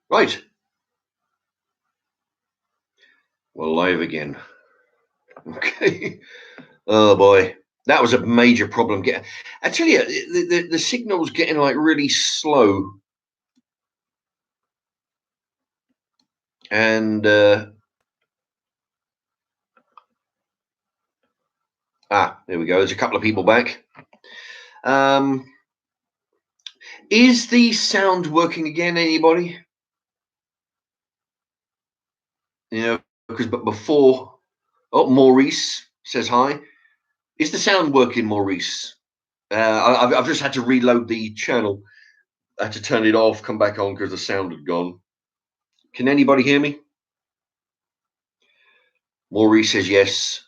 Right. We're live again. Okay. Oh boy. That was a major problem. I tell you, the signal's getting like really slow. And there we go. There's a couple of people back. Is the sound working again, anybody? You know, because before, Maurice says hi. Is the sound working, Maurice? I've just had to reload the channel. I had to turn it off, come back on because the sound had gone. Can anybody hear me? Maurice says yes.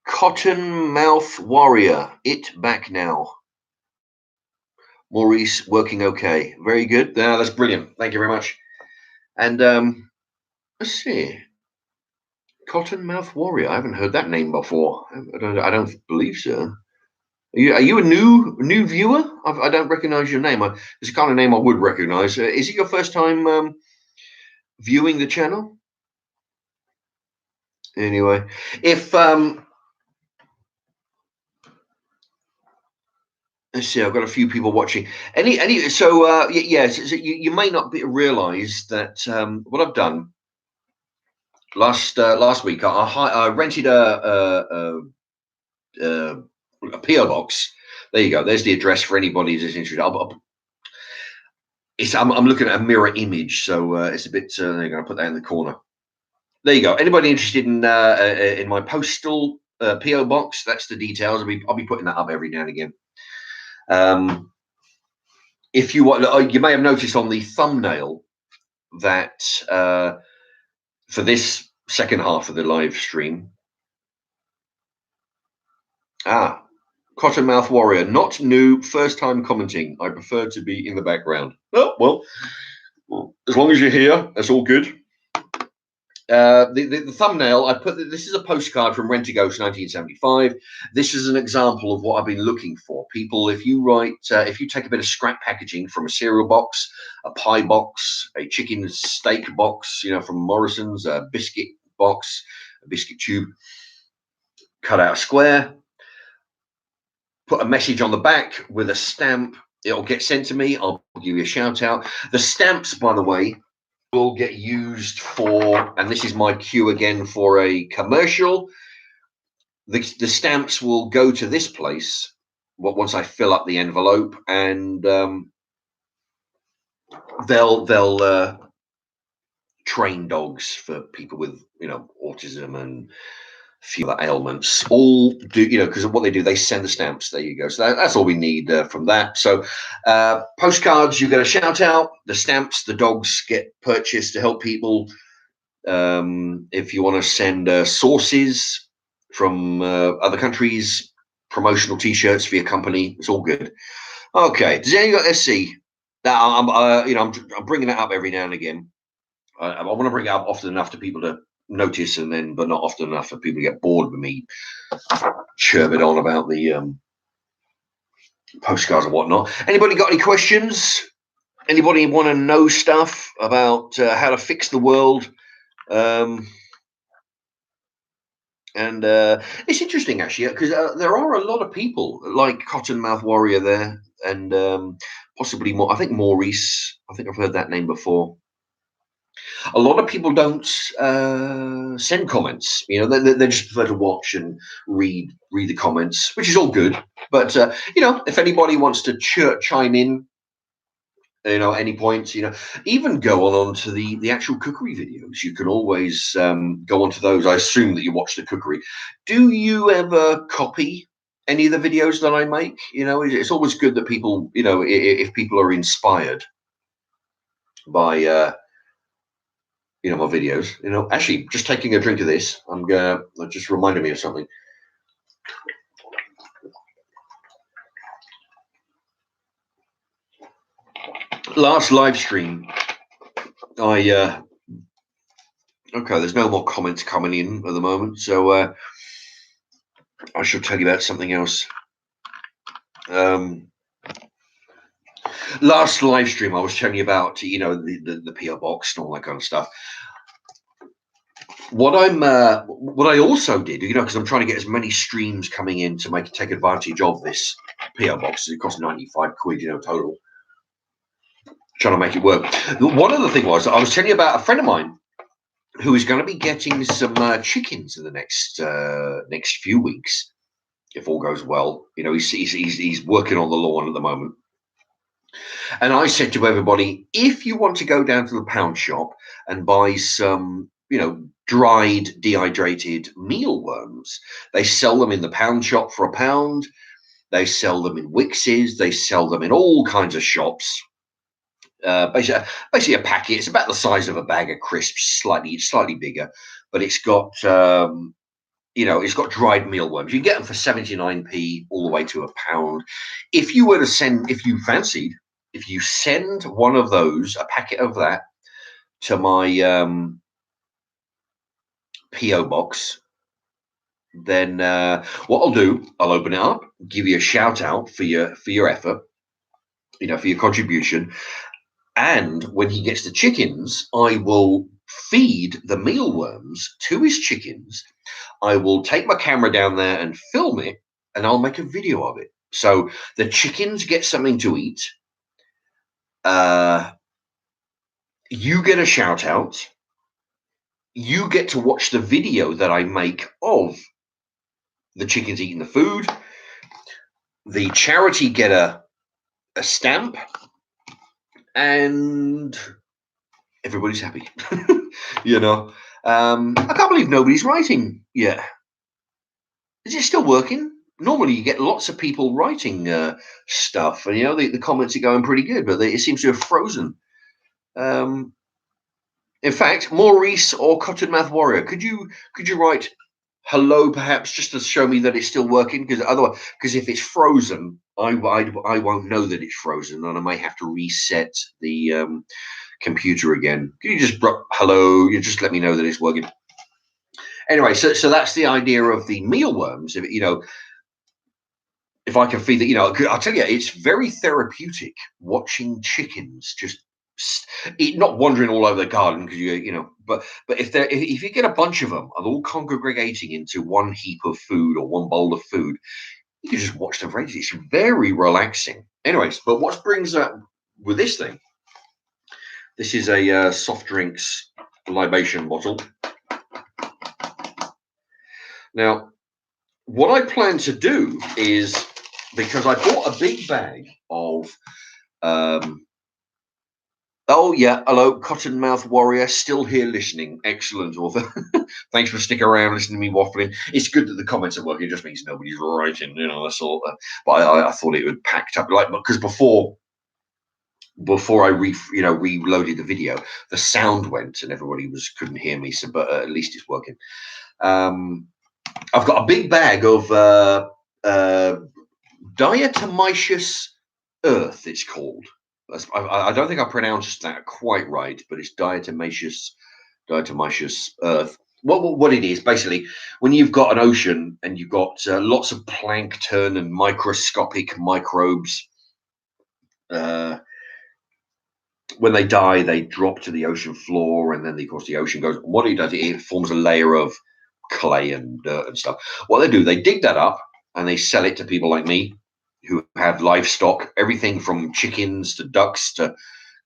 Cottonmouth Warrior, it back now. Maurice working okay. Very good. Yeah, that's brilliant. Thank you very much. And let's see. Cottonmouth Warrior. I haven't heard that name before. I don't believe so. Are you a new viewer? I don't recognise your name. It's the kind of name I would recognise. Is it your first time viewing the channel? Anyway, if let's see, I've got a few people watching. So you may not realise that what I've done last week. I rented a P.O. box. There you go. There's the address for anybody who's interested. I'm looking at a mirror image, so it's a bit. There you go. I'll put that in the corner. There you go. Anybody interested in my postal P.O. box? That's the details. I'll be putting that up every now and again. If you want, you may have noticed on the thumbnail that for this second half of the live stream, Cottonmouth Warrior, not new, first time commenting. I prefer to be in the background. Oh, well, as long as you're here, that's all good. The thumbnail, I put this is a postcard from Rent-A-Ghost 1975. This is an example of what I've been looking for. People, if you take a bit of scrap packaging from a cereal box, a pie box, a chicken steak box, from Morrison's, a biscuit box, a biscuit tube, cut out a square, put a message on the back with a stamp. It'll get sent to me. I'll give you a shout out. The stamps, by the way, will get used for, and this is my cue again for a commercial. The stamps will go to this place once I fill up the envelope, and they'll train dogs for people with autism and a few other ailments. All do because what they do, they send the stamps. There you go. So that's all we need from that. So postcards, you get a shout out. The stamps, the dogs get purchased to help people. If you want to send sources from other countries, promotional T-shirts for your company, it's all good. Okay, does anyone? Let's see. Now I'm bringing that up every now and again. I want to bring it up often enough to people to notice, but not often enough for people to get bored with me chirping on about the postcards and whatnot. Anybody got any questions? Anybody want to know stuff about how to fix the world? And it's interesting actually because there are a lot of people like Cottonmouth Warrior there, and possibly more. I think Maurice. I think I've heard that name before. A lot of people don't send comments. They just prefer to watch and read the comments, which is all good. But if anybody wants to chime in, any points, even go on to the actual cookery videos. You can always go onto those. I assume that you watch the cookery. Do you ever copy any of the videos that I make? It's always good that people, if people are inspired by my videos. Actually, just taking a drink of this, that just reminded me of something. Last live stream, okay, there's no more comments coming in at the moment, so I shall tell you about something else. Last live stream, I was telling you about, you know, the P.O. box and all that kind of stuff. What I also did, you know, because I'm trying to get as many streams coming in to take advantage of this P.O. box. It costs 95 quid, you know, total. Trying to make it work. One other thing was, I was telling you about a friend of mine who is going to be getting some chickens in the next few weeks, if all goes well. You know, he's working on the lawn at the moment. And I said to everybody, if you want to go down to the pound shop and buy some, you know, dried, dehydrated mealworms, they sell them in the pound shop for £1. They sell them in Wix's. They sell them in all kinds of shops. Basically a packet. It's about the size of a bag of crisps, slightly bigger, but it's got you know, it's got dried mealworms. You can get them for 79p all the way to £1. If you were to send, if you fancied, if you send one of those, a packet of that, to my P.O. box, then what I'll do, I'll open it up, give you a shout out for your effort, you know, for your contribution. And when he gets the chickens, I will feed the mealworms to his chickens. I will take my camera down there and film it, and I'll make a video of it. So the chickens get something to eat. You get a shout out. You get to watch the video that I make of the chickens eating the food. The charity get a stamp, and everybody's happy. You know, I can't believe nobody's writing yet. Is it still working? Normally, you get lots of people writing stuff, and you know the comments are going pretty good, but it seems to have frozen. In fact, Maurice or Cottonmouth Warrior, could you write hello perhaps just to show me that it's still working? Because otherwise, because if it's frozen, I won't know that it's frozen, and I may have to reset the computer again. Can you just hello? You just let me know that it's working. Anyway, so that's the idea of the mealworms. You know, if I can feed it, you know, I'll tell you, it's very therapeutic watching chickens just not wandering all over the garden because you know, but if you get a bunch of them and all congregating into one heap of food or one bowl of food, you can just watch them raise. It's very relaxing. Anyways, but what brings up with this thing? This is a soft drinks libation bottle. Now, what I plan to do is, because I bought a big bag of oh yeah, hello, Cottonmouth Warrior, still here listening. Excellent, author. Thanks for sticking around listening to me waffling. It's good that the comments are working. It just means nobody's writing, you know. That's all. But I thought it would packed up, like, because before I reloaded the video, the sound went and everybody couldn't hear me. So, but at least it's working. I've got a big bag of diatomaceous earth. It's called. I don't think I pronounced that quite right, but it's diatomaceous earth. What it is, basically, when you've got an ocean and you've got lots of plankton and microscopic microbes, when they die, they drop to the ocean floor, and then of course the ocean goes. What it does, it forms a layer of clay and dirt and stuff. What they do, they dig that up and they sell it to people like me who have livestock, everything from chickens to ducks to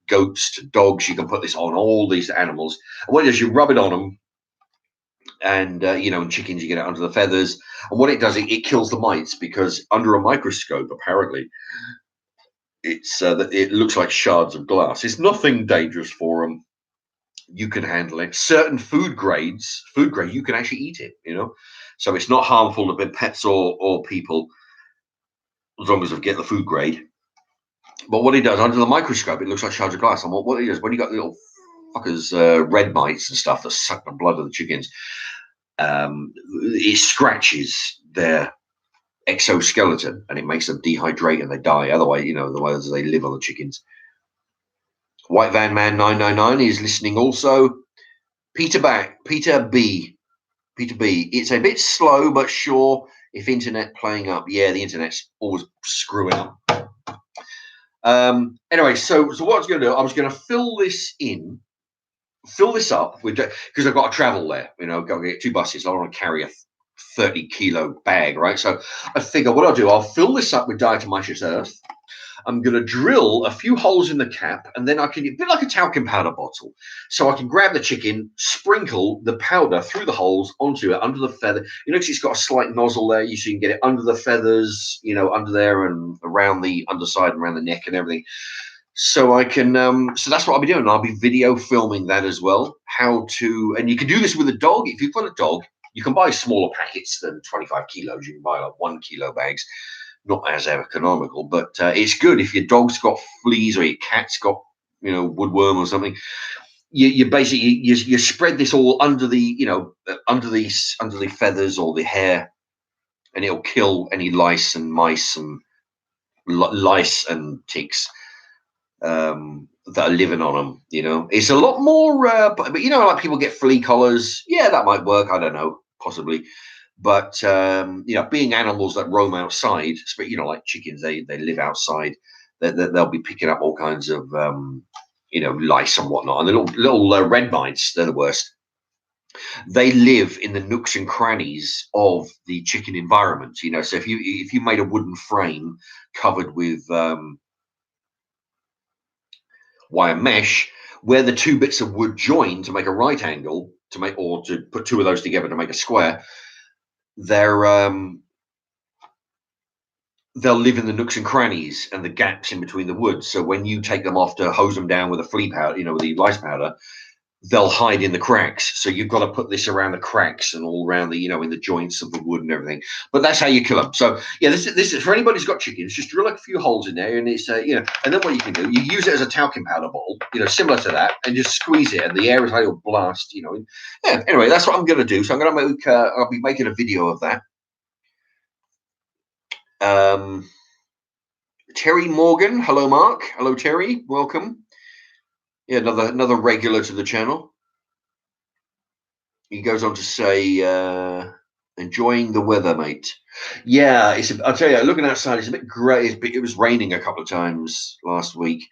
goats to dogs. You can put this on all these animals. And what it does, you rub it on them, and you know, in chickens you get it under the feathers. And what it does, it kills the mites, because under a microscope, apparently, it looks like shards of glass. It's nothing dangerous for them. You can handle it. Certain food grade, you can actually eat it. You know, so it's not harmful to pets or people, as long as they get the food grade. But what it does, under the microscope, it looks like shards of glass. And what it is, when you got little fuckers, red mites and stuff that suck the blood of the chickens, it scratches their exoskeleton and it makes them dehydrate and they die. Otherwise, you know, otherwise they live on the chickens. White Van Man 999 is listening also. Peter B. It's a bit slow but sure if internet playing up. Yeah, the internet's always screwing up. Anyway, so what I was going to do, I was going to fill this up with, because I've got to travel there. Got to get 2 buses. I don't want to carry a 30-kilo bag, right? So I figure what I'll do, I'll fill this up with diatomaceous earth. I'm going to drill a few holes in the cap, and then I can, a bit like a talcum powder bottle. So I can grab the chicken, sprinkle the powder through the holes onto it, under the feather. Because it's got a slight nozzle there, so you can get it under the feathers, under there and around the underside and around the neck and everything. So I can, so that's what I'll be doing. I'll be video filming that as well. How to, and you can do this with a dog. If you've got a dog, you can buy smaller packets than 25 kilos. You can buy like 1 kilo bags. Not as economical, but it's good if your dog's got fleas or your cat's got, woodworm or something. You basically you spread this all under the under the feathers or the hair, and it'll kill any lice and mice and lice and ticks that are living on them. It's a lot more, but like people get flea collars. Yeah, that might work. I don't know, possibly. But being animals that roam outside, like chickens, they live outside. They'll be picking up all kinds of lice and whatnot, and the little red mites. They're the worst. They live in the nooks and crannies of the chicken environment. So if you made a wooden frame covered with wire mesh, where the 2 bits of wood join to make a right angle, or to put 2 of those together to make a square, they'll live in the nooks and crannies and the gaps in between the wood. So when you take them off to hose them down with a flea powder, with the lice powder, they'll hide in the cracks. So you've got to put this around the cracks and all around the, in the joints of the wood and everything. But that's how you kill them. So yeah, this is for anybody who's got chickens. Just drill a few holes in there, and it's and then what you can do, you use it as a talcum powder bottle, similar to that, and just squeeze it, and the air is how you'll blast, Yeah. Anyway, that's what I'm going to do. So I'm going to make. I'll be making a video of that. Terry Morgan, hello Mark, hello Terry, welcome. Yeah, another regular to the channel. He goes on to say, enjoying the weather, mate. Yeah, I'll tell you, looking outside, it's a bit grey. It was raining a couple of times last week.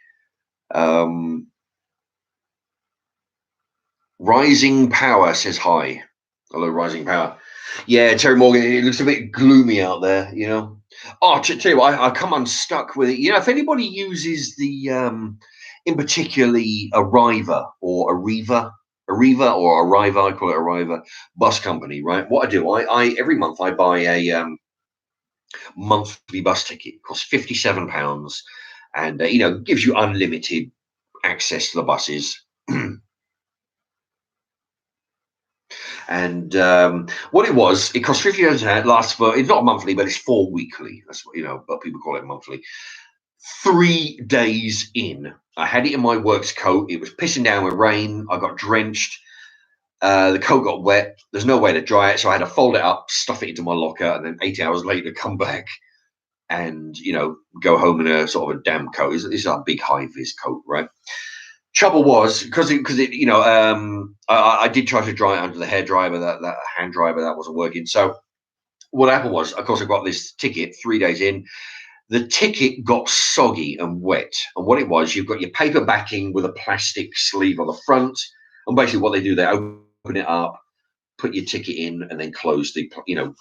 Rising Power says hi. Hello, Rising Power. Yeah, Terry Morgan, it looks a bit gloomy out there, Oh, tell you what, I come unstuck with it. If anybody uses the, in particularly Arriva or Arriva or Arriva, I call it Arriva, bus company, right? What I do, I every month I buy a monthly bus ticket. It costs £57, and gives you unlimited access to the buses. And what it was, it costs £50. It lasts for, it's not monthly, but it's 4 weekly. That's what, but people call it monthly. 3 days in, I had it in my works coat. It was pissing down with rain. I got drenched. The coat got wet. There's no way to dry it. So I had to fold it up, stuff it into my locker, and then 8 hours later come back and, go home in a sort of a damp coat. This is a big high-vis coat, right? Trouble was, because I did try to dry it under the hairdryer, that hand dryer, that wasn't working. So what happened was, of course, I got this ticket 3 days in. The ticket got soggy and wet. And what it was, you've got your paper backing with a plastic sleeve on the front. And basically what they do, they open it up, put your ticket in, and then close the,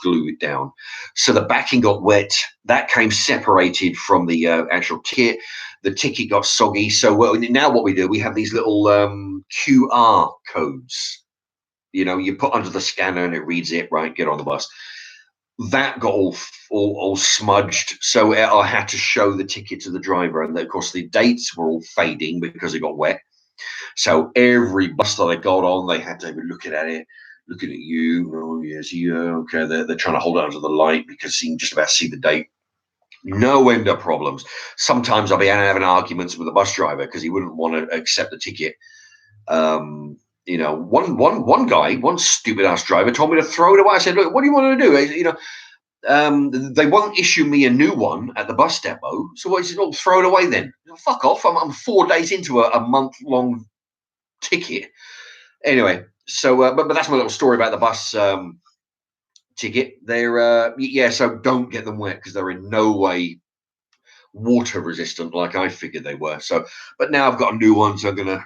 glue it down. So the backing got wet. That came separated from the actual ticket. The ticket got soggy. So now what we do, we have these little QR codes. You put under the scanner and it reads it, right? Get on the bus. That got all smudged. So I had to show the ticket to the driver. And of course, the dates were all fading because it got wet. So every bus that I got on, they had to be looking at it. Looking at you, oh yes, yeah, okay. They're trying to hold it under the light because you can just about see the date. No end of problems. Sometimes I'll be having arguments with the bus driver because he wouldn't want to accept the ticket. One guy, one stupid ass driver, told me to throw it away. I said, "Look, what do you want to do? They won't issue me a new one at the bus depot. So what is it all? Throw it away then? Fuck off! I'm 4 days into a month-long ticket. Anyway." So, but that's my little story about the bus ticket. They're so don't get them wet because they're in no way water resistant like I figured they were. So, but now I've got a new one, so I'm gonna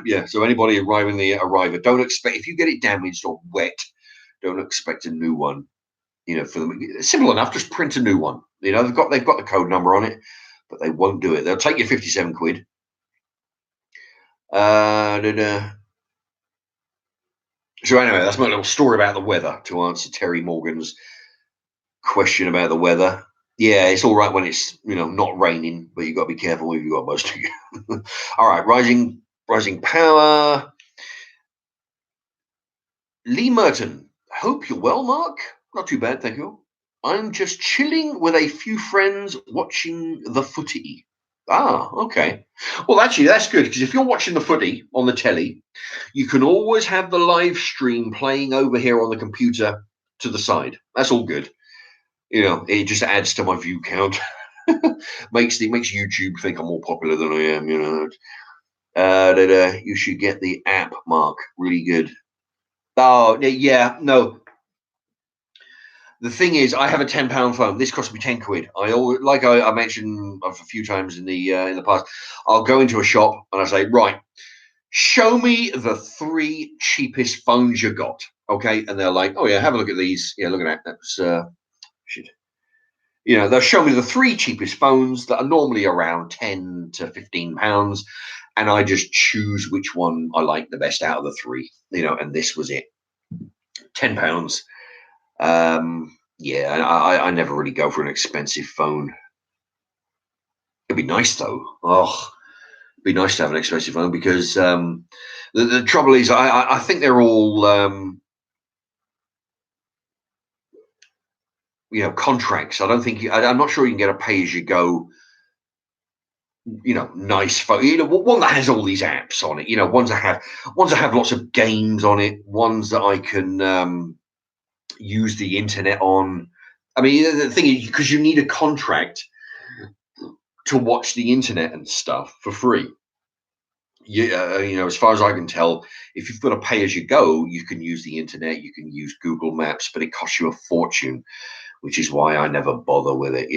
yeah. So anybody arriving the arriver, don't expect if you get it damaged or wet, don't expect a new one. You know, for them, simple enough. Just print a new one. You know, they've got the code number on it, but they won't do it. They'll take you 57 quid. Da-da. So anyway, that's my little story about the weather to answer Terry Morgan's question about the weather. Yeah, it's all right when it's not raining, but you've got to be careful if you've got most of you. All right, rising power. Lee Merton. Hope you're well, Mark. Not too bad, thank you. I'm just chilling with a few friends watching the footy. Ah, okay. Well, actually, that's good because if you're watching the footy on the telly, you can always have the live stream playing over here on the computer to the side. That's all good. It just adds to my view count. makes YouTube think I'm more popular than I am. You should get the app, Mark. Really good. Oh yeah, no. The thing is, I have a £10 phone. This cost me 10 quid. I mentioned a few times in the past. I'll go into a shop and I say, right, show me the 3 cheapest phones you got. Okay, and they're like, oh yeah, have a look at these. Yeah, look at that. That's shit. They'll show me the 3 cheapest phones that are normally around £10 to £15, and I just choose which one I like the best out of the 3. And this was it. £10. Yeah, I never really go for an expensive phone. It'd be nice though. Oh, it'd be nice to have an expensive phone because the trouble is, I think they're all contracts. I don't think I'm not sure you can get a pay as you go. Nice phone. One that has all these apps on it. Ones that have lots of games on it. Ones that I can use the internet on. I mean, the thing is, because you need a contract to watch the internet and stuff for free. As far as I can tell, if you've got a pay as you go, you can use the internet, you can use Google Maps, but it costs you a fortune, which is why I never bother with it.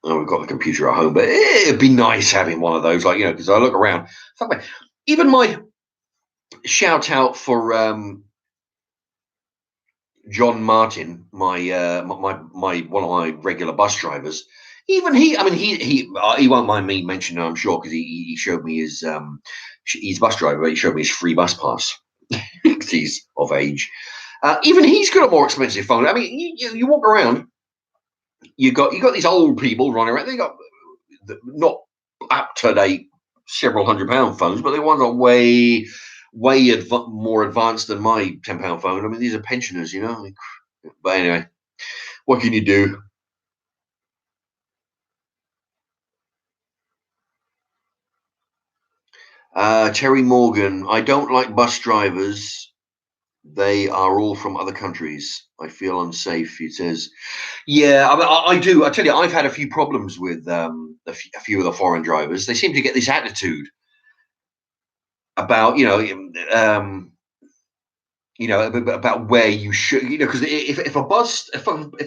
Oh, we've got the computer at home, but it'd be nice having one of those, because I look around. Even my shout out for John Martin, my one of my regular bus drivers. Even he, I mean, he won't mind me mentioning, I'm sure, because he showed me his bus driver. He showed me his free bus pass because he's of age. Even he's got a more expensive phone. I mean, you walk around, you got these old people running around. They got not up to date several £100 phones, but the ones are way more advanced than my £10 phone. I mean, these are pensioners. But anyway, what can you do? Terry Morgan, I don't like bus drivers. They are all from other countries. I feel unsafe. He says, yeah, I do. I tell you, I've had a few problems with a few of the foreign drivers. They seem to get this attitude about, about where you should, because if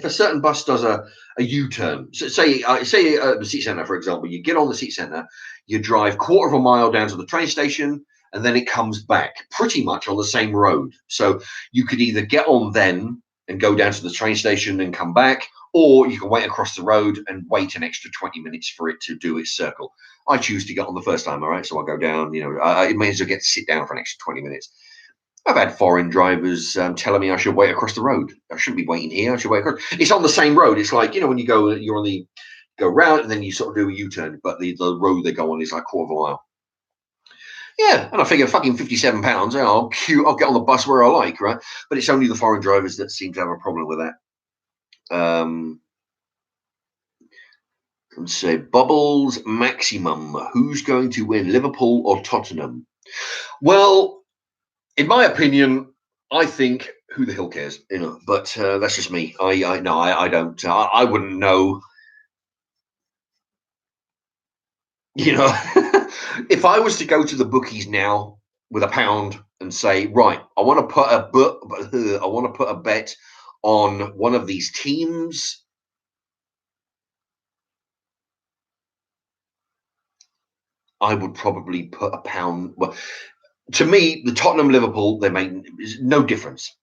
a certain bus does a U-turn, so say the seat center, for example, you get on the seat center, you drive quarter of a mile down to the train station, and then it comes back pretty much on the same road. So you could either get on then and go down to the train station and come back, or you can wait across the road and wait an extra 20 minutes for it to do its circle. I choose to get on the first time, all right? So I go down, I may as well get to sit down for an extra 20 minutes. I've had foreign drivers telling me I should wait across the road. I shouldn't be waiting here. I should wait across. It's on the same road. It's like, when you're on the go round and then you sort of do a U-turn, but the road they go on is like quarter of a mile. Yeah, and I figure fucking £57, I'll get on the bus where I like, right? But it's only the foreign drivers that seem to have a problem with that. Let's say Bubbles Maximum. Who's going to win, Liverpool or Tottenham? Well, in my opinion, I think who the hell cares, But that's just me. I don't. I wouldn't know. If I was to go to the bookies now with £1 and say, right, I want to put a bet on one of these teams. I would probably put a pound. Well, to me, the Tottenham Liverpool, they make no difference.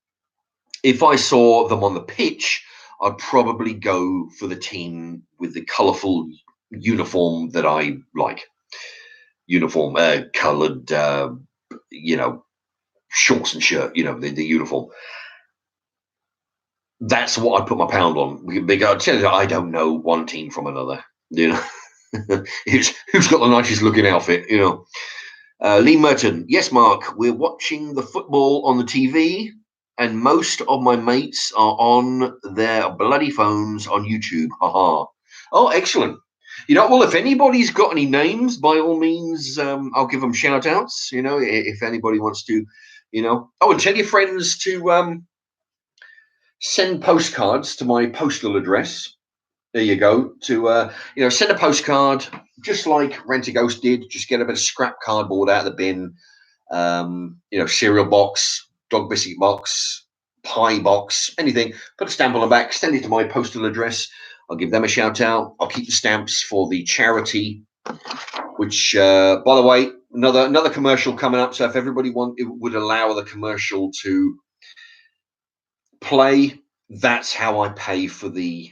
If I saw them on the pitch, I'd probably go for the team with the colourful uniform that I like. Uniform, coloured, shorts and shirt. The uniform. That's what I put my pound on. Because I don't know one team from another. Who's got the nicest looking outfit? Lee Merton, yes, Mark, we're watching the football on the TV, and most of my mates are on their bloody phones on YouTube. Haha. Oh, excellent. Well, if anybody's got any names, by all means, I'll give them shout outs. If anybody wants to, and tell your friends to send postcards to my postal address. There you go. To send a postcard, just like Rent a Ghost did. Just get a bit of scrap cardboard out of the bin. Cereal box, dog biscuit box, pie box, anything. Put a stamp on the back. Send it to my postal address. I'll give them a shout out. I'll keep the stamps for the charity. Which, by the way, another commercial coming up. So if everybody would allow the commercial to play, that's how I pay for the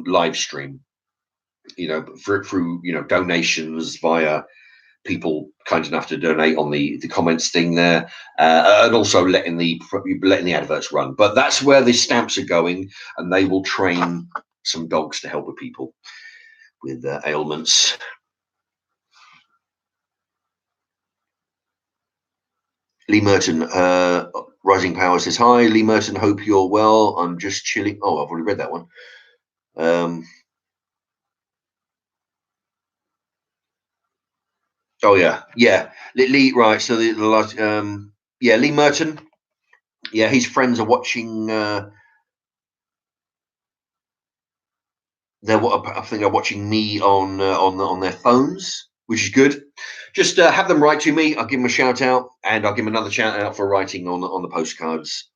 live stream. Through donations via people kind enough to donate on the comments thing there, and also letting the adverts run. But that's where the stamps are going, and they will train some dogs to help with people with ailments. Lee Merton, Rising Power says, hi, Lee Merton, hope you're well. I'm just chilling. Oh, I've already read that one. Oh, yeah. Lee, right. So the last, Lee Merton. Yeah, his friends are watching. I think they're watching me on their phones, which is good. Just have them write to me. I'll give them a shout out, and I'll give them another shout out for writing on the postcards.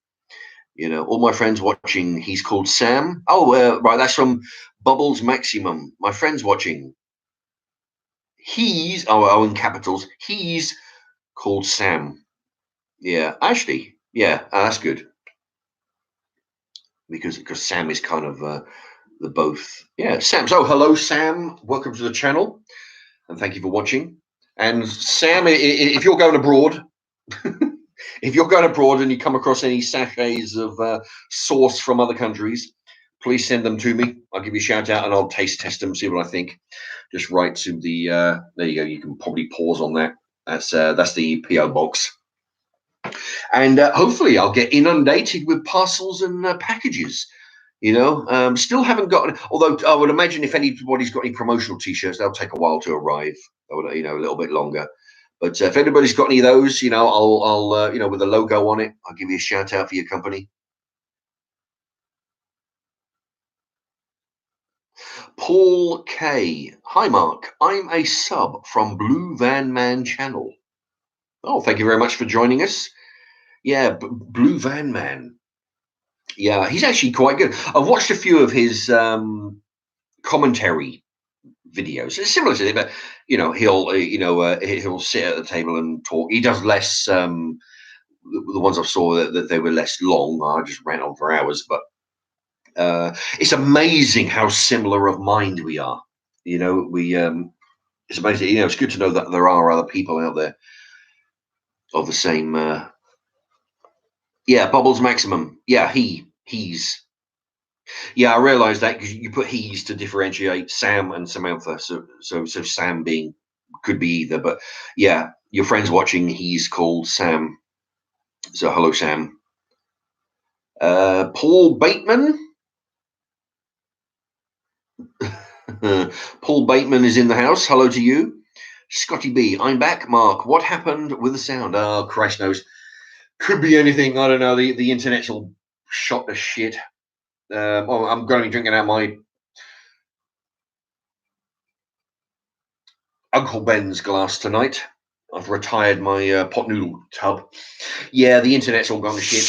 All my friends watching. He's called Sam. Oh, right. That's from Bubbles Maximum. My friends watching. He's in capitals. He's called Sam. Yeah, actually, yeah, that's good because Sam is kind of the both. Yeah, Sam. So hello, Sam. Welcome to the channel, and thank you for watching. And Sam, if you're going abroad, if you're going abroad and you come across any sachets of sauce from other countries, please send them to me. I'll give you a shout out and I'll taste test them, see what I think. Just write to the. There you go. You can probably pause on that. That's the P.O. box. And hopefully I'll get inundated with parcels and packages. Still haven't got. Although I would imagine if anybody's got any promotional T-shirts, they'll take a while to arrive. A little bit longer. But if anybody's got any of those, I'll with a logo on it, I'll give you a shout out for your company. Paul K. Hi, Mark. I'm a sub from Blue Van Man channel. Oh, thank you very much for joining us. Yeah, Blue Van Man. Yeah, he's actually quite good. I've watched a few of his commentary videos. It's similar to it, but he'll sit at the table and talk. He does less. The ones I saw that they were less long. I just ran on for hours, but it's amazing how similar of mind we are. It's amazing. It's good to know that there are other people out there of the same. Bubbles Maximum. Yeah, he's. Yeah, I realised that because you put he's to differentiate Sam and Samantha. So Sam could be either, but yeah, your friend's watching. He's called Sam. So hello, Sam. Paul Bateman. Paul Bateman is in the house. Hello to you. Scotty B, I'm back. Mark, what happened with the sound? Oh, Christ knows. Could be anything. I don't know. The internet's all shot to shit. I'm going to be drinking out my Uncle Ben's glass tonight. I've retired my pot noodle tub. Yeah, the internet's all gone to shit.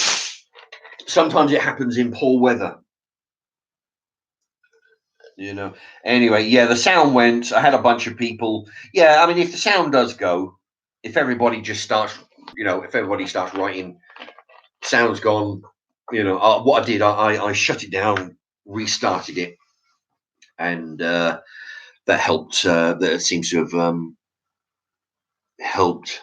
Sometimes it happens in poor weather. You know. Anyway, yeah, the sound went. I had a bunch of people. Yeah, I mean, if the sound does go, if everybody just starts, if everybody starts writing, sound's gone. What I did, I shut it down, restarted it, and that helped. That seems to have helped.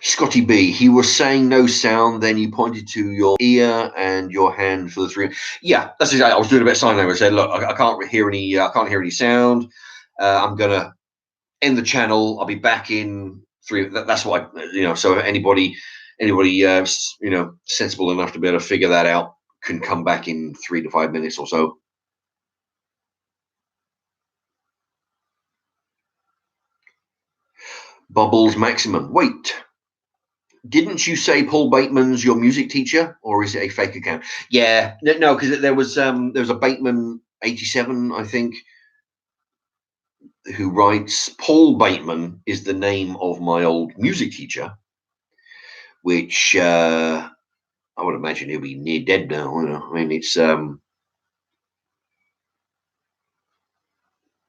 Scotty B, he was saying no sound, then you pointed to your ear and your hand for the three. Yeah, that's exactly. I was doing a bit of sign language. I said, look, I can't hear any. I can't hear any sound. I'm gonna end the channel. I'll be back in three. That's what So anybody, sensible enough to be able to figure that out can come back in 3 to 5 minutes or so. Bubbles maximum. Wait, didn't you say Paul Bateman's your music teacher, or is it a fake account? Yeah, no, because there was a Bateman 87, I think, who writes. Paul Bateman is the name of my old music teacher, which I would imagine he'll be near dead now. I mean, it's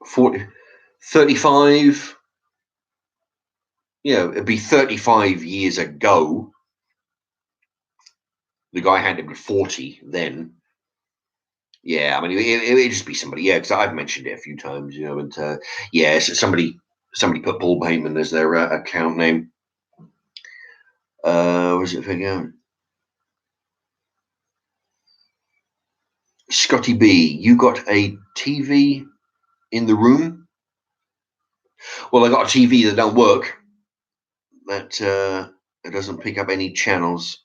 40, 35. It'd be 35 years ago. The guy had him at 40 then. Yeah, I mean, it'd just be somebody. Yeah, because I've mentioned it a few times, and yeah, so somebody put Paul Bateman as their account name. Was it again? Scotty B, you got a TV in the room? Well, I got a TV that don't work. That it doesn't pick up any channels.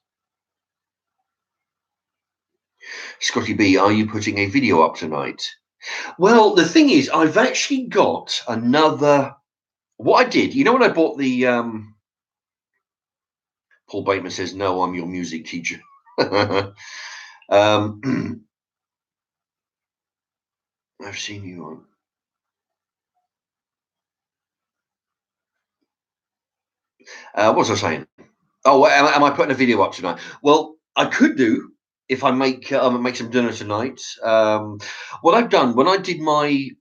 Scotty B, are you putting a video up tonight? Well, the thing is, I've actually got another. What I did, when I bought the Paul Bateman says, "No, I'm your music teacher." I've seen you on. What was I saying? Oh, am I putting a video up tonight? Well, I could do if I make some dinner tonight. What I've done when I did my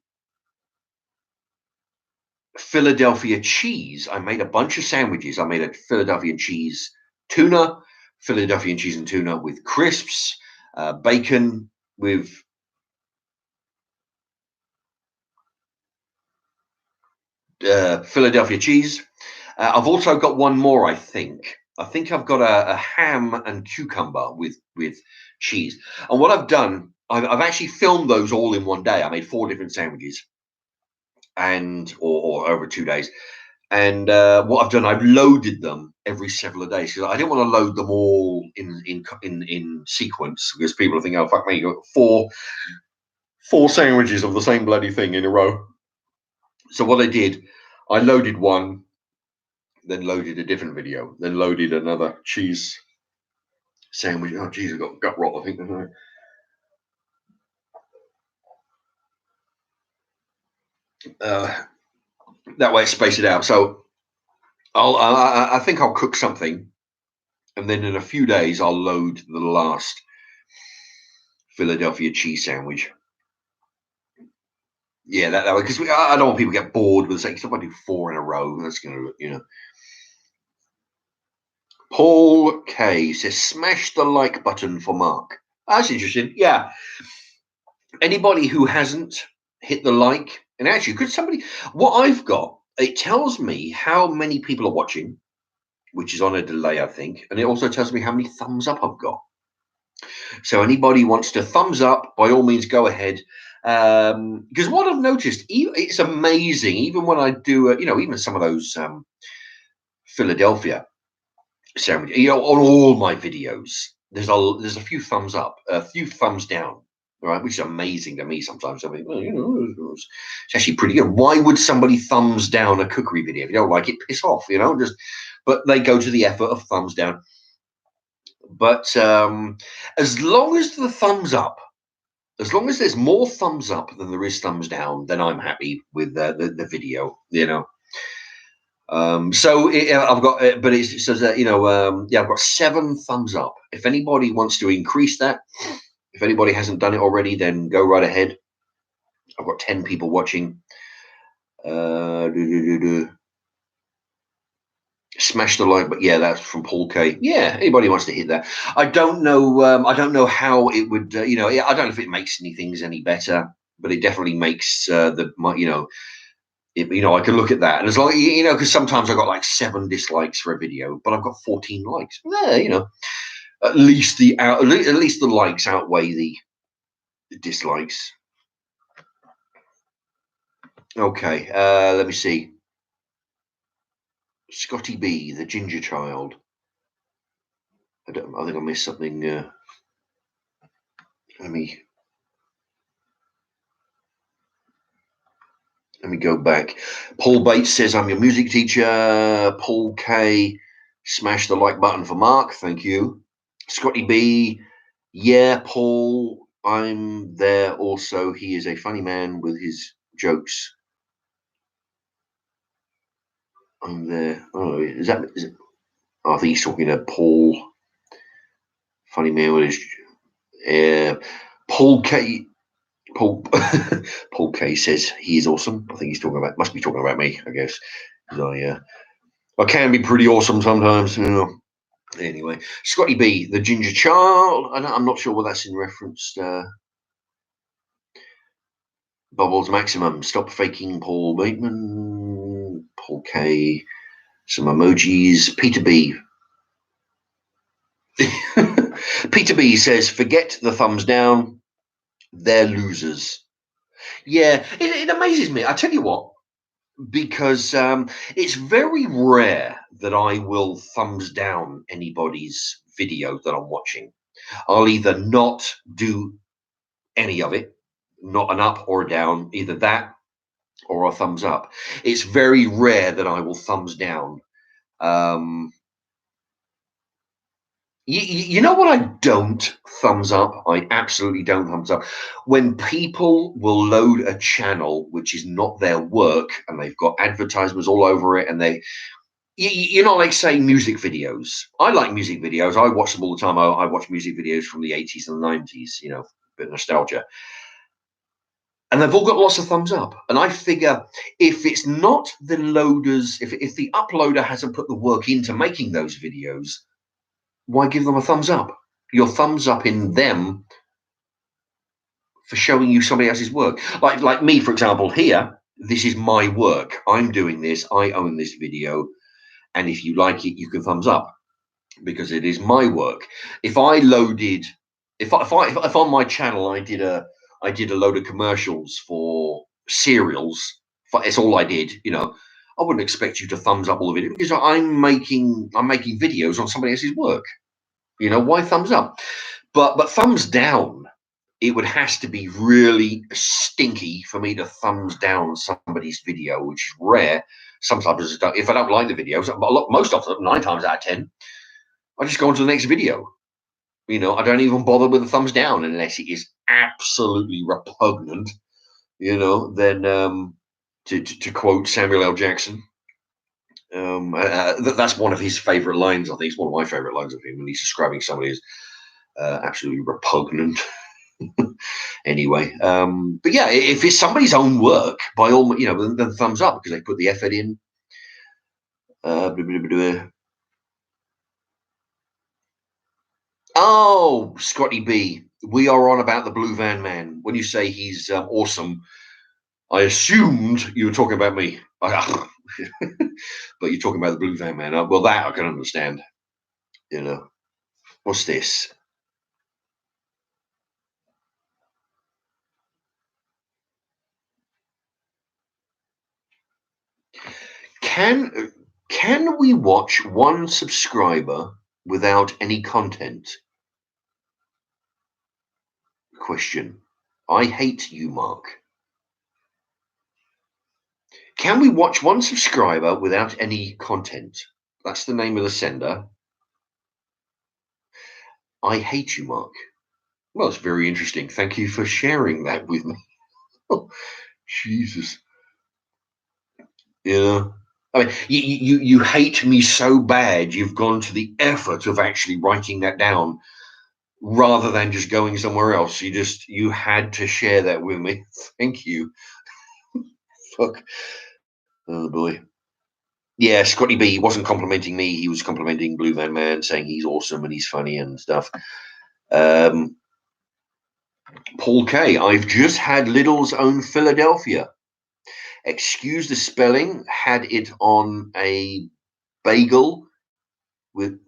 Philadelphia cheese, I made a bunch of sandwiches. I made a Philadelphia cheese tuna, Philadelphia cheese and tuna with crisps, bacon with Philadelphia cheese. I've also got one more, I think. I think I've got a ham and cucumber with cheese. And what I've done, I've actually filmed those all in one day. I made 4 different sandwiches, and or over 2 days. And what I've done, I've loaded them every several days because I didn't want to load them all in sequence because people are thinking, "Oh fuck me, you got four sandwiches of the same bloody thing in a row." So what I did, I loaded one, then loaded a different video, then loaded another cheese sandwich. Oh, geez, I got gut rot, I think. That way, space it out. So I think I'll cook something, and then in a few days, I'll load the last Philadelphia cheese sandwich. Yeah, that way, because I don't want people to get bored with saying, if I do 4 in a row, that's going to, Paul K says, smash the like button for Mark. That's interesting. Yeah. Anybody who hasn't hit the like, and actually, could somebody, what I've got, it tells me how many people are watching, which is on a delay, I think. And it also tells me how many thumbs up I've got. So anybody wants to thumbs up, by all means, go ahead. Because what I've noticed, it's amazing, even when I do, even some of those Philadelphia sandwich, on all my videos, there's a few thumbs up, a few thumbs down, right? Which is amazing to me sometimes. I mean, well, it's actually pretty good. Why would somebody thumbs down a cookery video? If you don't like it, piss off, but they go to the effort of thumbs down. But as long as the thumbs up, as long as there's more thumbs up than there is thumbs down, then I'm happy with the video, So I've got, but it says that, yeah, I've got 7 thumbs up. If anybody wants to increase that, If anybody hasn't done it already, then go right ahead. I've got 10 people watching. Smash the like, but yeah, that's from Paul K. Yeah, anybody wants to hit that. I don't know. I don't know how it would. I don't know if it makes anything any better, but it definitely makes I can look at that, and it's like because sometimes I've got like 7 dislikes for a video, but I've got 14 likes. Yeah, at least the likes outweigh the dislikes. Okay, let me see. Scotty B, the ginger child. I think I missed something. Let me go back. Paul Bates says, I'm your music teacher. Paul K, smash the like button for Mark. Thank you. Scotty B, yeah, Paul, I'm there also. He is a funny man with his jokes. I'm there. Oh, is it? Oh, I think he's talking to Paul. Funny man with his. Paul K. Paul Paul K says he is awesome. I think he's must be talking about me, I guess. I can be pretty awesome sometimes. Anyway, Scotty B, the ginger child. I'm not sure what that's in reference to. Bubbles Maximum, stop faking Paul Bateman. Paul K, some emojis. Peter B. Peter B says, forget the thumbs down. They're losers. Yeah, it amazes me. I tell you what, because it's very rare that I will thumbs down anybody's video that I'm watching. I'll either not do any of it, not an up or a down, either that or a thumbs up. It's very rare that I will thumbs down. You know what I don't thumbs up? I absolutely don't thumbs up. When people will load a channel which is not their work and they've got advertisements all over it and like say music videos. I like music videos. I watch them all the time. I watch music videos from the 80s and the 90s, a bit of nostalgia. And they've all got lots of thumbs up. And I figure if it's not the loaders, if the uploader hasn't put the work into making those videos, why give them a thumbs up? Your thumbs up in them for showing you somebody else's work. Like me, for example, here, this is my work. I'm doing this. I own this video. And if you like it, you can thumbs up because it is my work. If I loaded, if on my channel I did a load of commercials for cereals, it's all I did, I wouldn't expect you to thumbs up all the video because I'm making videos on somebody else's work. Why thumbs up? But thumbs down, it would has to be really stinky for me to thumbs down somebody's video, which is rare. Sometimes if I don't like the videos, most of them, 9 times out of 10, I just go on to the next video. I don't even bother with the thumbs down unless it is absolutely repugnant. Then to quote Samuel L. Jackson, that's one of his favorite lines. I think it's one of my favorite lines of him when he's describing somebody as absolutely repugnant. Anyway, but yeah, if it's somebody's own work, by all then thumbs up because they put the effort in. Oh, Scotty B, we are on about the Blue Van Man. When you say he's awesome, I assumed you were talking about me. But you're talking about the Blue Van Man. Well, that I can understand. What's this? Can we watch one subscriber without any content? Question. I hate you, Mark. Can we watch one subscriber without any content? That's the name of the sender. I hate you, Mark. Well, it's very interesting. Thank you for sharing that with me. Oh, Jesus. I mean, you hate me so bad, you've gone to the effort of actually writing that down rather than just going somewhere else. You had to share that with me. Thank you. Fuck. Oh boy. Yeah, Scotty B wasn't complimenting me. He was complimenting Blue Man, saying he's awesome and he's funny and stuff. Um, Paul K. I've just had Lidl's own Philadelphia. Excuse the spelling. Had it on a bagel with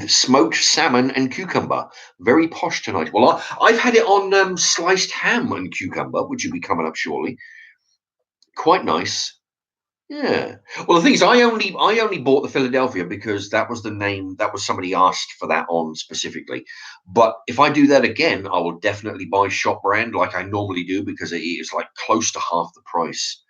smoked salmon and cucumber. Very posh tonight. Well, I've had it on sliced ham and cucumber, which will be coming up shortly. Quite nice. Yeah. Well, the thing is, I only bought the Philadelphia because that was the name that was somebody asked for that on specifically. But if I do that again, I will definitely buy shop brand like I normally do because it is like close to half the price.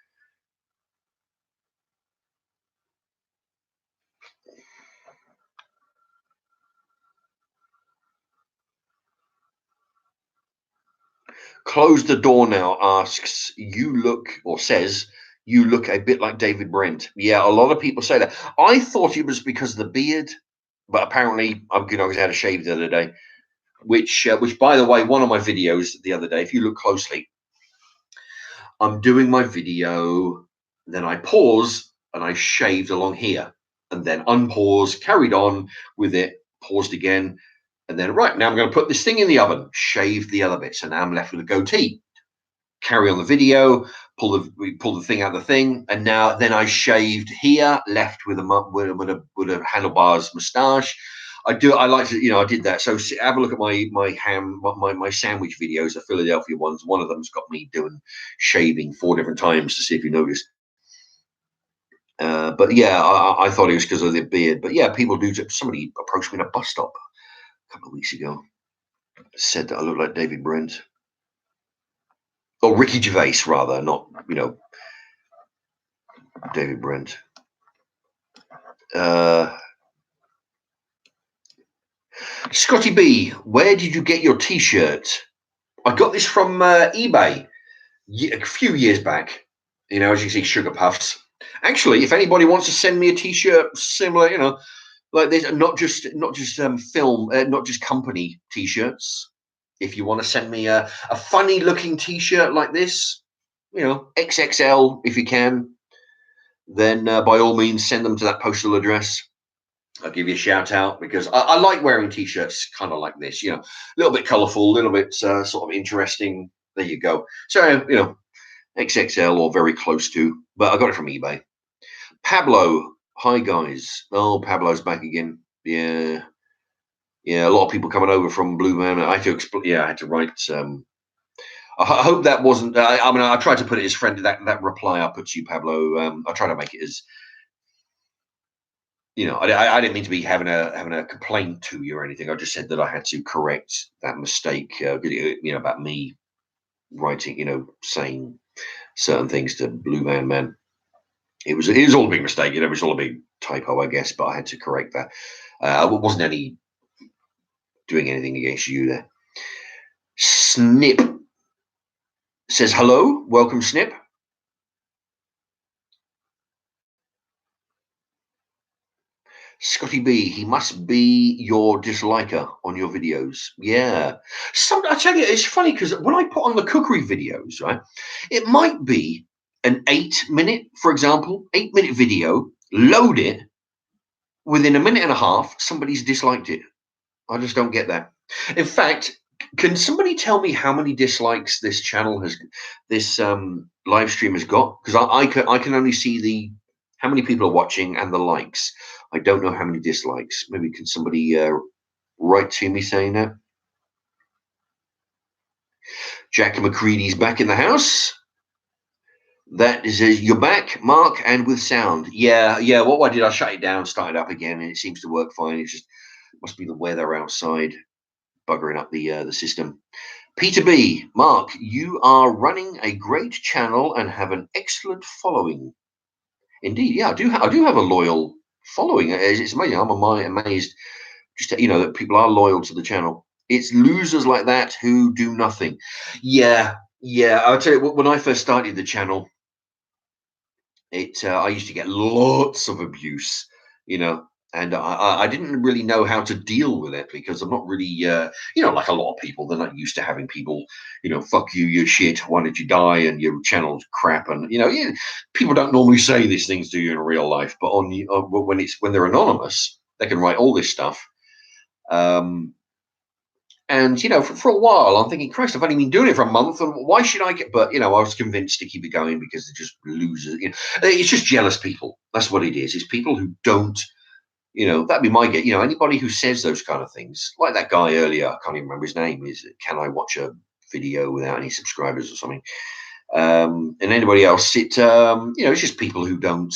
Close the door now asks, you look, or says, you look a bit like David Brent. Yeah, a lot of people say that. I thought it was because of the beard, but apparently I'm good. I was out of shave the other day, which by the way, one of my videos the other day, if you look closely, I'm doing my video, then I pause and I shaved along here, and then unpause, carried on with it, paused again, and then right now I'm going to put this thing in the oven, shave the other bit. So now I'm left with a goatee. Carry on the video, pull the thing out of the thing, and now then I shaved here, left with a handlebars moustache. I like to, I did that. So have a look at my sandwich videos, the Philadelphia ones. One of them's got me doing shaving 4 different times to see if you notice. But yeah, I thought it was because of the beard. But yeah, people do. Somebody approached me in a bus stop a couple of weeks ago, said that I look like David Brent. Or Ricky Gervais, rather, not, David Brent. Scotty B, where did you get your T-shirt? I got this from eBay a few years back. As you can see, Sugar Puffs. Actually, if anybody wants to send me a T-shirt similar, like this, not just film, not just company T-shirts. If you want to send me a funny looking T-shirt like this, XXL if you can, then by all means send them to that postal address. I'll give you a shout out because I like wearing T-shirts kind of like this, a little bit colorful, a little bit sort of interesting. There you go. So, XXL or very close to, but I got it from eBay. Pablo, hi guys. Oh, Pablo's back again. Yeah. Yeah, a lot of people coming over from Blue Man. I had to I had to write. I hope that wasn't. I mean, I tried to put it as friendly. That reply I put to you, Pablo. I try to make it as I didn't mean to be having a complaint to you or anything. I just said that I had to correct that mistake. About me writing, saying certain things to Blue Man. It was all a big mistake. It was all a big typo, I guess. But I had to correct that. I wasn't doing anything against you there. Snip says hello. Welcome, Snip. Scotty B, he must be your disliker on your videos. Yeah. I tell you, it's funny because when I put on the cookery videos, right, it might be an 8 minute, for example, 8 minute video, load it, within a minute and a half, somebody's disliked it. I just don't get that. In fact, can somebody tell me how many dislikes this channel this live stream has got? Because I can only see how many people are watching and the likes. I don't know how many dislikes. Maybe can somebody write to me saying that? Jack McCready's back in the house. That is, you're back, Mark, and with sound. Yeah. What I did, I shut it down, started up again, and it seems to work fine. It just must be the weather outside buggering up the system. Peter B, Mark, you are running a great channel and have an excellent following. Indeed, yeah, I do have a loyal following. It's amazing. I'm amazed, just that people are loyal to the channel. It's losers like that who do nothing. Yeah. I'll tell you, when I first started the channel, I used to get lots of abuse. And I didn't really know how to deal with it because I'm not really, like a lot of people, they're not used to having people, fuck you, you're shit, why did you die, and your channel's crap, and people don't normally say these things to you in real life, but when they're anonymous, they can write all this stuff. And for a while, I'm thinking, Christ, I've only been doing it for a month, and why should I get? But I was convinced to keep it going because they're just losers. It's just jealous people. That's what it is. It's people who don't. That'd be my get. Anybody who says those kind of things, like that guy earlier, I can't even remember his name. Is can I watch a video without any subscribers or something? And anybody else, it's just people who don't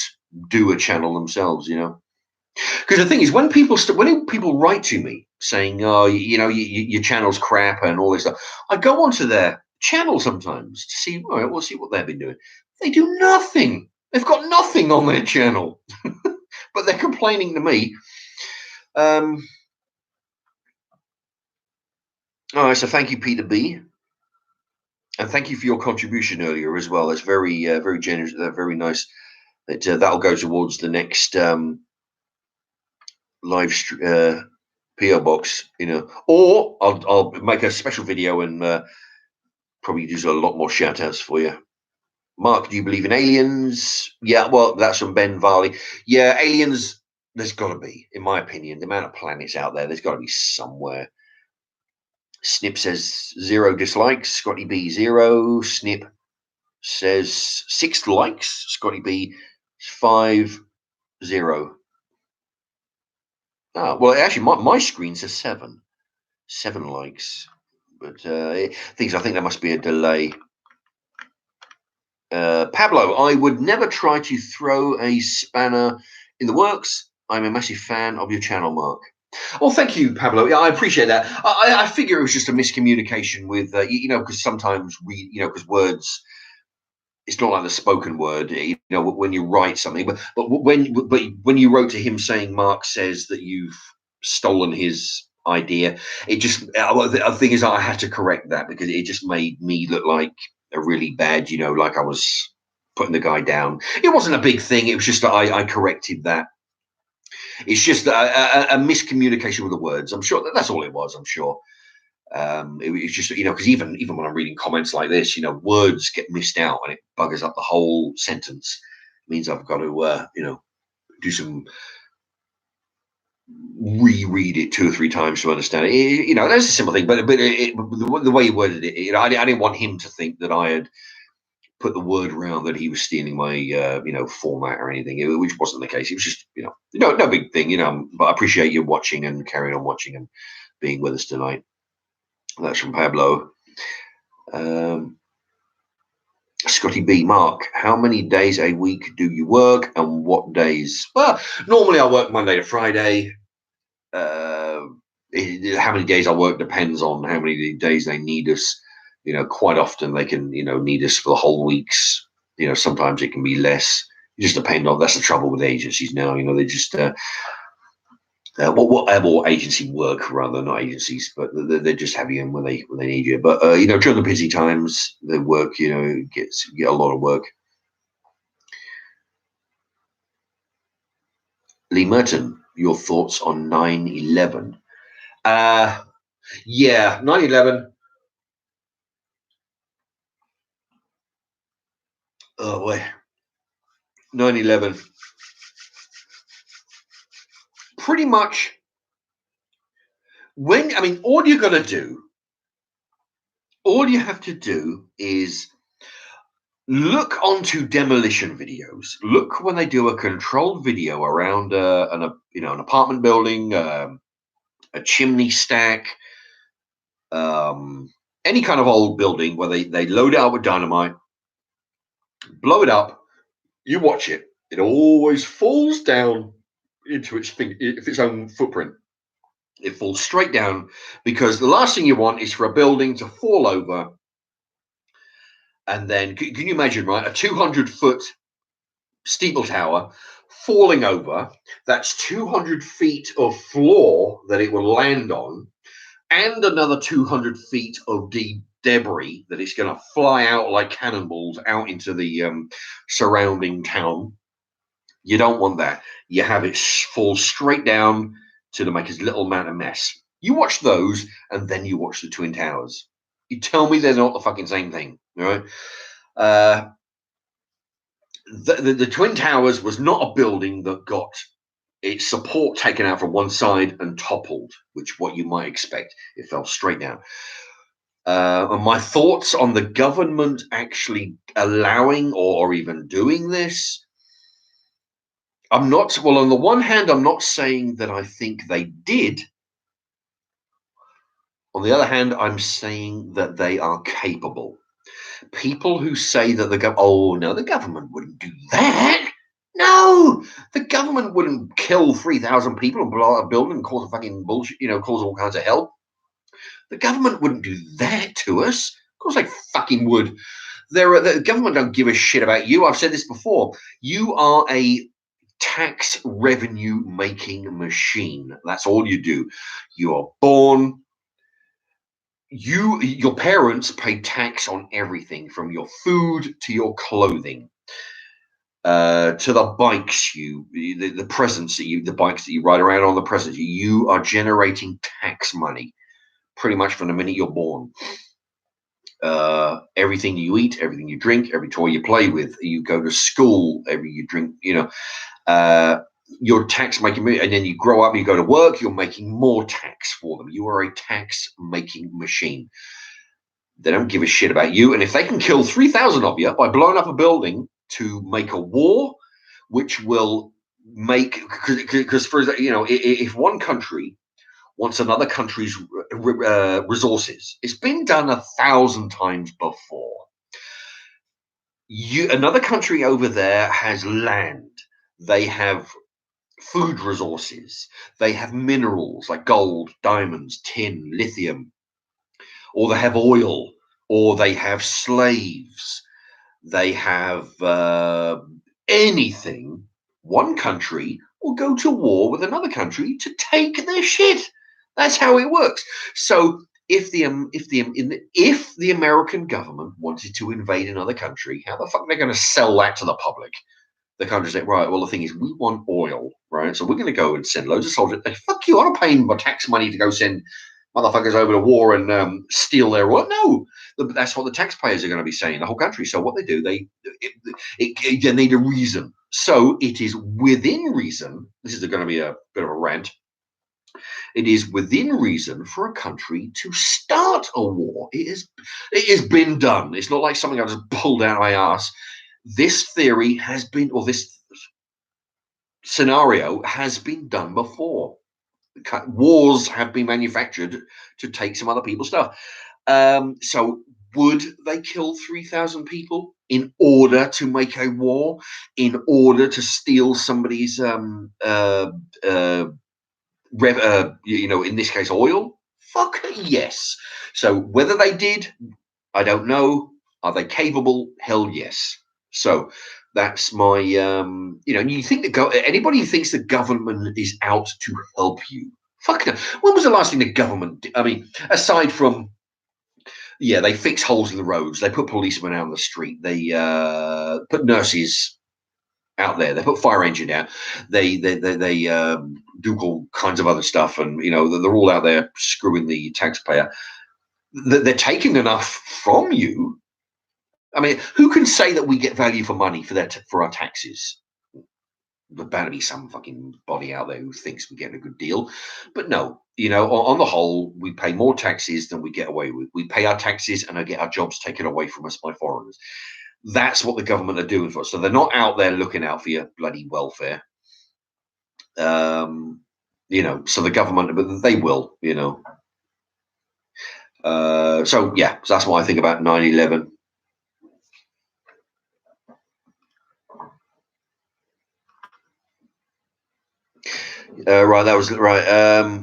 do a channel themselves. Because the thing is, when people write to me saying, "Oh, your channel's crap" and all this stuff, I go onto their channel sometimes to see. All right, we'll see what they've been doing. They do nothing. They've got nothing on their channel, but they're complaining to me. All right, so thank you, Peter B, and thank you for your contribution earlier as well. That's very generous. Very nice. That'll go towards the next live P.O. box, or I'll make a special video and probably do a lot more shout outs for you. Mark, do you believe in aliens? Yeah, well, that's from Ben Varley. Yeah, aliens, there's got to be, in my opinion, the amount of planets out there, there's got to be somewhere. Snip says 0 dislikes. Scotty B 0. Snip says 6 likes. Scotty B 5 0. Well, actually, my screen says 7. 7 likes. But I think there must be a delay. Pablo, I would never try to throw a spanner in the works. I'm a massive fan of your channel, Mark. Well, thank you, Pablo. Yeah, I appreciate that. I figure it was just a miscommunication with, because sometimes because words, it's not like the spoken word, when you write something, but when you wrote to him saying Mark says that you've stolen his idea, it just, the thing is, I had to correct that because it just made me look like a really bad, like I was putting the guy down. It wasn't a big thing. It was just that I corrected that. It's just a miscommunication with the words. I'm sure that's all it was. I'm sure. It's just because even when I'm reading comments like this, words get missed out and it buggers up the whole sentence. It means I've got to do some reread it 2 or 3 times to understand it. That's a simple thing, but the way he worded it, I didn't want him to think that I had put the word around that he was stealing my format or anything, which wasn't the case. It was just no big thing, but I appreciate you watching and carrying on watching and being with us tonight. That's from Pablo. Scotty B, Mark, how many days a week do you work and what days? Well, normally I work Monday to Friday. How many days I work depends on how many days they need us. Quite often they can, need us for the whole weeks. Sometimes it can be less. It just depends on. That's the trouble with agencies now. They just or agency work rather, not agencies, but they just have you in when they need you. But during the busy times, the work, get a lot of work. Lee Merton, your thoughts on 9/11? Yeah, 9/11. Oh boy, 9/11. Pretty much all you're gonna do, all you have to do is look onto demolition videos. Look when they do a controlled video around an apartment building, a chimney stack, any kind of old building where they load it up with dynamite, blow it up. You watch it; it always falls down into its own footprint. It falls straight down because the last thing you want is for a building to fall over. And then, can you imagine, right? A 200-foot steeple tower falling over. That's 200 feet of floor that it will land on, and another 200 feet of debris that it's going to fly out like cannonballs out into the surrounding town. You don't want that. You have it fall straight down to make as little amount of mess. You watch those, and then you watch the Twin Towers. You tell me they're not the fucking same thing, all right? Uh, the Twin Towers was not a building that got its support taken out from one side and toppled, which what you might expect. It fell straight down. And my thoughts on the government actually allowing or even doing this, I'm not, well, on the one hand, I'm not saying that I think they did. On the other hand, I'm saying that they are capable. People who say that oh no, the government wouldn't do that. No, the government wouldn't kill 3,000 people and blow up a building and cause a fucking bullshit, cause all kinds of hell. The government wouldn't do that to us. Of course they fucking would. The government don't give a shit about you. I've said this before. You are a tax revenue making machine. That's all you do. You are born. Your parents pay tax on everything from your food to your clothing, to the bikes the presents the bikes that you ride around on, the presents you are generating tax money pretty much from the minute you're born. Everything you eat, everything you drink, every toy you play with, you go to school, every you drink, you're tax making, and then you grow up, you go to work, you're making more tax for them. You are a tax making machine. They don't give a shit about you. And if they can kill 3,000 of you by blowing up a building to make a war, which will make, because if one country wants another country's resources, it's been done 1,000 times before. Another country over there has land. They have food resources. They have minerals like gold, diamonds, tin, lithium, or they have oil, or they have slaves. They have anything. One country will go to war with another country to take their shit. That's how it works. So if the American government wanted to invade another country, how the fuck are they going to sell that to the public? The country's like, right, well, the thing is, we want oil, right? So we're going to go and send loads of soldiers. Like, fuck you, I'm not paying my tax money to go send motherfuckers over to war and steal their oil. No, that's what the taxpayers are going to be saying, the whole country. So what they do, they need a reason. So it is within reason. This is going to be a bit of a rant. It is within reason for a country to start a war. It has been done. It's not like something I just pulled out of my ass. This theory has been, or this scenario has been done before. Wars have been manufactured to take some other people's stuff. So would they kill 3,000 people in order to make a war, in order to steal somebody's, in this case, oil? Fuck yes. So whether they did, I don't know. Are they capable? Hell yes. So that's my, you think anybody who thinks the government is out to help you, fuck no. When was the last thing the government did? I mean, aside from, they fix holes in the roads, they put policemen out on the street, they put nurses out there, they put fire engine out, they do all kinds of other stuff, and they're all out there screwing the taxpayer. They're taking enough from you. I mean, who can say that we get value for money for our taxes? There's bound to be some fucking body out there who thinks we get a good deal, but no. On the whole, we pay more taxes than we get away with. We pay our taxes and I get our jobs taken away from us by foreigners. That's what the government are doing for us. So they're not out there looking out for your bloody welfare. So the government, but they will. So that's what I think about 9/11. Right, that was right.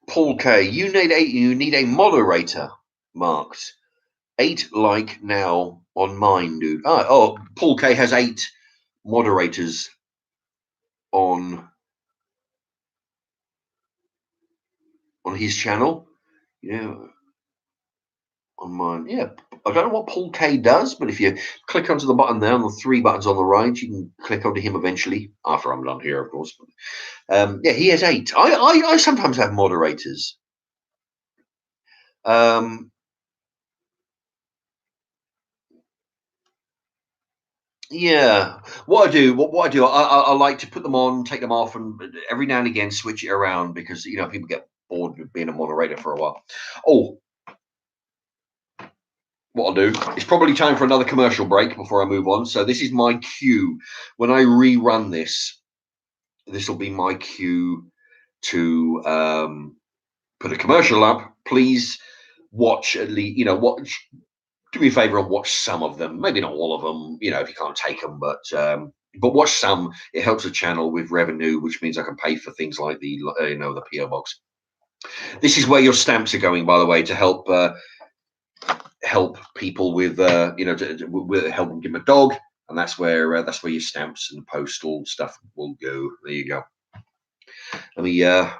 Paul K, you need a moderator marked 8 like now on mine, dude. Paul K has 8 moderators on his channel. Yeah. on mine. Yeah, I don't know what Paul K does, but if you click onto the button there, on the three buttons on the right, you can click onto him eventually, after I'm done here, of course. Yeah, he has 8. I sometimes have moderators. Yeah, what I like to put them on, take them off, and every now and again switch it around because people get bored with being a moderator for a while. Oh, what I'll do, it's probably time for another commercial break before I move on. So this is my cue. When I rerun this, this will be my cue to put a commercial up. Please watch at least, watch. Do me a favor and watch some of them. Maybe not all of them, if you can't take them, but watch some. It helps the channel with revenue, which means I can pay for things like the P.O. box. This is where your stamps are going, by the way, to help people with with help them give them a dog, and that's where your stamps and postal stuff will go. There you go. Let me tell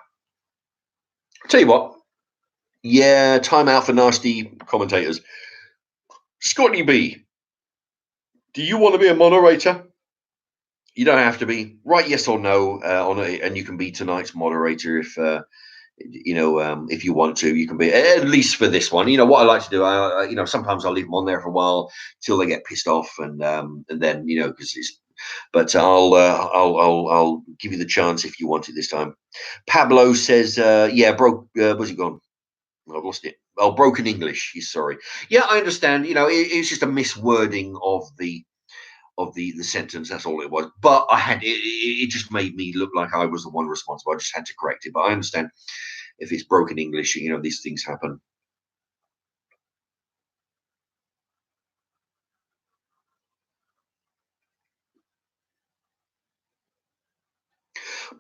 you what. Yeah, time out for nasty commentators. Scotty B, do you want to be a moderator? You don't have to be. Write yes or no on it, and you can be tonight's moderator if you want to. You can be, at least for this one. What I like to do. Sometimes I'll leave them on there for a while till they get pissed off, and then because it's. But I'll give you the chance if you want it this time. Pablo says, yeah, broke. Where's he gone? I've lost it. Oh, broken English. He's sorry. Yeah, I understand. It's just a miswording of the sentence. That's all it was. But it just made me look like I was the one responsible. I just had to correct it. But I understand if it's broken English, these things happen.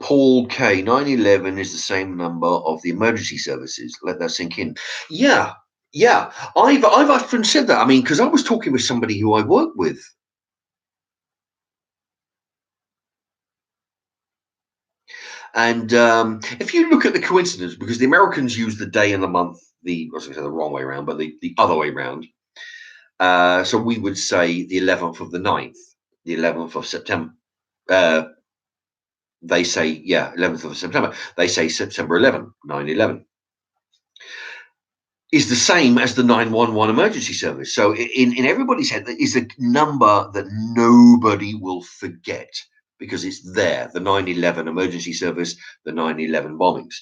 Paul K, 911 is the same number of the emergency services. Let that sink in. Yeah, yeah. I've often said that. I mean, because I was talking with somebody who I work with. And if you look at the coincidence, because the Americans use the day and the month, I was going to say the wrong way around, but the other way around. So we would say the 11th of the 9th, the 11th of September. They say, yeah, 11th of September. They say September 11, 9/11. Is the same as the 911 emergency service. So in everybody's head, that is a number that nobody will forget because it's there, the 9/11 emergency service, the 9/11 bombings.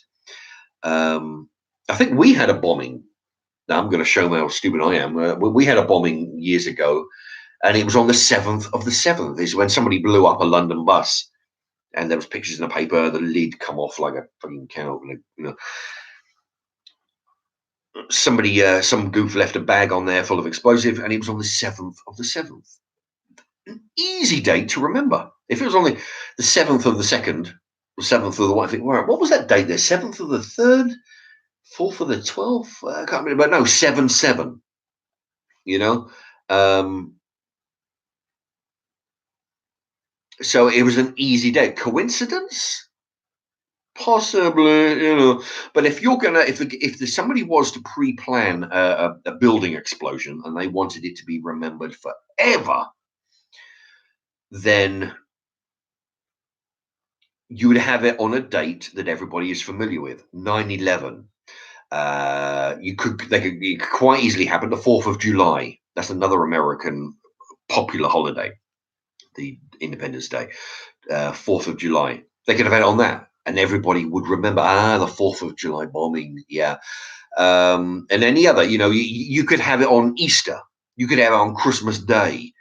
I think we had a bombing. Now I'm going to show how stupid I am. We had a bombing years ago, and it was on the 7th of the 7th. Is when somebody blew up a London bus, and there was pictures in the paper. The lid come off like a fucking cow. Somebody, some goof left a bag on there full of explosive, and it was on the 7th of the 7th. An easy date to remember. If it was on the 7th of the 2nd, the 7th of the what? I think, what was that date there? 7th of the 3rd, 4th of the 12th? I can't remember. But no, 7/7. So it was an easy date. Coincidence? Possibly. But if you're gonna, if somebody was to pre-plan a building explosion and they wanted it to be remembered forever, then you would have it on a date that everybody is familiar with. 9/11. It could quite easily happen. The 4th of July. That's another American popular holiday, the Independence Day. 4th of July. They could have had it on that, and everybody would remember. The 4th of July bombing. Yeah. And any other, you could have it on Easter. You could have it on Christmas Day.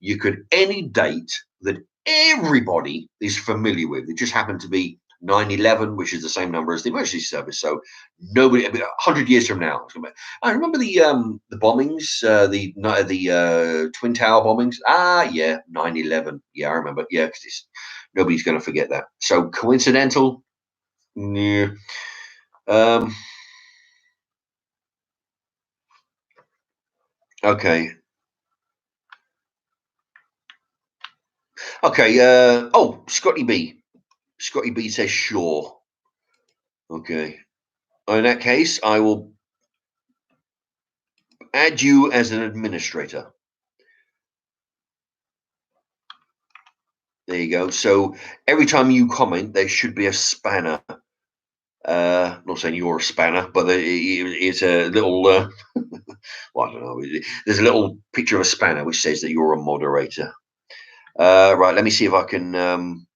You could any date that everybody is familiar with. It just happened to be 9/11, which is the same number as the emergency service. So nobody, 100 years from now, I remember the bombings, the Twin Tower bombings. Yeah, 9/11. Yeah, I remember. Yeah, because nobody's going to forget that. So coincidental? Yeah. Okay. Okay. Scotty B. Scotty B says sure. Okay. In that case, I will Add you as an administrator. There you go. So every time you comment, there should be a spanner. Not saying you're a spanner, but it's a little. Well, I don't know. There's a little picture of a spanner which says that you're a moderator. Right. Let me see if I can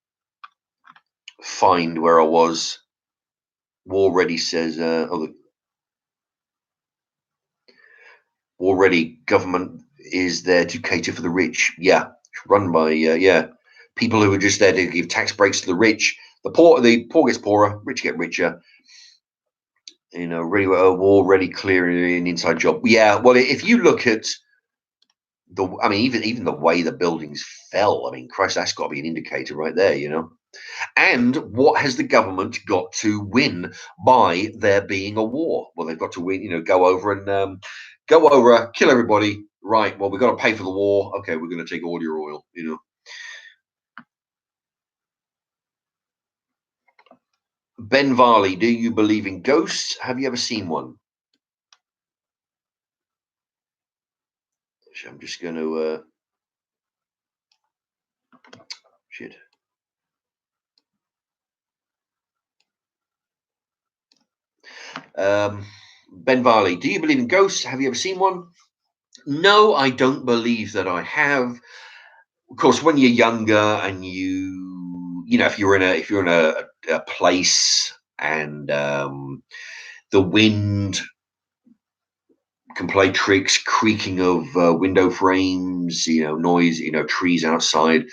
find where I was. Already says. Already government is there to cater for the rich. Yeah, run by people who are just there to give tax breaks to the rich. The poor gets poorer, rich get richer. You know, really already clearly an inside job. Yeah, well, if you look at I mean, even the way the buildings fell. I mean, Christ, that's got to be an indicator right there. You know. And what has the government got to win by there being a war? Well, they've got to win, go over and kill everybody. Right. Well, we've got to pay for the war. Okay, we're going to take all your oil, Ben Varley, do you believe in ghosts? Have you ever seen one? I'm just going to shit. Ben Varley, do you believe in ghosts? Have you ever seen one? No, I don't believe that I have. Of course, when you're younger and if you're in a place and the wind can play tricks, creaking of window frames, noise, trees outside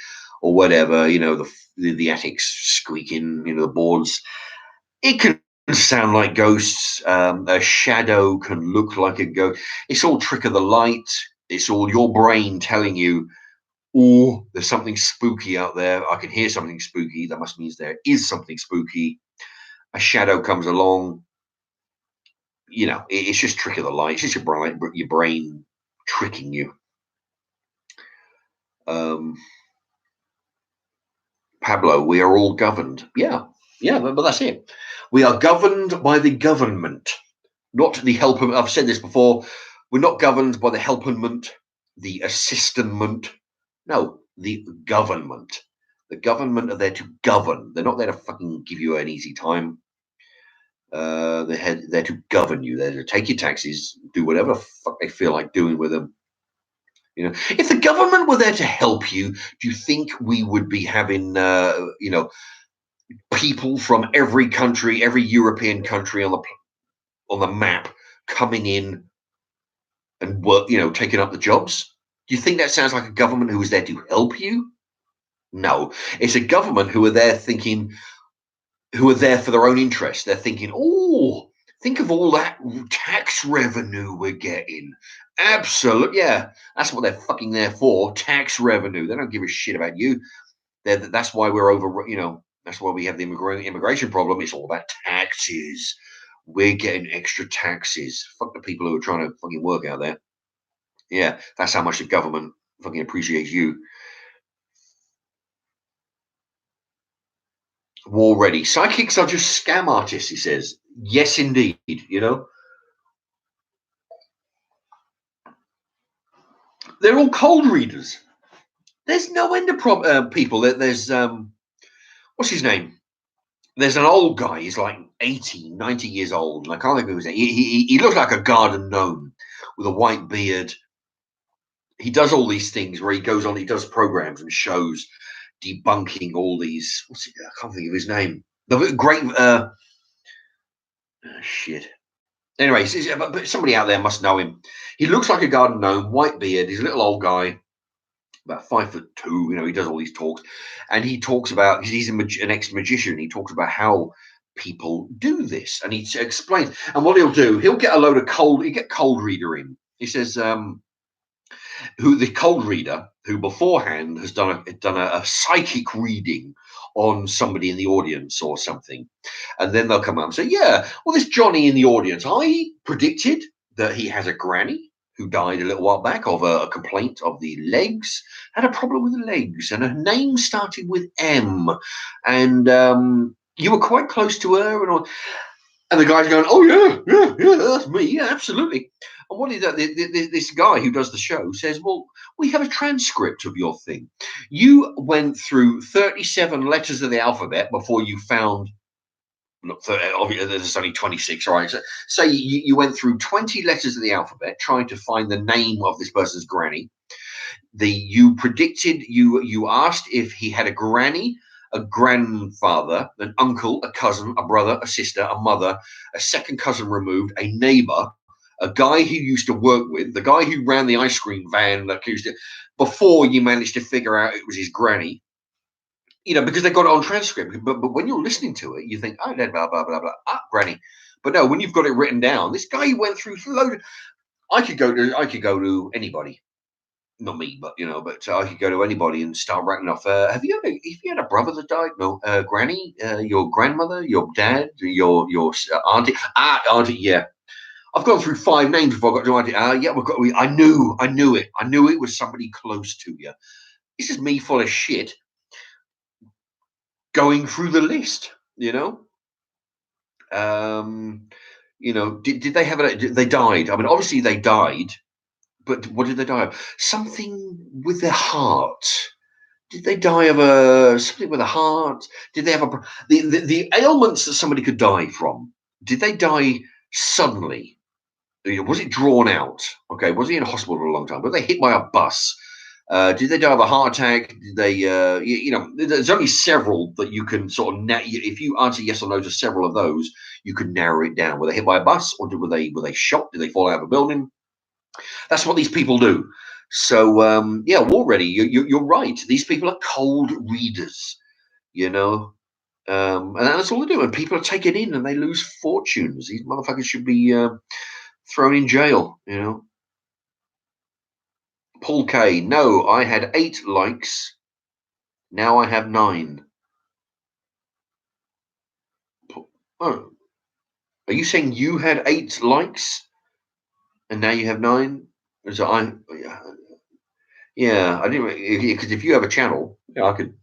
or whatever, the attics squeaking, the boards. It can sound like ghosts. A shadow can look like a ghost. It's all trick of the light. It's all your brain telling you, oh, there's something spooky out there. I can hear something spooky. That must mean there is something spooky. A shadow comes along. It's just trick of the light. It's just your brain tricking you. Pablo, we are all governed. Yeah, but that's it. We are governed by the government, not the help. I've said this before. We're not governed by the helpment, the assistantment. No, the government. The government are there to govern. They're not there to fucking give you an easy time. They're there to govern you. They're there to take your taxes, do whatever the fuck they feel like doing with them. If the government were there to help you, do you think we would be having, people from every country, every European country on the map coming in and work, taking up the jobs? Do you think that sounds like a government who is there to help you? No, it's a government who are there for their own interest. They're thinking, oh, think of all that tax revenue we're getting. Absolutely, yeah, that's what they're fucking there for. Tax revenue. They don't give a shit about you. That's why we're over. That's why we have the immigration problem. It's all about taxes. We're getting extra taxes. Fuck the people who are trying to fucking work out there. Yeah, that's how much the government fucking appreciates you. War ready. Psychics are just scam artists, he says. Yes, indeed. They're all cold readers. There's no end of people. There's what's his name? There's an old guy. He's like 80, 90 years old. And I can't think of his name. He looks like a garden gnome with a white beard. He does all these things where he goes on. He does programs and shows debunking all these. I can't think of his name. The great. Shit. Anyway, but somebody out there must know him. He looks like a garden gnome, white beard. He's a little old guy, about 5'2". He does all these talks, and he talks about he's an ex-magician. He talks about how people do this, and he explains. And what he'll do, he'll get a load of cold. He get cold reader in. He says, who the cold reader who beforehand has done a psychic reading on somebody in the audience or something, and then they'll come up and say, yeah, well, this Johnny in the audience, I predicted that he has a granny who died a little while back of a complaint of the legs, had a problem with the legs, and her name started with M, and you were quite close to her, and the guy's going, oh yeah, that's me, yeah, absolutely. And what is that? This guy who does the show says, "Well, we have a transcript of your thing. You went through 37 letters of the alphabet before you found." Not 30, obviously, there's only 26, right? So say you went through 20 letters of the alphabet trying to find the name of this person's granny. You predicted, you asked if he had a granny, a grandfather, an uncle, a cousin, a brother, a sister, a mother, a second cousin removed, a neighbor, a guy who used to work with, the guy who ran the ice cream van that used to, before you managed to figure out it was his granny. Because they got it on transcript. But when you're listening to it, you think, oh, blah blah blah blah blah, granny. But no, when you've got it written down, this guy went through load. I could go to anybody, not me, but I could go to anybody and start rattling off. Have you had a brother that died? No, granny, your grandmother, your dad, your auntie. Auntie, yeah. I've gone through 5 names before I got to auntie. Yeah, I knew it. I knew it was somebody close to you. This is me full of shit going through the list. Did they have they died? I mean, obviously they died, but what did they die of? Something with their heart. Did they die of something with a heart? Did they have the ailments that somebody could die from? Did they die suddenly? Was it drawn out? Okay, was he in hospital for a long time? Were they hit by a bus? Did they die of a heart attack? Did they, there's only several that you can sort of, if you answer yes or no to several of those, you can narrow it down. Were they hit by a bus, or were they shot? Did they fall out of a building? That's what these people do. So, already, you're right. These people are cold readers, and that's all they do. And people are taken in and they lose fortunes. These motherfuckers should be thrown in jail. Paul K. No, I had 8 likes. Now I have 9. Oh, are you saying you had 8 likes and now you have 9? So I didn't, because if you have a channel, I could,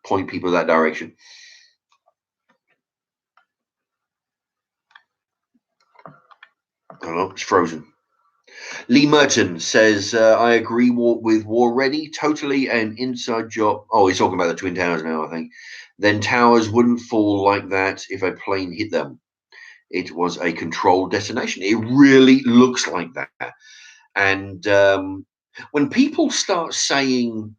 point people that direction. I don't know, it's frozen. Lee Merton says, I agree with War Ready. Totally an inside job. Oh, he's talking about the Twin Towers now, I think. Then towers wouldn't fall like that if a plane hit them. It was a controlled detonation. It really looks like that. And when people start saying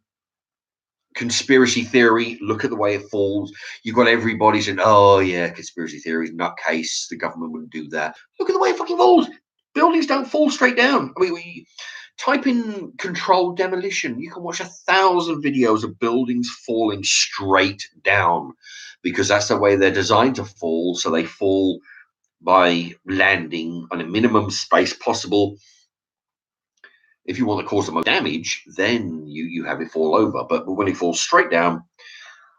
conspiracy theory, look at the way it falls, you've got everybody saying, oh, yeah, conspiracy theory, nutcase, the government wouldn't do that. Look at the way it fucking falls. Buildings don't fall straight down. I mean, we type in controlled demolition. You can watch 1,000 videos of buildings falling straight down because that's the way they're designed to fall. So they fall by landing on a minimum space possible. If you want to cause them damage, then you have it fall over. But when it falls straight down,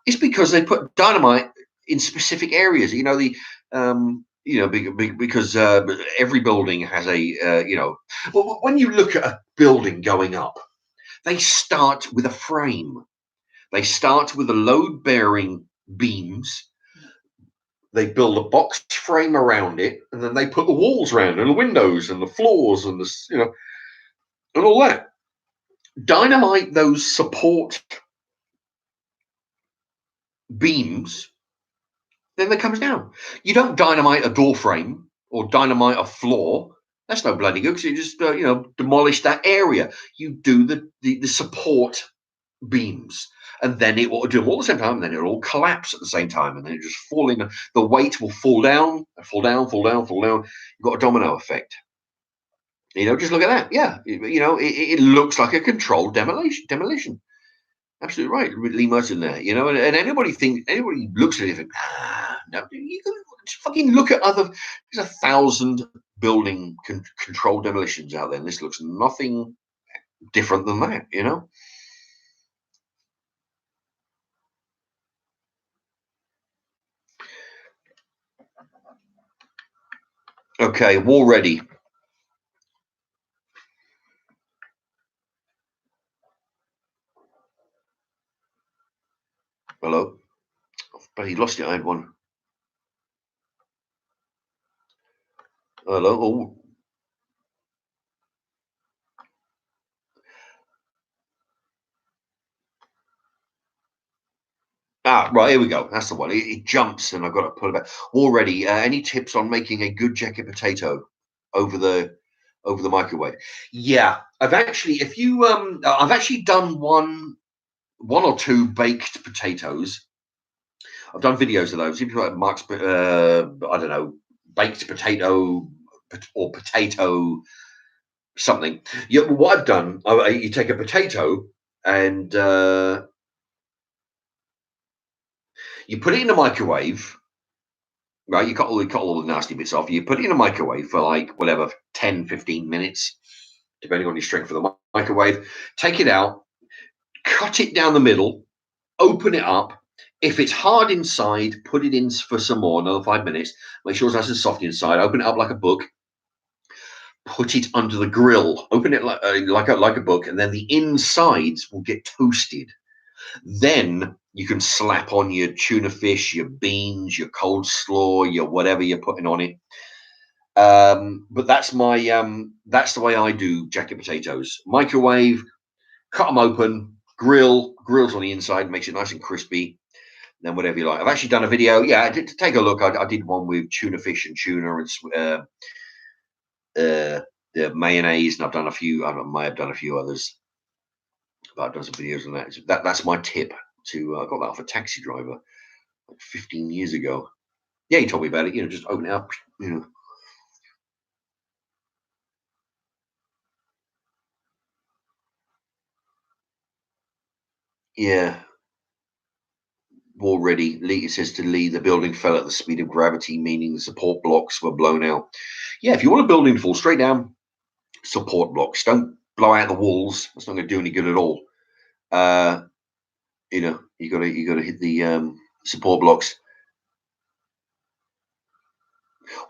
it's because they put dynamite in specific areas. Because every building has when you look at a building going up, they start with a frame. They start with the load-bearing beams. They build a box frame around it, and then they put the walls around and the windows and the floors and and all that. Dynamite those support beams, then it comes down. You don't dynamite a door frame or dynamite a floor. That's no bloody good because you just demolish that area. You do the support beams, and then it will do them all at the same time, and then it'll all collapse at the same time, and then it just fall in. The weight will fall down, fall down, fall down, fall down. You've got a domino effect. Just look at that. Yeah, it looks like a controlled demolition. Absolutely right, Lee Merton there. And anybody looks at it and think, no, you can fucking look at other. There's 1,000 building controlled demolitions out there, and this looks nothing different than that. Okay, War Ready. Hello. But he lost it. I had one. Hello. Oh, Ah, right, here we go. That's the one. It jumps, and I've got to pull it back. Already, any tips on making a good jacket potato over the microwave? Yeah, I've actually done one or two baked potatoes. I've done videos of those. If you like Mark's, I don't know, baked potato or potato something. Yeah, what I've done, you take a potato and you put it in the microwave. Right, you cut all the nasty bits off. You put it in a microwave for like whatever 10, 15 minutes, depending on your strength of the microwave. Take it out, cut it down the middle, open it up. If it's hard inside, put it in for some more, another 5 minutes. Make sure it's nice and soft inside. Open it up like a book. Put it under the grill. Open it like a book, and then the insides will get toasted. Then you can slap on your tuna fish, your beans, your coleslaw, your whatever you're putting on it. But that's the way I do jacket potatoes. Microwave, cut them open, grills on the inside, makes it nice and crispy. Then whatever you like. I've actually done a video. Yeah, take a look. I did one with tuna fish and tuna and the mayonnaise, and I've done a few. I may have done a few others, but I've done some videos on that. That's my tip. I got that off a taxi driver like 15 years ago. Yeah, he told me about it. Just open it up. You know, yeah. Already, Lee, it says to Lee, the building fell at the speed of gravity, meaning the support blocks were blown out. Yeah, if you want a building to fall straight down, support blocks. Don't blow out the walls. That's not going to do any good at all. Uh, you got to hit the support blocks.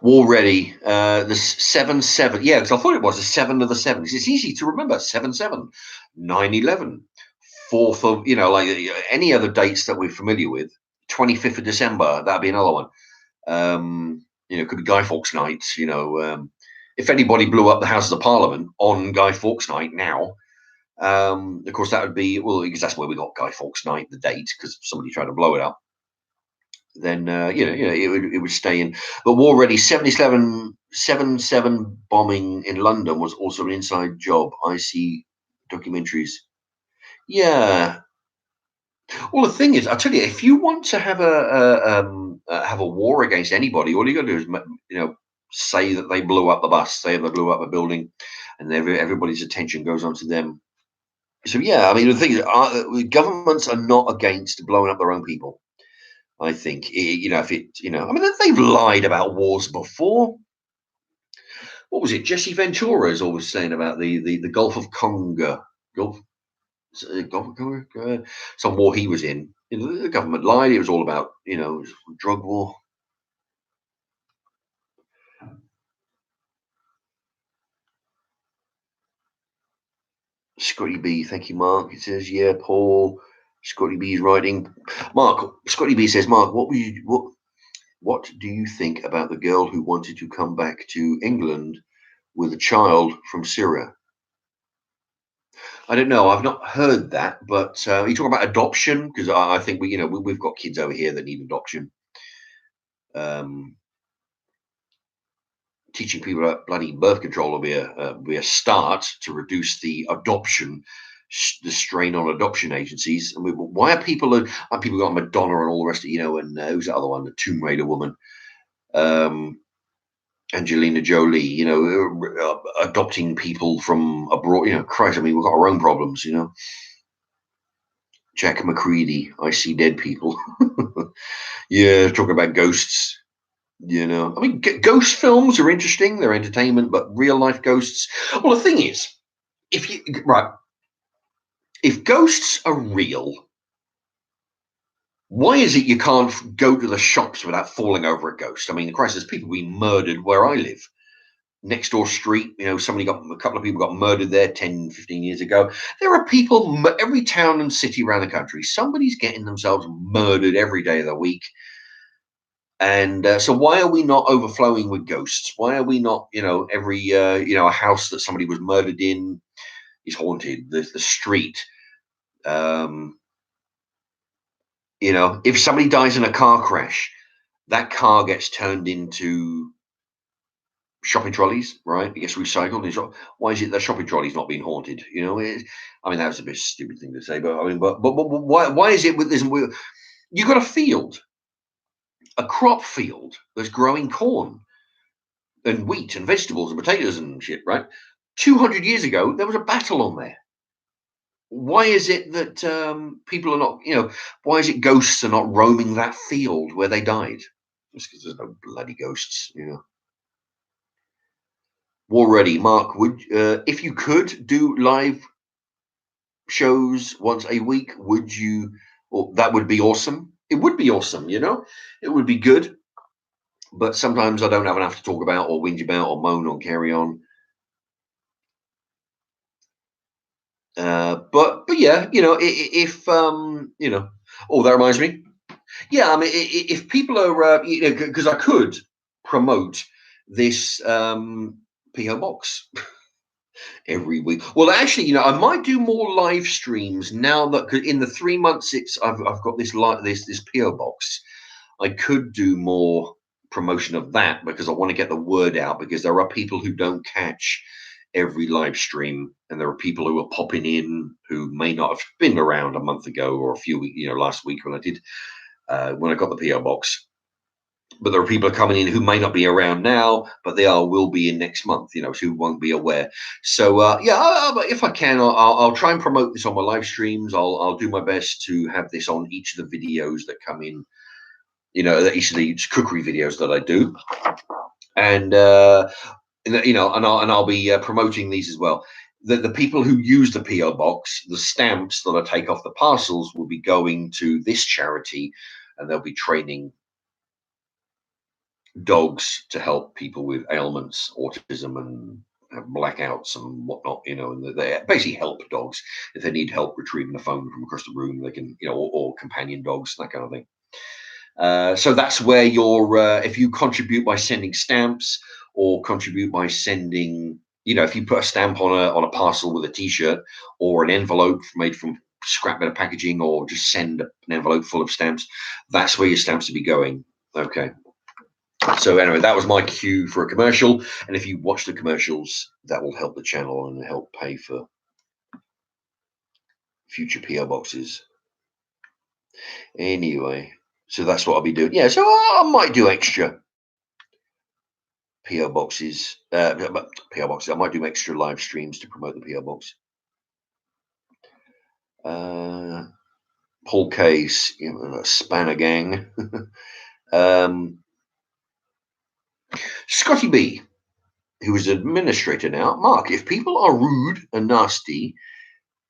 War ready. The 7-7. Yeah, because I thought it was a 7 of the 7s. It's easy to remember. 7-7, 9/11, 4th of, like any other dates that we're familiar with. 25th of December. That'd be another one. It could be Guy Fawkes night. If anybody blew up the Houses of Parliament on Guy Fawkes night now, of course that would be, well, because that's where we got Guy Fawkes night, the date, because somebody tried to blow it up. Then it would stay in. But war ready 7/7 bombing in London was also an inside job. I see documentaries. Yeah. Well, the thing is, I tell you, if you want to have a war against anybody, all you got to do is say that they blew up the bus, say they blew up a building, and everybody's attention goes onto them. So yeah, I mean, the thing is, governments are not against blowing up their own people. I think, if it, I mean, they've lied about wars before. What was it? Jesse Ventura is always saying about the Gulf of Congo, Gulf of Congo, some war he was in. The government lied. It was all about drug war. Scotty B, thank you, Mark. It says, yeah, Paul. Scotty B is writing. Scotty B says, Mark, what do you think about the girl who wanted to come back to England with a child from Syria? I don't know. I've not heard that, but you talk about adoption, because I think we've got kids over here that need adoption. Um, Teaching people about bloody birth control will be a start to reduce the the strain on adoption agencies. I mean, why are people got Madonna and all the rest of and who's the other one, the Tomb Raider woman, Angelina Jolie, adopting people from abroad. Christ, I mean, we've got our own problems. Jack McCready, I see dead people. Yeah, talking about ghosts. I mean, ghost films are interesting. They're entertainment, but real life ghosts. Well, the thing is, if ghosts are real, why is it you can't go to the shops without falling over a ghost? I mean, Christ, there's people being murdered where I live. Next door street, a couple of people got murdered there 10, 15 years ago. There are people, every town and city around the country, somebody's getting themselves murdered every day of the week. And so why are we not overflowing with ghosts? Why are we not, every, a house that somebody was murdered in is haunted, the street. You know, if somebody dies in a car crash, that car gets turned into shopping trolleys, right? It gets recycled. Why is it that shopping trolleys not being haunted? You know, I mean, that was a bit stupid thing to say, but I mean, but why is it with this? You've got a field, a crop field that's growing corn and wheat and vegetables and potatoes and shit, right? 200 years ago, there was a battle on there. Why is it that people are not, you know, why is it ghosts are not roaming that field where they died? Just because there's no bloody ghosts, you know. War ready, Mark. Would if you could do live shows once a week, would you? Well, that would be awesome. It would be awesome, you know. It would be good. But sometimes I don't have enough to talk about, or whinge about, or moan, or carry on. But yeah, you know, if you know, oh, that reminds me. Yeah, I mean, if people are, you know, because I could promote this PO box every week. Well, actually, you know, I might do more live streams now that 'cause in the 3 months I've got this PO box. I could do more promotion of that because I want to get the word out because there are people who don't catch every live stream and there are people who are popping in who may not have been around a month ago or a few weeks, you know, last week when I did when I got the PO box. But there are people coming in who may not be around now, but they will be in next month. You know, who won't be aware. So yeah, if I can, I'll try and promote this on my live streams. I'll do my best to have this on each of the videos that come in. You know, each of the cookery videos that I do, and you know, and I'll be promoting these as well. The people who use the PO box, the stamps that I take off the parcels will be going to this charity, and they'll be training dogs to help people with ailments, autism, and blackouts and whatnot. You know, and they basically help dogs if they need help retrieving the phone from across the room. They can, you know, or companion dogs, that kind of thing. So that's where your if you contribute by sending stamps or contribute by sending, you know, if you put a stamp on a parcel with a T-shirt or an envelope made from scrap metal packaging, or just send an envelope full of stamps, that's where your stamps will be going. Okay. So anyway, that was my cue for a commercial, and if you watch the commercials, that will help the channel and help pay for future PO boxes. Anyway, so that's what I'll be doing. Yeah, so I might do extra PO boxes. PO boxes. I might do extra live streams to promote the PO box. Paul Case, you know, Spanner Gang. Scotty B, who is administrator now. Mark, if people are rude and nasty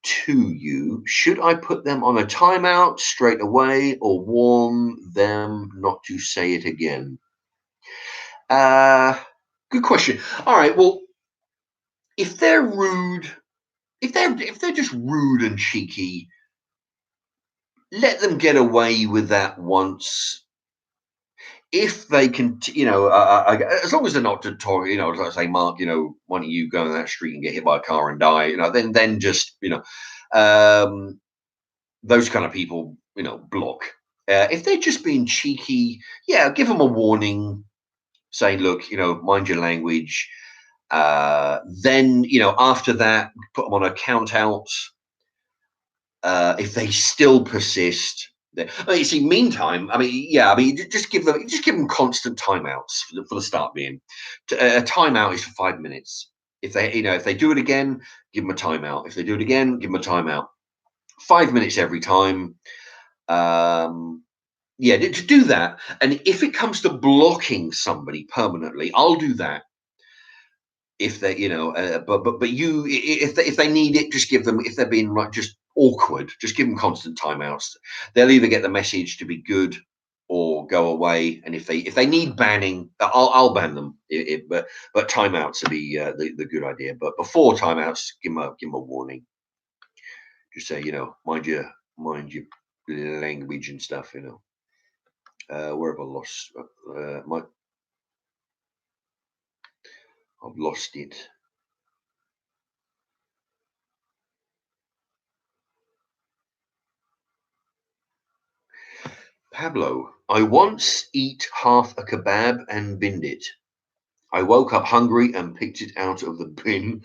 to you, should I put them on a timeout straight away or warn them not to say it again? Good question. All right. Well, if they're rude, if they're just rude and cheeky, let them get away with that once. If they can, you know, as long as they're not to talk, you know, like say, Mark, you know, why don't you go on that street and get hit by a car and die? You know, then just, you know, those kind of people, you know, block. If they're just being cheeky, yeah, give them a warning, saying, look, you know, mind your language. Then, you know, after that, put them on a count out. If they still persist, you see, meantime, I mean, yeah, I mean, just give them constant timeouts for the start being. A timeout is for 5 minutes. If they, you know, if they do it again, give them a timeout. If they do it again, give them a timeout. 5 minutes every time. Yeah, to do that. And if it comes to blocking somebody permanently, I'll do that. If they, you know, but you, if they need it, just give them. If they're being like just awkward, just give them constant timeouts. They'll either get the message to be good or go away. And if they need banning, I'll ban them. But timeouts would be the good idea. But before timeouts, give them a warning. Just say, you know, mind your language and stuff. You know. Where have I lost? I've lost it. Pablo, I once eat half a kebab and binned it. I woke up hungry and picked it out of the bin.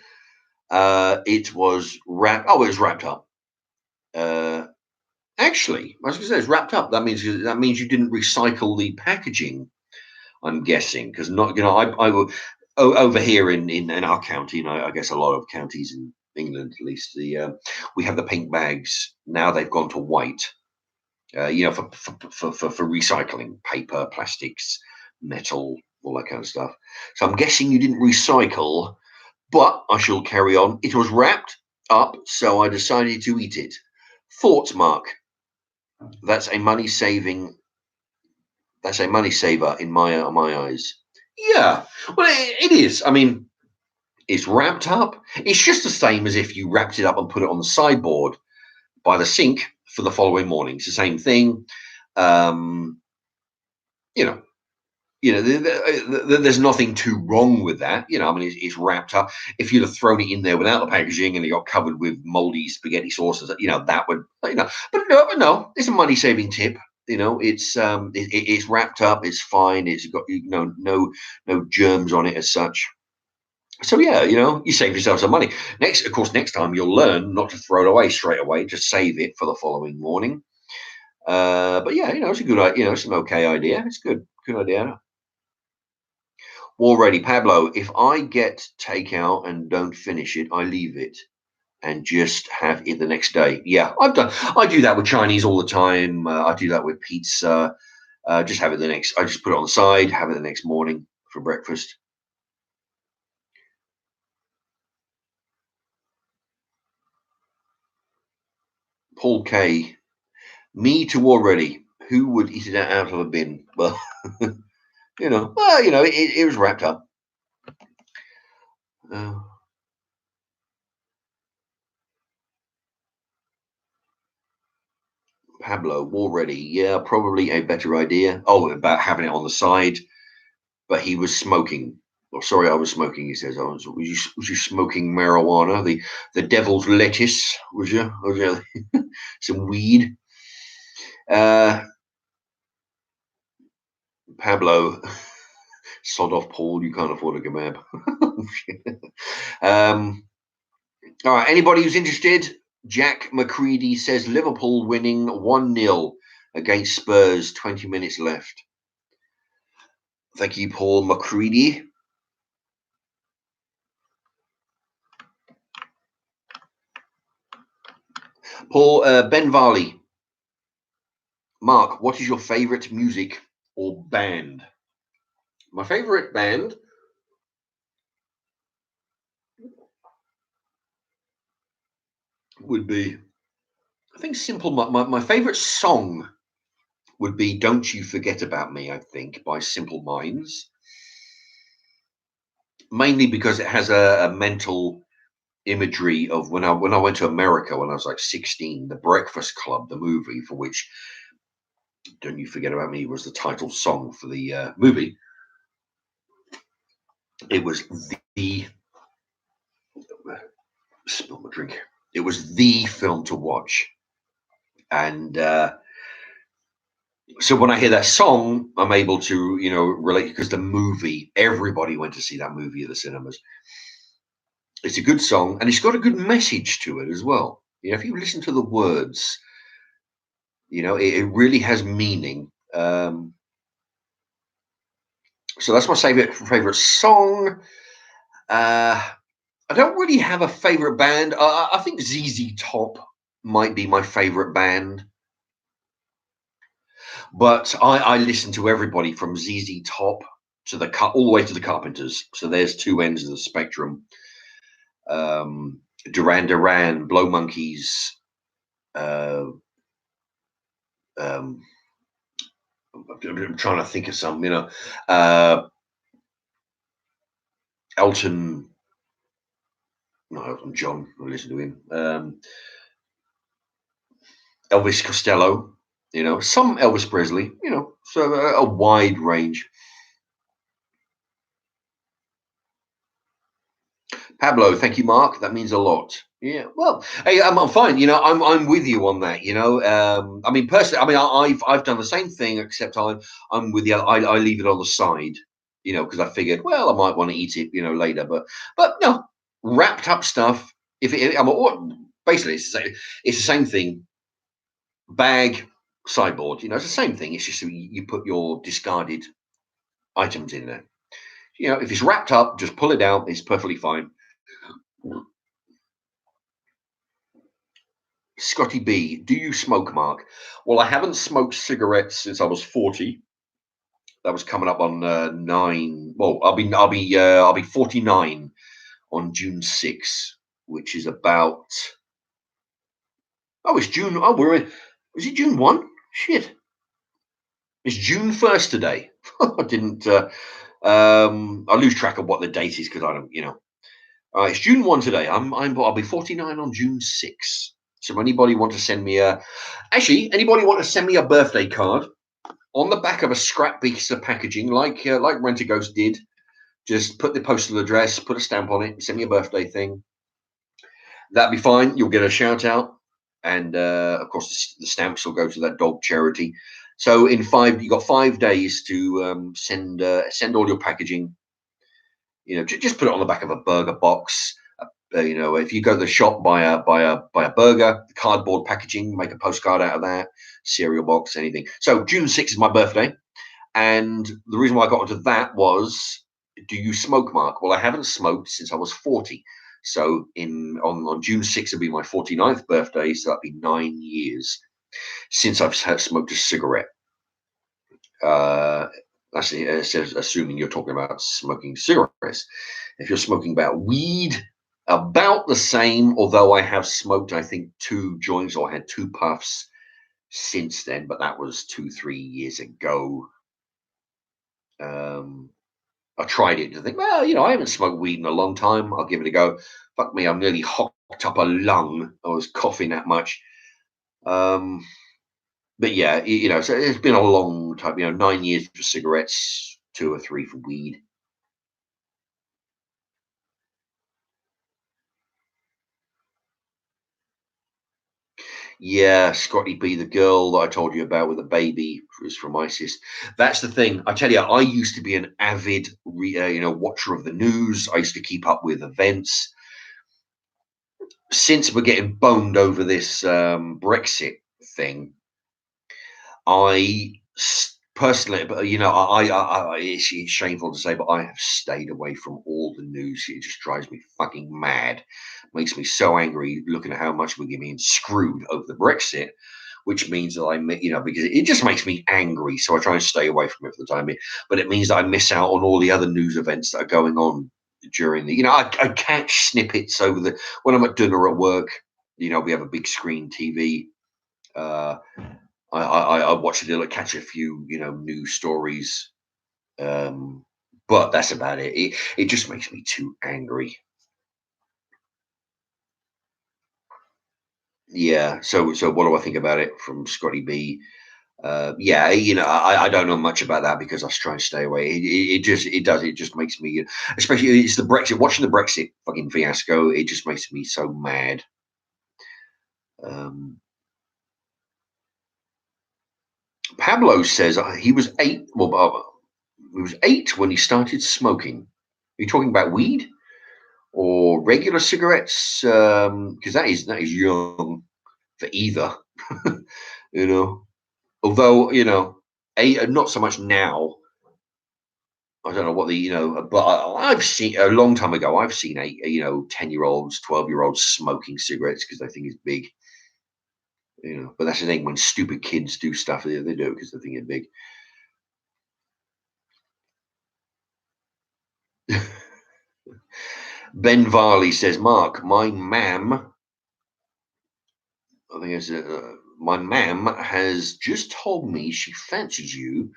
It was wrapped. Oh, it was wrapped up. Uh, Actually, I was going to say it's wrapped up. That means you didn't recycle the packaging. I'm guessing because not I will over here in our county, and I guess a lot of counties in England at least we have the pink bags now. They've gone to white. For recycling paper, plastics, metal, all that kind of stuff. So I'm guessing you didn't recycle, but I shall carry on. It was wrapped up, so I decided to eat it. Thoughts, Mark? That's a money saving. That's a money saver in my eyes. Yeah, well, it is. I mean, it's wrapped up. It's just the same as if you wrapped it up and put it on the sideboard by the sink for the following morning. It's the same thing. Um, you know, there's nothing too wrong with that. I mean, it's wrapped up. If you'd have thrown it in there without the packaging and it got covered with moldy spaghetti sauces, that would, but no, it's a money saving tip. It's wrapped up. It's fine. It's got no germs on it as such. So yeah, you save yourself some money. Of course, next time you'll learn not to throw it away straight away. Just save it for the following morning. But yeah, it's a good idea. It's an okay idea. It's good idea. Already, Pablo, if I get takeout and don't finish it, I leave it and just have it the next day. Yeah, I do that with Chinese all the time. I do that with pizza. Just have it I just put it on the side, have it the next morning for breakfast. Paul K, me too already. Who would eat it out of a bin? Well, it was wrapped up. Uh, Pablo, already. Yeah, probably a better idea. Oh, about having it on the side, but he was smoking. Oh, sorry, I was smoking. He says, was you smoking marijuana? The devil's lettuce, was you? Was you some weed? Uh, Pablo, sod off, Paul. You can't afford a kebab. um, all right. Anybody who's interested? Jack McCready says Liverpool winning 1-0 against Spurs. 20 minutes left. Thank you, Paul McCready. Paul Ben Varley. Mark, what is your favourite music or band? My favourite band would be, I think, simple. My favourite song would be "Don't You Forget About Me." I think by Simple Minds, mainly because it has a mental imagery of when I went to America when I was like 16. The Breakfast Club, the movie for which "Don't You Forget About Me" was the title song for the movie. It was the spill my drink. It was the film to watch, and so when I hear that song, I'm able to relate because the movie. Everybody went to see that movie at the cinemas. It's a good song, and it's got a good message to it as well. If you listen to the words, it really has meaning. So that's my favorite song. I don't really have a favorite band. I think ZZ Top might be my favorite band, but I listen to everybody from ZZ Top to all the way to the Carpenters. So there's two ends of the spectrum. Duran Duran, Blow Monkeys. Uh, um, I'm trying to think of some. Elton. No, Elton John. I listen to him. Elvis Costello. Some Elvis Presley. So a wide range. Pablo, thank you, Mark. That means a lot. Yeah, well, hey, I'm fine. I'm with you on that. I mean, personally, I mean, I've done the same thing, except I'm with you. I leave it on the side, because I figured, well, I might want to eat it, later. But no, wrapped up stuff. If it, I'm basically it's the same thing. Bag, sideboard. It's the same thing. It's just you put your discarded items in there. If it's wrapped up, just pull it out. It's perfectly fine. Scotty B, do you smoke, Mark? Well, I haven't smoked cigarettes since I was 40. That was coming up on 9. Well, I'll be 49 on June 6th, which is about. Oh, it's June. Oh, is it June 1? Shit, it's June 1st today. I didn't. I lose track of what the date is because I don't. It's June 1 today. I'll be 49 on June 6th. So anybody want to send me anybody want to send me a birthday card on the back of a scrap piece of packaging, like Rent a Ghost did? Just put the postal address, put a stamp on it, send me a birthday thing. That'd be fine. You'll get a shout out, and of course the stamps will go to that dog charity. So you got 5 days to send all your packaging. Just put it on the back of a burger box. If you go to the shop, buy a burger, cardboard packaging, make a postcard out of that, cereal box, anything. So June 6th is my birthday, and the reason why I got into that was, do you smoke, Mark? Well, I haven't smoked since I was 40. So on June 6th will be my 49th birthday, so that'd be 9 years since I've smoked a cigarette. Uh, Actually, it says assuming you're talking about smoking cigarettes. If you're smoking about weed, about the same. Although I have smoked, I think 2 joints or had 2 puffs since then, but that was 2-3 years ago. I tried it to think, well, I haven't smoked weed in a long time. I'll give it a go. Fuck me, I'm nearly hocked up a lung. I was coughing that much. Um, but yeah, so it's been a long time. 9 years for cigarettes, 2 or 3 for weed. Yeah, Scotty B, the girl that I told you about with the baby, was from ISIS. That's the thing. I tell you, I used to be an avid, watcher of the news. I used to keep up with events. Since we're getting boned over this Brexit thing, personally, but it's shameful to say, but I have stayed away from all the news. It just drives me fucking mad. Makes me so angry looking at how much we're being screwed over the Brexit, which means that because it just makes me angry. So I try and stay away from it for the time being. But it means that I miss out on all the other news events that are going on during I catch snippets when I'm at dinner at work. We have a big screen TV. Uh, I watch it, catch a few, news stories, but that's about it. It just makes me too angry. Yeah. So what do I think about it from Scotty B? Yeah, I don't know much about that because I try and stay away. It just makes me, especially it's the Brexit. Watching the Brexit fucking fiasco, it just makes me so mad. Um, Pablo says he was 8. Well, he was 8 when he started smoking. Are you talking about weed or regular cigarettes? Because that is young for either. you know. Although not so much now. I don't know what but I've seen a long time ago. I've seen 10-year-olds, 12-year-olds smoking cigarettes because they think it's big. But that's the thing when stupid kids do stuff, they do it because they think it's big. Ben Varley says, Mark, my mam, I think it's my mam has just told me she fancies you.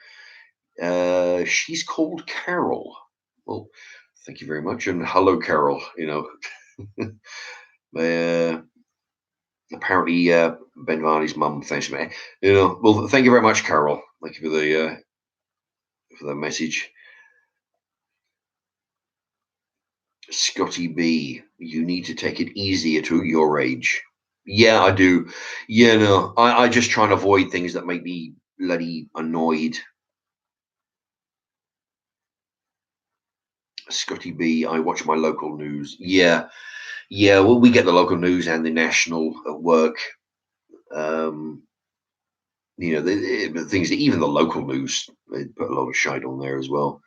She's called Carol. Well, thank you very much, and hello, Carol. Uh, Apparently, Ben Varney's mum thanks me. Well, thank you very much, Carol. Thank you for the message. Scotty B, you need to take it easier to your age. Yeah, I do. Yeah, no, I just try and avoid things that make me bloody annoyed. Scotty B, I watch my local news. Yeah, yeah. Well, we get the local news and the national at work. Um, the things that even the local news, they put a lot of shite on there as well.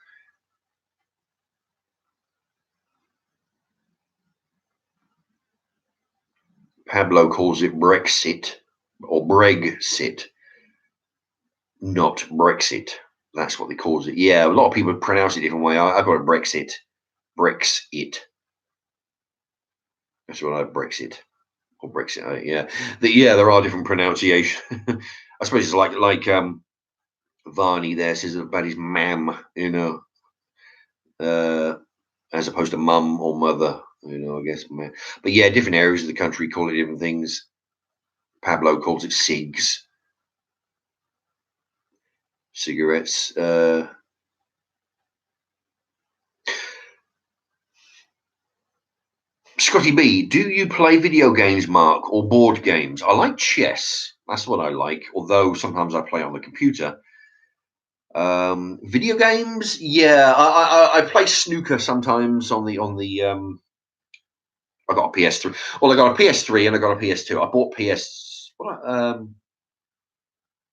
Pablo calls it Brexit or Brexit, not Brexit. That's what they calls it. Yeah, a lot of people pronounce it a different way. I got it Brexit. Brexit. That's what I Brexit or Brexit. Yeah, yeah, there are different pronunciations. I suppose it's like Varney there says about his mam, uh, as opposed to mum or mother. I guess. But yeah, different areas of the country call it different things. Pablo calls it cigs, cigarettes. Scotty B, do you play video games, Mark, or board games? I like chess. That's what I like, although sometimes I play on the computer. Video games, yeah, I play snooker sometimes on the. I got a PS3. Well, I got a PS3 and I got a PS2. I bought PS.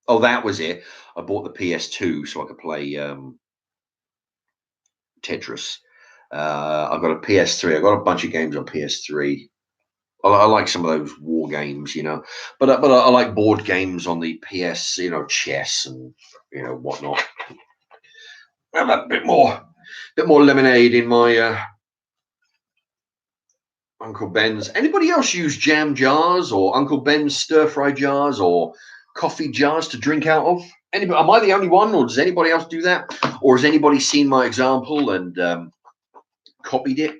Oh, that was it. I bought the PS2 so I could play Tetris. I've got a PS3. I got a bunch of games on PS3. I like some of those war games, but I like board games on the PS, chess and whatnot. Have a bit more lemonade in my Uncle Ben's. Anybody else use jam jars or Uncle Ben's stir fry jars or coffee jars to drink out of? Anybody? Am I the only one, or does anybody else do that? Or has anybody seen my example and copied it?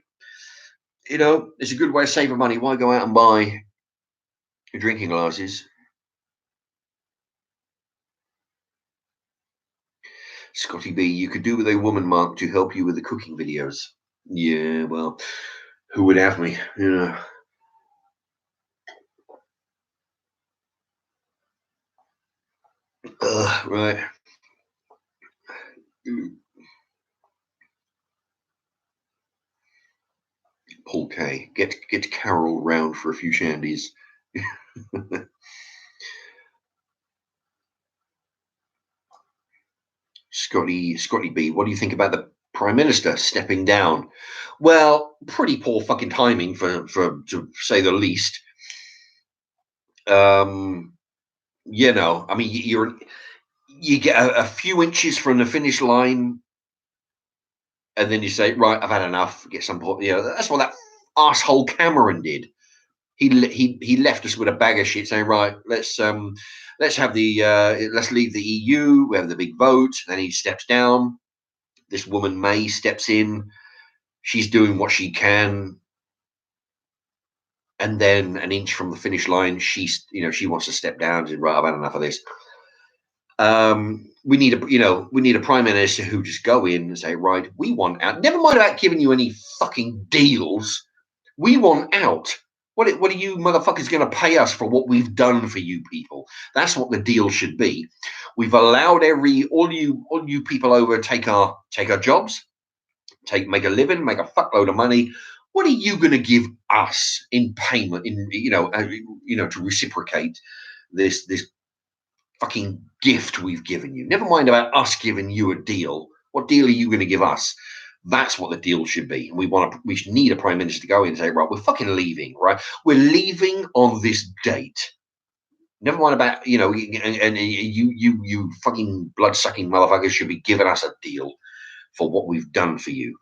It's a good way of saving money. Why go out and buy drinking glasses? Scotty B, you could do with a woman, Mark, to help you with the cooking videos. Yeah, well, who would have me? Right. Paul K. Get Carol round for a few shandies. Scotty B, what do you think about the Prime Minister stepping down? Well, pretty poor fucking timing for to say the least. Um, I mean, you get a few inches from the finish line, and then you say, right, I've had enough. Get some, that's what that asshole Cameron did. He left us with a bag of shit, saying, right, let's have let's leave the EU. We have the big vote. Then he steps down. This woman May steps in. She's doing what she can, and then an inch from the finish line, she wants to step down. And say, right, I've had enough of this. We need a prime minister who just go in and say, right, we want out. Never mind about giving you any fucking deals. We want out. What are you motherfuckers going to pay us for what we've done for you people? That's what the deal should be. We've allowed all you people over take our jobs, make a living, make a fuckload of money. What are you going to give us in payment? To reciprocate this fucking gift we've given you. Never mind about us giving you a deal. What deal are you going to give us? That's what the deal should be. We need a prime minister to go in and say, right, we're fucking leaving, right? We're leaving on this date. Never mind about, and you fucking blood sucking motherfuckers should be giving us a deal for what we've done for you.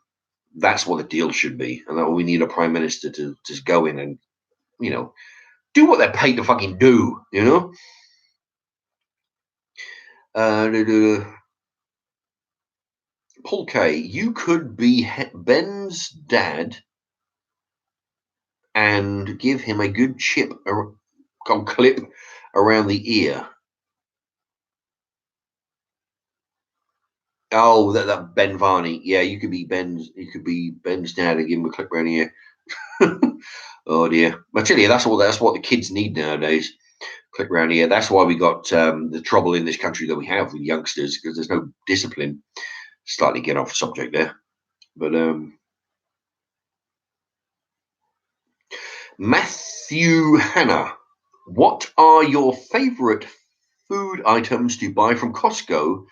That's what the deal should be. And that we need a prime minister to just go in and, do what they're paid to fucking do, Paul K, you could be Ben's dad and give him a good clip around the ear. Oh, that Ben Varney. Yeah, you could be Ben's. You could be Ben's dad and give him a clip around here. Oh dear! I tell you, that's all. That's what the kids need nowadays. Click around here. That's why we got the trouble in this country that we have with youngsters, because there's no discipline. Slightly get off subject there, but Matthew Hanna, what are your favourite food items to buy from Costco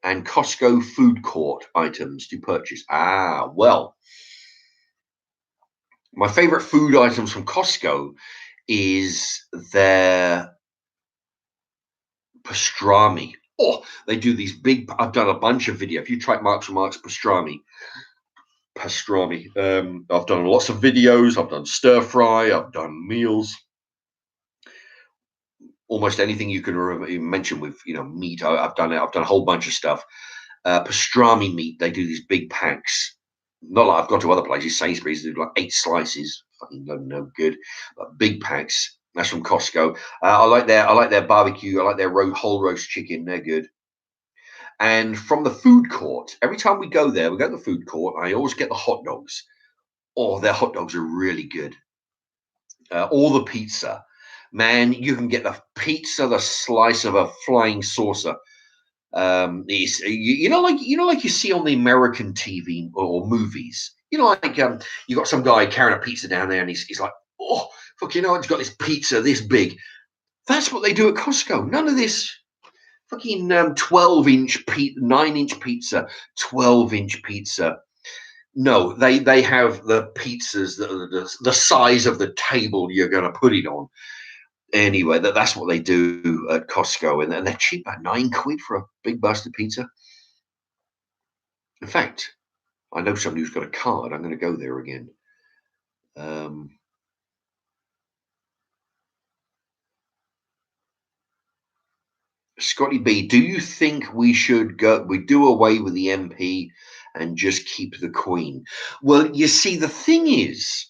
and Costco food court items to purchase? Ah, well, my favourite food items from Costco is their pastrami. Oh, they do these big. I've done a bunch of video. If you try Marks and Marks pastrami. I've done lots of videos. I've done stir fry. I've done meals. Almost anything you can mention with meat. I've done it. I've done a whole bunch of stuff. Pastrami meat. They do these big packs. Not like I've gone to other places. Sainsbury's do like 8 slices. Fucking no good. But big packs. That's from Costco. I like their barbecue. I like their whole roast chicken. They're good. And from the food court, every time we go there, we go to the food court. I always get the hot dogs. Oh, their hot dogs are really good. Or the pizza. Man, you can get the pizza the slice of a flying saucer. Like you see on the American TV or movies. You got some guy carrying a pizza down there, and he's like, oh, fuck, he's got this pizza this big. That's what they do at Costco. None of this fucking 12-inch 9-inch pizza, 12-inch pizza. No, they have the pizzas that are the size of the table you're going to put it on. Anyway, that's what they do at Costco, and they're cheap, about £9 for a big busted pizza. In fact, I know somebody who's got a card. I'm going to go there again. Scotty B, do you think we should we do away with the MP and just keep the Queen? Well, you see, the thing is,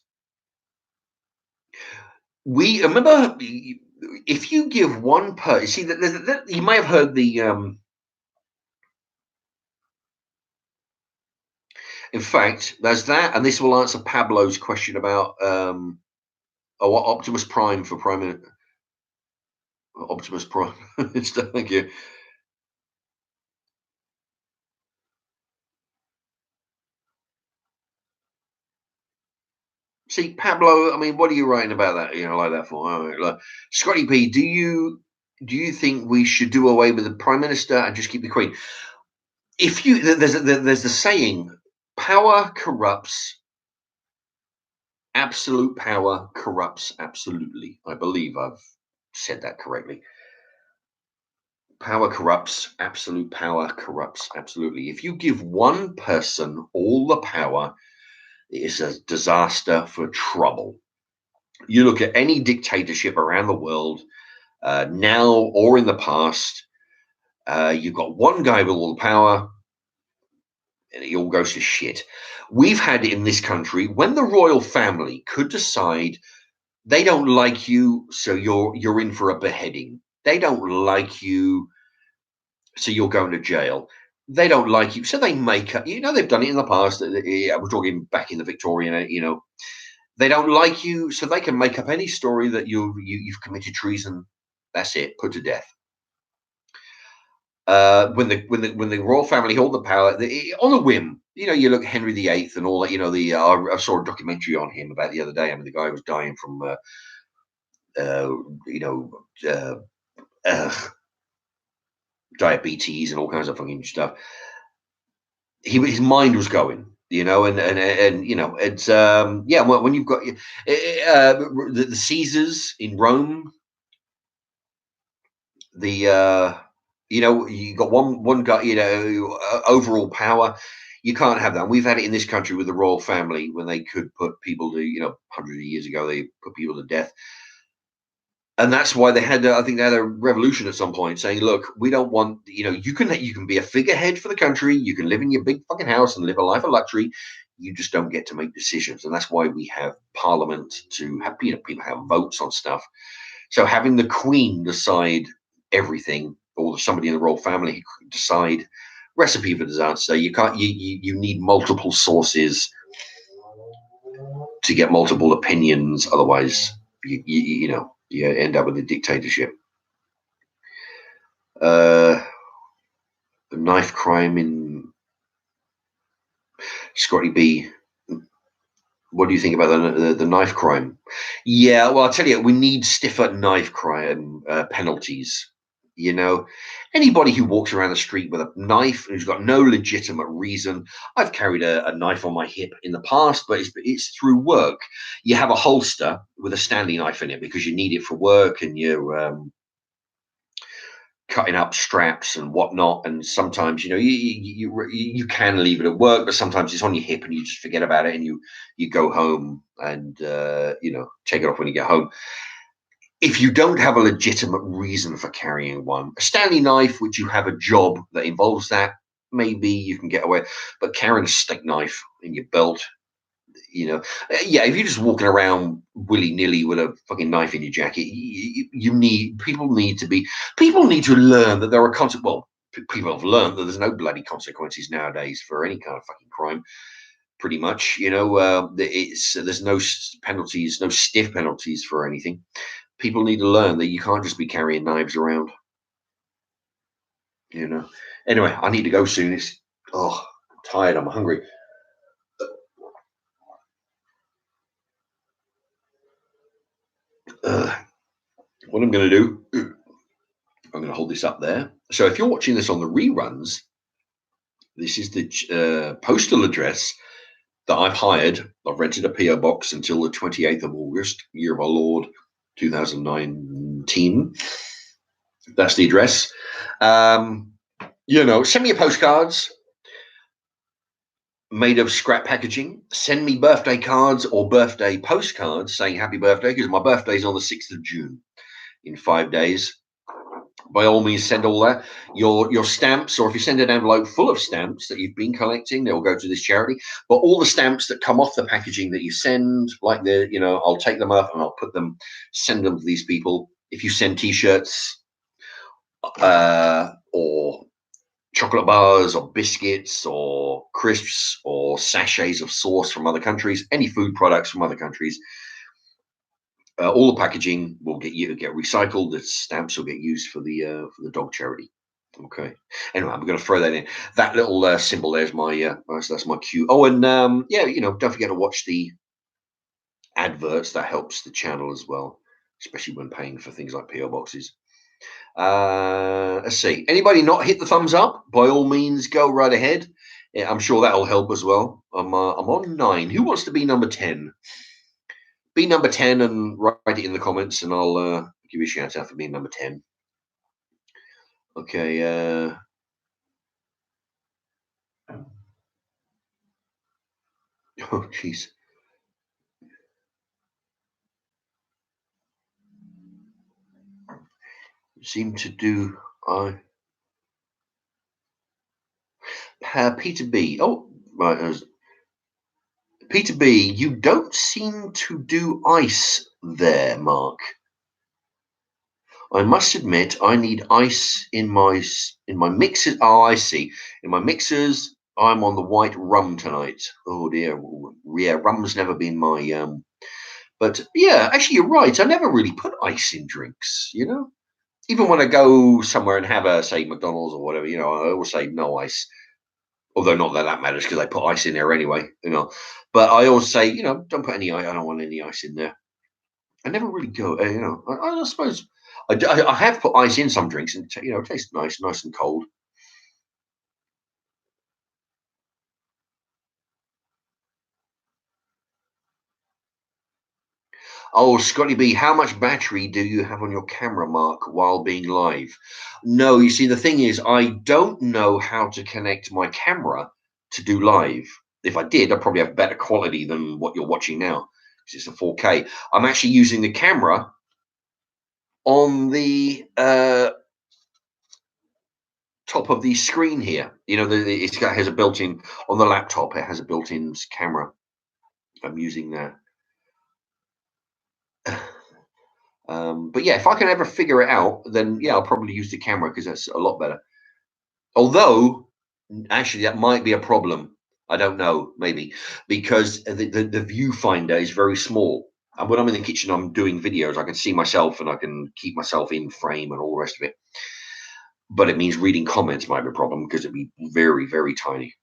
we remember if you give one person, see that you may have heard the. In fact, there's that, and this will answer Pablo's question about what Optimus Prime for Prime Minister. Optimus Prime. Thank you. See, Pablo, I mean, what are you writing about that? Like that for? All right, look. Scotty P, do you think we should do away with the Prime Minister and just keep the Queen? If you there's the saying, power corrupts. Absolute power corrupts absolutely. I believe I've said that correctly. Power corrupts. Absolute power corrupts absolutely. If you give one person all the power, it is a disaster for trouble. You look at any dictatorship around the world, now or in the past, you've got one guy with all the power, and it all goes to shit. We've had it in this country when the royal family could decide they don't like you, so you're in for a beheading. They don't like you, so you're going to jail. They don't like you, so they make up. They've done it in the past. We're talking back in the Victorian. They don't like you, so they can make up any story that you've committed treason. That's it, put to death. When the royal family hold the power on a whim, you look at Henry VIII and all that. I saw a documentary on him about the other day. I mean, the guy was dying from uh, you know uh, uh, diabetes and all kinds of fucking stuff. His mind was going, and it's yeah. When you've got the Caesars in Rome, you got one guy, overall power. You can't have that. And we've had it in this country with the royal family when they could put people to, hundreds of years ago, they put people to death. And that's why I think they had a revolution at some point saying, look, we don't want, you can be a figurehead for the country. You can live in your big fucking house and live a life of luxury. You just don't get to make decisions. And that's why we have parliament to have, people have votes on stuff. So having the Queen decide everything, or somebody in the royal family decide recipe for disaster. You can't. You need multiple sources to get multiple opinions. Otherwise, you know, you end up with a dictatorship. The knife crime in Scotty B. What do you think about the knife crime? Yeah, well, I'll tell you, we need stiffer knife crime penalties. You know, anybody who walks around the street with a knife who's got no legitimate reason. I've carried a knife on my hip in the past, but it's through work. You have a holster with a Stanley knife in it because you need it for work, and you're cutting up straps and whatnot. And sometimes, you know, you can leave it at work, but sometimes it's on your hip and you just forget about it, and you go home and you know, take it off when you get home. If you don't have a legitimate reason for carrying one, a Stanley knife, which you have a job that involves that, maybe you can get away. But carrying a steak knife in your belt, you know, yeah, if you're just walking around willy-nilly with a fucking knife in your jacket, you need, people need to learn that there are people have learned that there's no bloody consequences nowadays for any kind of fucking crime, pretty much. You know, there's no penalties, no stiff penalties for anything. People need to learn that you can't just be carrying knives around, you know. Anyway, I need to go soon. I'm tired, I'm hungry. uh, what I'm going to do, I'm going to hold this up there. So if you're watching this on the reruns, this is the postal address that I've hired. I've rented a P.O. box until the 28th of August, year of our Lord, 2019. That's the address. You know, send me your postcards made of scrap packaging. Send me birthday cards or birthday postcards saying happy birthday, because my birthday's on the 6th of June in 5 days. By all means, send all that. Your stamps, or if you send an envelope full of stamps that you've been collecting, they'll go to this charity. But all the stamps that come off the packaging that you send, like you know, I'll take them up and I'll send them to these people. If you send T-shirts or chocolate bars or biscuits or crisps or sachets of sauce from other countries, any food products from other countries, all the packaging will get recycled. The stamps will get used for the dog charity. Okay. Anyway, I'm going to throw that in. That little symbol there's that's my cue. Oh, and yeah, you know, don't forget to watch the adverts. That helps the channel as well, especially when paying for things like PO boxes. Let's see. Anybody not hit the thumbs up? By all means, go right ahead. Yeah, I'm sure that'll help as well. I'm on 9. Who wants to be number 10? Be number 10 and write it in the comments, and I'll give you a shout out for being number 10. Okay. Oh, jeez. Seem to do. Peter B. Oh, right. Peter B. You don't seem to do ice there, Mark. I must admit, I need ice in my mixers. Oh, I see. In my mixers, I'm on the white rum tonight. Oh dear, yeah, rum's never been my. But yeah, actually, you're right. I never really put ice in drinks. You know, even when I go somewhere and have a say McDonald's or whatever, you know, I always say no ice. Although not that matters because I put ice in there anyway. You know, but I always say, you know, don't put any ice. I don't want any ice in there. I never really go, you know. I suppose I have put ice in some drinks, and you know, it tastes nice and cold. Oh, Scotty B, how much battery do you have on your camera, Mark, while being live? No, you see, the thing is, I don't know how to connect my camera to do live. If I did, I'd probably have better quality than what you're watching now, because it's a 4K. I'm actually using the camera on the top of the screen here. You know, it has a built-in on the laptop. It has a built-in camera. I'm using that. But yeah, if I can ever figure it out, then yeah, I'll probably use the camera because that's a lot better. Although Actually, that might be a problem. I don't know, maybe because the viewfinder is very small. And when I'm in the kitchen, I'm doing videos. I can see myself and I can keep myself in frame and all the rest of it. But it means reading comments might be a problem because it'd be very, very tiny.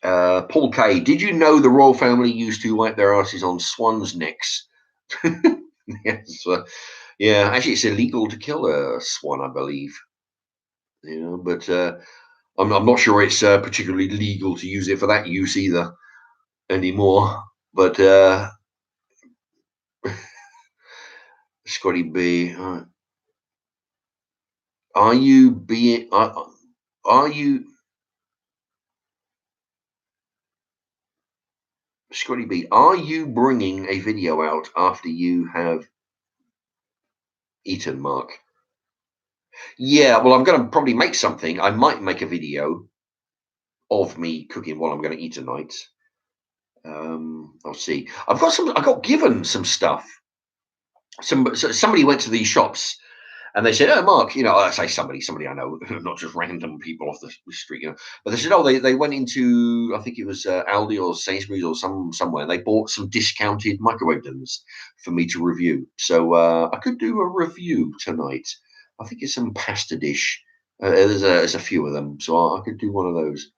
Paul K, did you know the royal family used to wipe their asses on swans' necks? Yes, yeah. Actually, it's illegal to kill a swan, I believe. You know, but I'm not sure it's particularly legal to use it for that use either anymore. But Scotty B, are you being are you Scotty B? Are you bringing a video out after you have eaten, Mark? Yeah, well, I'm going to probably make something. I might make a video of me cooking while I'm going to eat tonight. I'll see. I've got some. I got given some stuff. Somebody went to these shops and they said, "Oh, Mark, I say somebody I know, not just random people off the street, But they said, "Oh, they went into, I think it was Aldi or Sainsbury's or somewhere. They bought some discounted microwave ovens for me to review. So I could do a review tonight. I think it's some pasta dish. There's a few of them, so I could do one of those."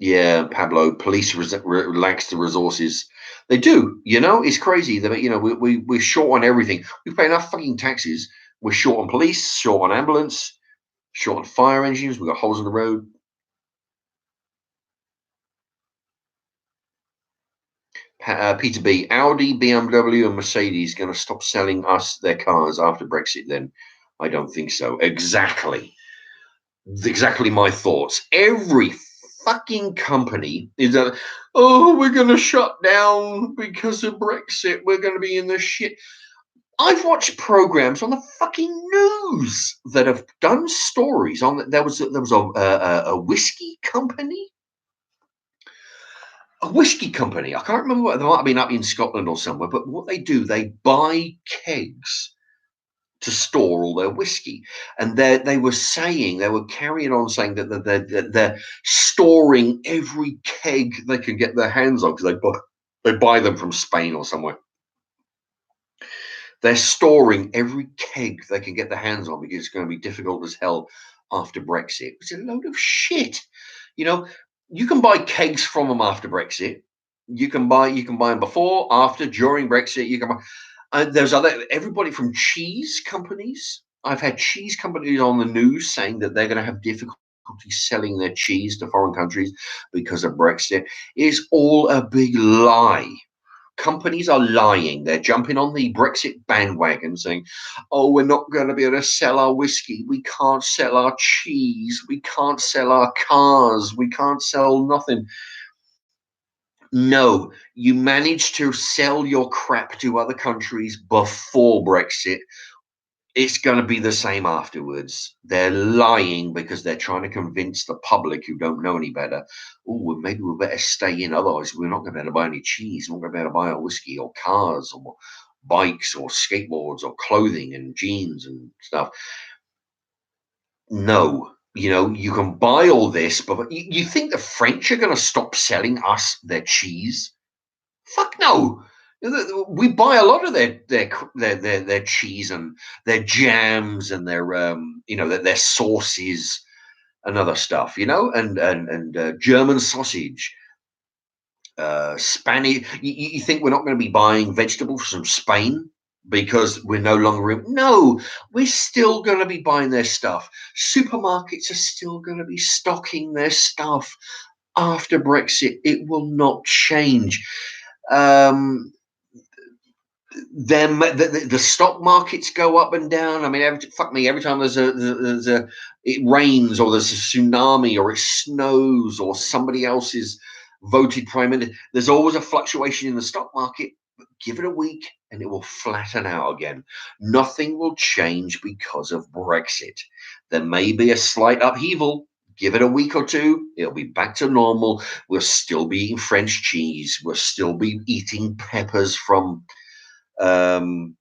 Yeah, Pablo, police relax the resources. They do, it's crazy that, we're short on everything. We pay enough fucking taxes. We're short on police, short on ambulance, short on fire engines. We've got holes in the road. Peter B, Audi, BMW, and Mercedes going to stop selling us their cars after Brexit then? I don't think so. Exactly my thoughts. Every fucking company is oh, we're going to shut down because of Brexit. We're going to be in the shit. I've watched programs on the fucking news that have done stories on. There was a whiskey company. A whiskey company. I can't remember what they might have been up in Scotland or somewhere. But what they do, they buy kegs to store all their whiskey. And they were saying, they were carrying on saying that they're storing every keg they can get their hands on because they buy them from Spain or somewhere. They're storing every keg they can get their hands on because it's going to be difficult as hell after Brexit. It's a load of shit. You know, you can buy kegs from them after Brexit. You can buy them before, after, during Brexit. You can buy. There's everybody from cheese companies. I've had cheese companies on the news saying that they're going to have difficulty selling their cheese to foreign countries because of Brexit. It's all a big lie. Companies are lying. They're jumping on the Brexit bandwagon saying, "Oh, we're not going to be able to sell our whiskey. We can't sell our cheese. We can't sell our cars. We can't sell nothing." No, you managed to sell your crap to other countries before Brexit. It's going to be the same afterwards. They're lying because they're trying to convince the public who don't know any better. Oh, well, maybe we better stay in. Otherwise, we're not going to be able to buy any cheese. We're not going to be able to buy our whiskey or cars or bikes or skateboards or clothing and jeans and stuff. No, you can buy all this, but you think the French are going to stop selling us their cheese? Fuck no. We buy a lot of their cheese and their jams and their sauces and other stuff, and German sausage, Spanish. You think we're not going to be buying vegetables from Spain because we're no longer in? No, we're still going to be buying their stuff. Supermarkets are still going to be stocking their stuff after Brexit. It will not change. Um, the stock markets go up and down. I mean, every time there's a it rains or there's a tsunami or it snows or somebody else is voted prime minister, there's always a fluctuation in the stock market. But give it a week and it will flatten out again. Nothing will change because of Brexit. There may be a slight upheaval. Give it a week or two, it'll be back to normal. We'll still be eating French cheese. We'll still be eating peppers from um,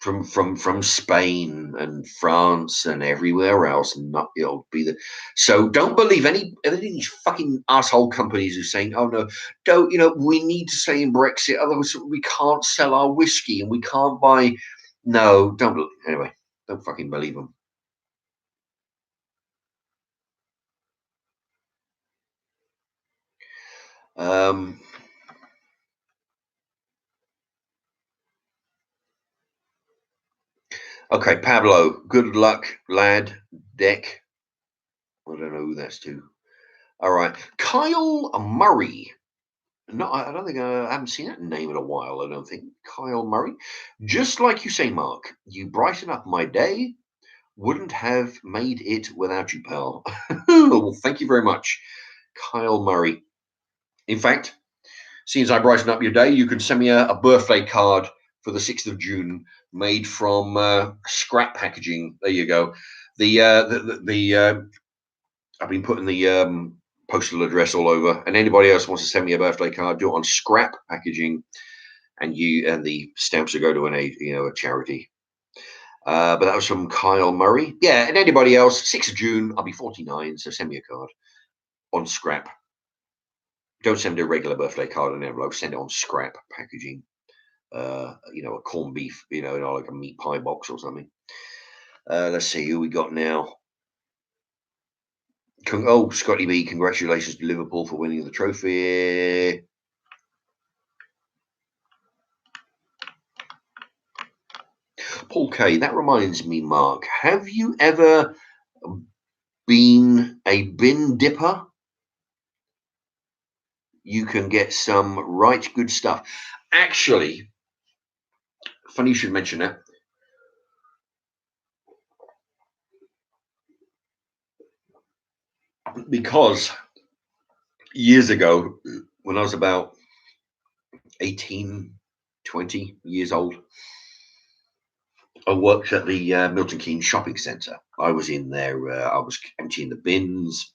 from Spain and France and everywhere else, and not it'll be the. So don't believe any of these fucking asshole companies who are saying, "Oh no, don't we need to stay in Brexit, otherwise we can't sell our whiskey and we can't buy." No, don't. Anyway, don't fucking believe them. Um, okay, Pablo, good luck, lad. Deck. I don't know who that's to. All right, Kyle Murray. No, I don't think I haven't seen that name in a while. I don't think Kyle Murray. Just like you say, Mark, you brighten up my day. Wouldn't have made it without you, pal. Well, thank you very much, Kyle Murray. In fact, since I brighten up your day, you can send me a birthday card for the 6th of June made from scrap packaging. There you go. The I've been putting the postal address all over, and anybody else wants to send me a birthday card, do it on scrap packaging, and the stamps will go to a charity. But that was from Kyle Murray. Yeah, and anybody else, 6th of June, I'll be 49, so send me a card on scrap. Don't send a regular birthday card in an envelope. Send it on scrap packaging. A corned beef, like a meat pie box or something. Let's see who we got now. Scotty B, congratulations to Liverpool for winning the trophy. Paul K, that reminds me, Mark, have you ever been a bin dipper? You can get some right good stuff. Actually, funny you should mention that. Because years ago, when I was about 18, 20 years old, I worked at the Milton Keynes shopping centre. I was in there. I was emptying the bins.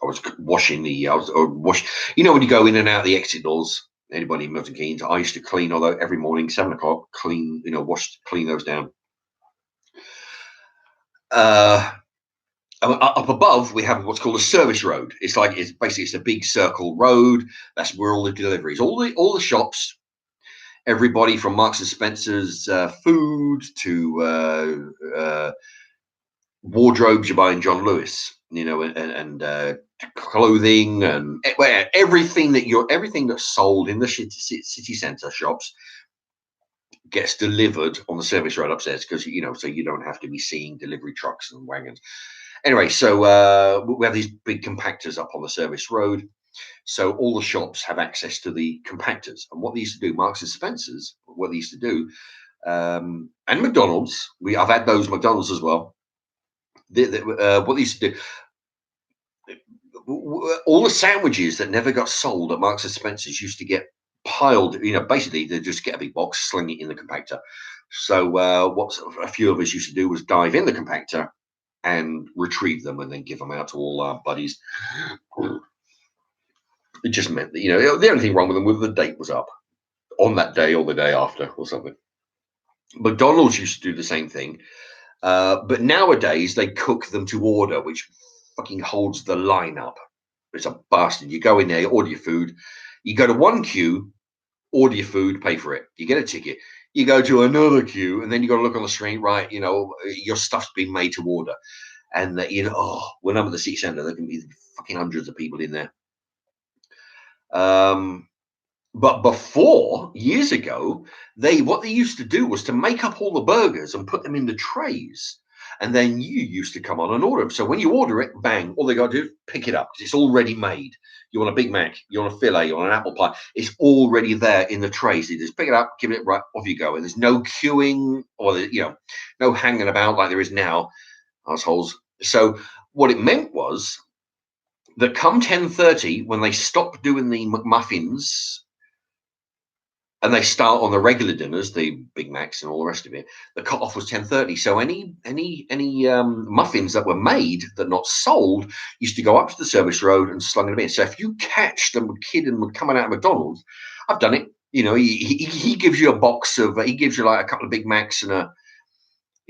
I was washing the. I was wash. When you go in and out the exit doors. Anybody in Milton Keynes? I used to clean all that every morning, 7 o'clock. Clean, clean those down. Up above, we have what's called a service road. It's basically a big circle road. That's where all the deliveries, all the shops, everybody from Marks and Spencer's food to wardrobes you buy in John Lewis, and clothing and everything that's sold in the city centre shops gets delivered on the service road upstairs because so you don't have to be seeing delivery trucks and wagons. Anyway, so we have these big compactors up on the service road. So all the shops have access to the compactors. And what they used to do, Marks and Spencer's, what they used to do, and McDonald's, I've had those McDonald's as well. What they used to do, all the sandwiches that never got sold at Marks and Spencer's used to get piled. Basically they just get a big box, sling it in the compactor. So what a few of us used to do was dive in the compactor and retrieve them and then give them out to all our buddies. It just meant that, the only thing wrong with them was the date was up on that day or the day after or something. McDonald's used to do the same thing. But nowadays they cook them to order, which fucking holds the line up. It's a bastard. You go in there, you order your food. You go to one queue, order your food, pay for it. You get a ticket. You go to another queue, and then you got to look on the screen, right? Your stuff's been made to order. And, when I'm at the city centre, there can be fucking hundreds of people in there. But before, years ago, what they used to do was to make up all the burgers and put them in the trays. And then you used to come on and order them. So when you order it, bang, all they got to do is pick it up because it's already made. You want a Big Mac, you want a filet, you want an apple pie. It's already there in the trays. You just pick it up, give it right, off you go. And there's no queuing or, no hanging about like there is now, assholes. So what it meant was that come 10:30, when they stop doing the McMuffins and they start on the regular dinners, the Big Macs and all the rest of it, the cutoff was 10:30. So any muffins that were made that not sold used to go up to the service road and slung them in. So if you catch them kid and coming out of McDonald's, I've done it. He gives you a box of, he gives you like a couple of Big Macs and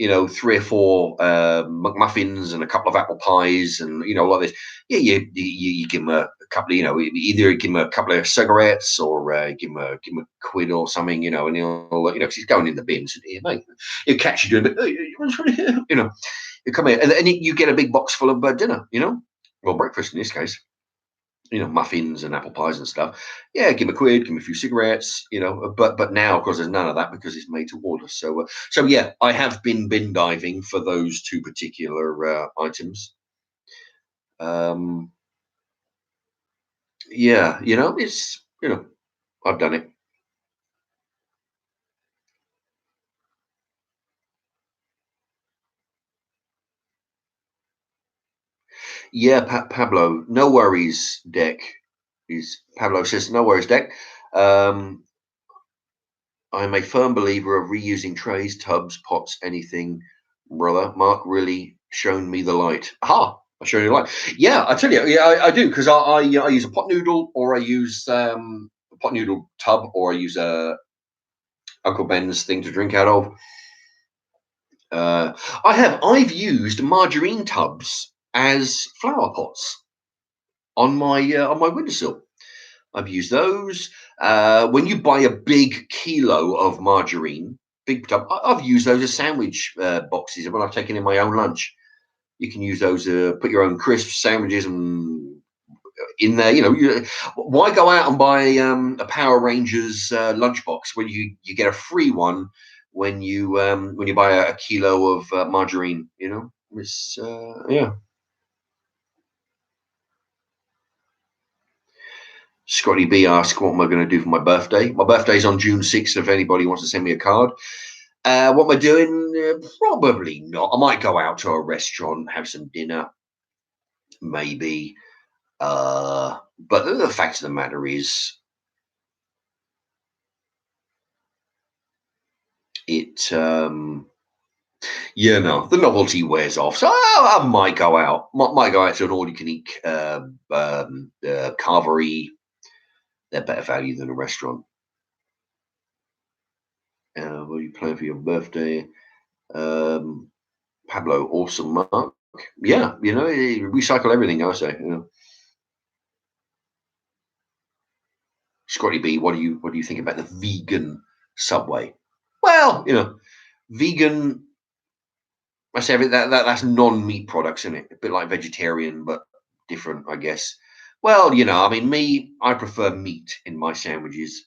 3 or 4 McMuffins and a couple of apple pies, and like this. Yeah, you give them a couple of, either give them a couple of cigarettes, or give them a quid or something, and because he's going in the bins. Here, mate, he'll catch you doing it. You come here, and you get a big box full of dinner. Well, breakfast in this case. Muffins and apple pies and stuff. Yeah, give him a quid, give him a few cigarettes, but now, of course, there's none of that because it's made to order. So yeah, I have been bin diving for those two particular items. Yeah, it's, I've done it. Yeah, Pablo, no worries, Deck. Pablo says, no worries, Deck. I'm a firm believer of reusing trays, tubs, pots, anything, brother. Mark really shown me the light. Aha! I showed you the light. Yeah, I tell you, yeah, I do, because I use a pot noodle, or I use a pot noodle tub, or I use a Uncle Ben's thing to drink out of. I've used margarine tubs as flower pots on my windowsill. I've used those. When you buy a big kilo of margarine, big tub, I've used those as sandwich boxes when I've taken in my own lunch. You can use those to put your own crisps, sandwiches, and in there. Why go out and buy a Power Rangers lunchbox when you get a free one when you buy a kilo of margarine? It's yeah. Scotty B asked, what am I going to do for my birthday? My birthday's on June 6th, if anybody wants to send me a card. What am I doing? Probably not. I might go out to a restaurant, have some dinner, maybe. But the fact of the matter is, the novelty wears off. So I might go out. Might go out to an all-you-can-eat carvery. They're better value than a restaurant. What are you planning for your birthday? Pablo, awesome, Mark. Yeah, recycle everything, I say. Scotty B, what do you think about the vegan Subway? Well, vegan. I say that's non-meat products, isn't it? A bit like vegetarian, but different, I guess. Well, I mean, I prefer meat in my sandwiches.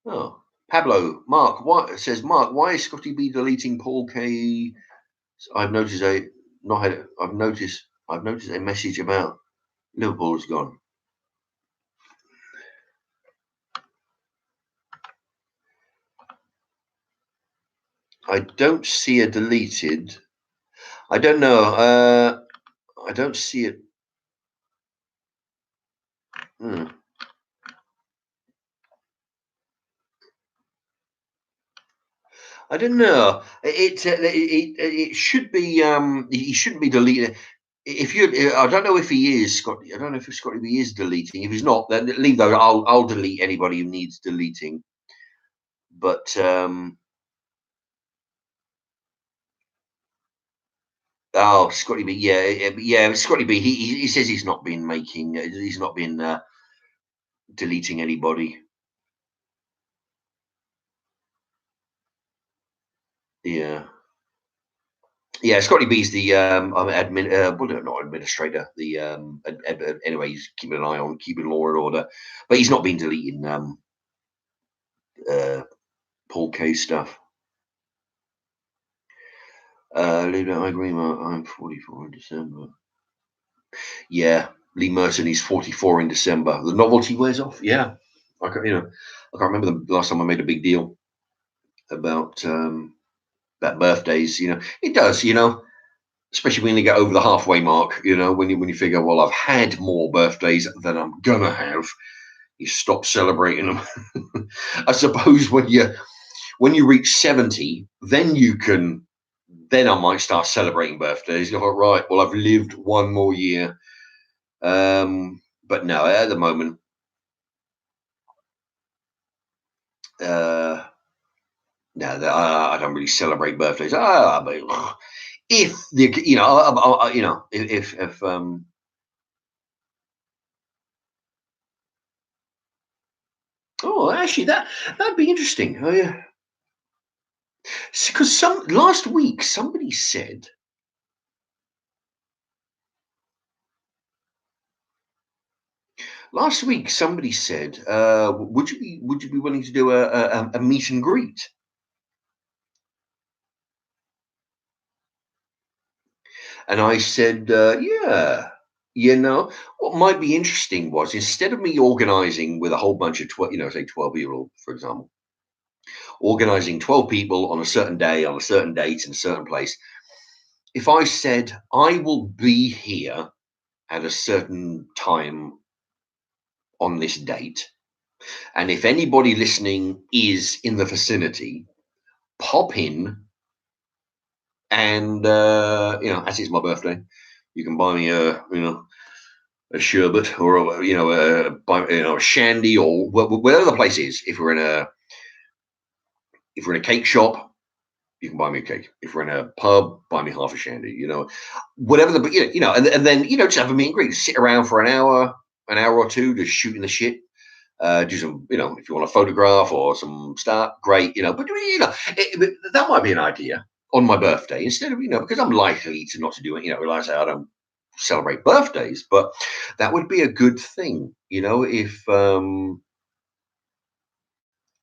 Oh, Pablo, Mark, what says Mark? Why is Scotty B deleting Paul K? I've noticed a not had. I've noticed a message about Liverpool's gone. I don't see a deleted. I don't know. I don't see it. Hmm. I don't know. It should be. He shouldn't be deleted. If you, I don't know if he is Scott. I don't know if Scotty B is deleting. If he's not, then leave those. I'll delete anybody who needs deleting. But oh, Scotty B, yeah, Scotty B. He says he's not been making. He's not been deleting anybody. Yeah. Yeah, Scotty B's the admin, well, no, not administrator. The anyway, he's keeping an eye on keeping law and order, but he's not been deleting uh, Paul K stuff. I agree, Mark. I'm 44 in December. Yeah, Lee Merton is 44 in December. The novelty wears off. Yeah, I can't remember the last time I made a big deal about birthdays. It does. Especially when you get over the halfway mark. When you figure, well, I've had more birthdays than I'm gonna have. You stop celebrating them. I suppose when you reach 70, then you can. Then I might start celebrating birthdays. You're like, right, well, I've lived one more year. But no, at the moment, Uh, no, I don't really celebrate birthdays. But if the if oh, actually, that'd be interesting. Oh yeah, because some last week somebody said would you be willing to do a meet and greet? And I said, yeah. What might be interesting was instead of me organizing with a whole bunch of 12, say 12-year-old, for example, organizing 12 people on a certain day, on a certain date, in a certain place, if I said, I will be here at a certain time on this date, and if anybody listening is in the vicinity, pop in and, as it's my birthday, you can buy me a sherbet or a shandy or whatever the place is. If we're in a cake shop, you can buy me a cake. If we're in a pub, buy me half a shandy. Whatever the and then just have a meet and greet, sit around for an hour or two, just shooting the shit. Do some, if you want a photograph or some stuff, great, but that might be an idea on my birthday instead of, because I'm likely to not to do it, like I say, I don't celebrate birthdays, but that would be a good thing, if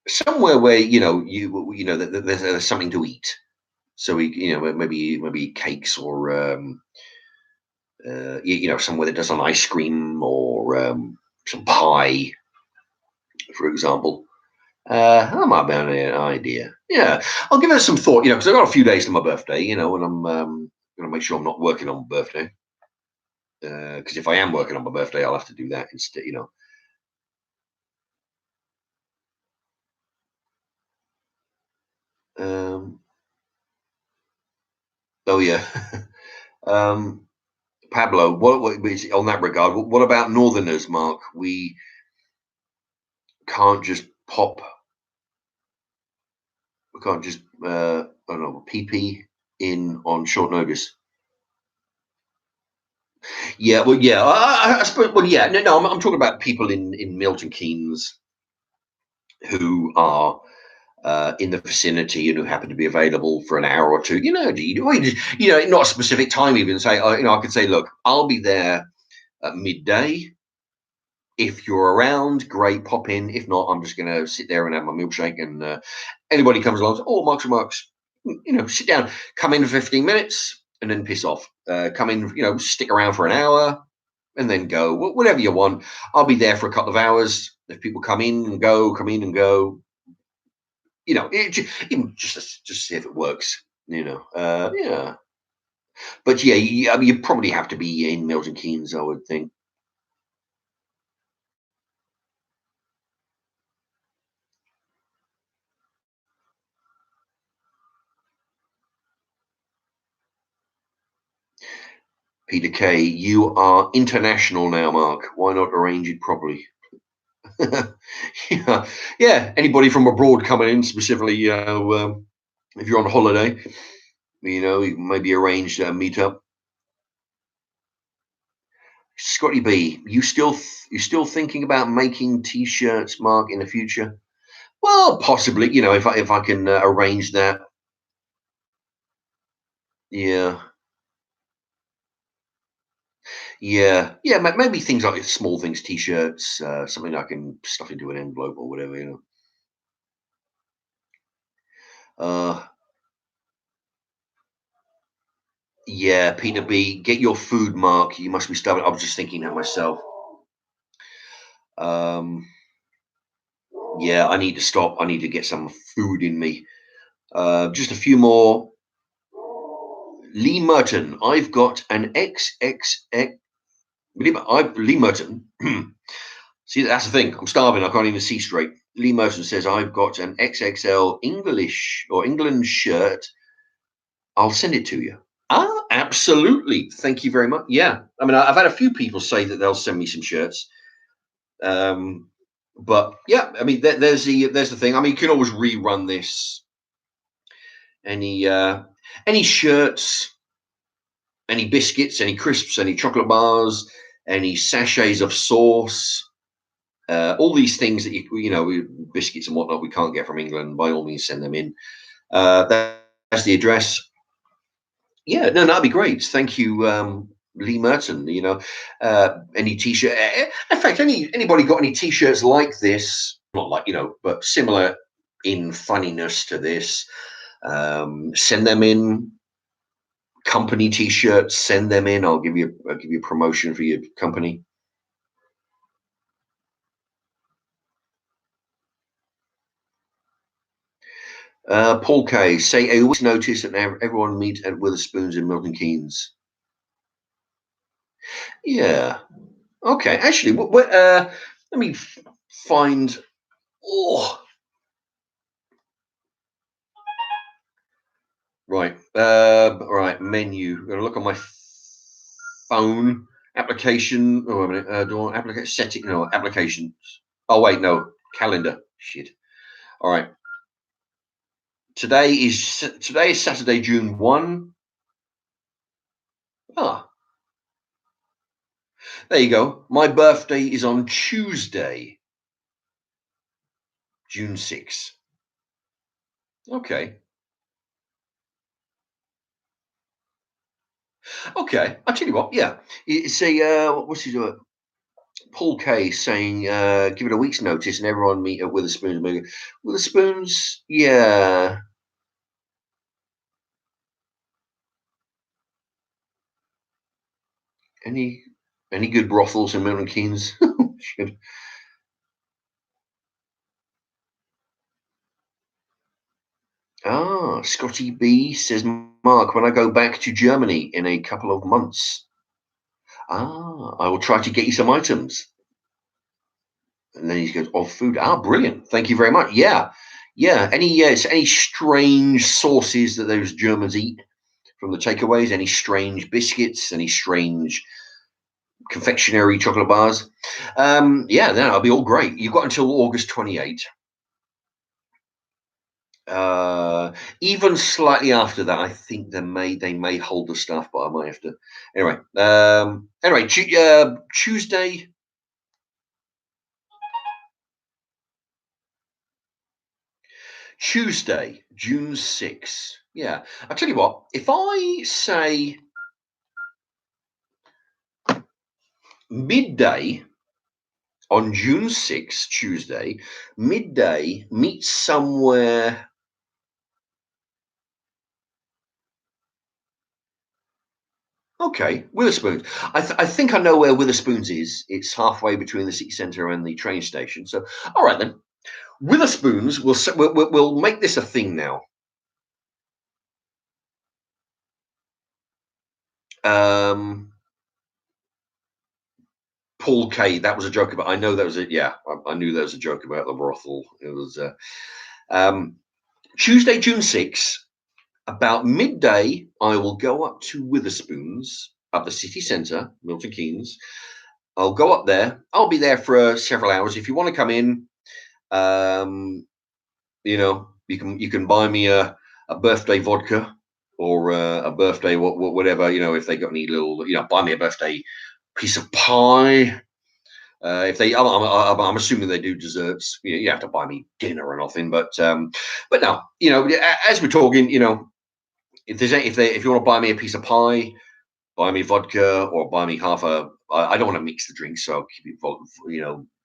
somewhere where, there's something to eat. So maybe cakes or, somewhere that does some ice cream or some pie, for example. That might be an idea. Yeah, I'll give it some thought. Because I've got a few days to my birthday. And I'm going to make sure I'm not working on my birthday. Because if I am working on my birthday, I'll have to do that instead. Um, oh yeah. um, Pablo, on that regard? What about Northerners, Mark? We can't just pop. We can't just I don't know, PP in on short notice. Yeah, well, yeah, I suppose. Well, yeah, no, I'm talking about people in Milton Keynes who are in the vicinity and who happen to be available for an hour or two. Not a specific time. Even say, I could say, look, I'll be there at midday. If you're around, great, pop in. If not, I'm just going to sit there and have my milkshake. And anybody comes along, oh, Marks, sit down, come in for 15 minutes and then piss off. Come in, stick around for an hour and then go. Whatever you want. I'll be there for a couple of hours. If people come in and go, even just see if it works. Yeah. But yeah, I mean, you probably have to be in Milton Keynes, I would think. Peter K, you are international now, Mark. Why not arrange it properly? Yeah, yeah. Anybody from abroad coming in, specifically, if you're on holiday, you can maybe arrange a meetup. Scotty B, you still thinking about making t-shirts, Mark, in the future? Well, possibly. If I can arrange that. Yeah, yeah. Maybe things like small things, t-shirts, something I can stuff into an envelope or whatever. Uh, yeah, Peter B, get your food, Mark. You must be starving. I was just thinking that myself. Um, yeah, I need to stop. I need to get some food in me. Just a few more. Lee Merton, I've got an XXX. Lee Merton. See, that's the thing. I'm starving. I can't even see straight. Lee Merton says, I've got an XXL English or England shirt. I'll send it to you. Ah, absolutely. Thank you very much. Yeah. I mean, I've had a few people say that they'll send me some shirts. Um, But yeah, I mean, there's the thing. I mean, you can always rerun this. Any any shirts, any biscuits, any crisps, any chocolate bars, any sachets of sauce, all these things that biscuits and whatnot we can't get from England. By all means, send them in. That's the address. Yeah, no, that'd be great. Thank you, Lee Merton. Any T-shirt. In fact, anybody got any T-shirts like this? Not like but similar in funniness to this. Send them in. Company T-shirts. Send them in. I'll give you a promotion for your company. Paul K. Say a week's notice and everyone meet at Witherspoons in Milton Keynes. Yeah. Okay. Actually, let me find. Oh, right. Right. Menu. I'm gonna look on my phone. Application. Oh, wait a minute. Do I application setting? No, applications. Oh wait, no. Calendar. Shit. All right. Today is Saturday, June 1. Ah, there you go. My birthday is on Tuesday, June 6. Okay. Okay. I'll tell you what, yeah. It's what's he doing? Paul K saying, give it a week's notice and everyone meet at Witherspoons. Witherspoons, yeah. Any any good brothels in Milton Keynes? Scotty B says, Mark, when I go back to Germany in a couple of months, I will try to get you some items. And then he goes, "Of food." Brilliant. Thank you very much. Yeah. Yeah. Any strange sauces that those Germans eat from the takeaways? Any strange biscuits? Any strange confectionery chocolate bars? Yeah, then I'll be all great. You've got until August 28th. Even slightly after that, I think they may hold the stuff, but I might have to. Anyway, Tuesday. Tuesday, June 6th. Yeah. I tell you what, if I say midday on June 6th, Tuesday, midday, meet somewhere. Okay, Witherspoons. I think I know where Witherspoons is. It's halfway between the city centre and the train station. So, all right then. Witherspoons, we'll make this a thing now. Um, Paul K. That was a joke about. I know that was it. Yeah, I knew that was a joke about the brothel. It was um, Tuesday, June 6th. About midday, I will go up to Witherspoons at the city centre, Milton Keynes. I'll go up there. I'll be there for several hours. If you want to come in, um, you can buy me a birthday vodka or a birthday whatever. If they got any little, buy me a birthday piece of pie. If they, I'm assuming they do desserts. You have to buy me dinner or nothing. But no, as we're talking, if you want to buy me a piece of pie, buy me vodka or buy me half a. I don't want to mix the drinks, so I'll keep it.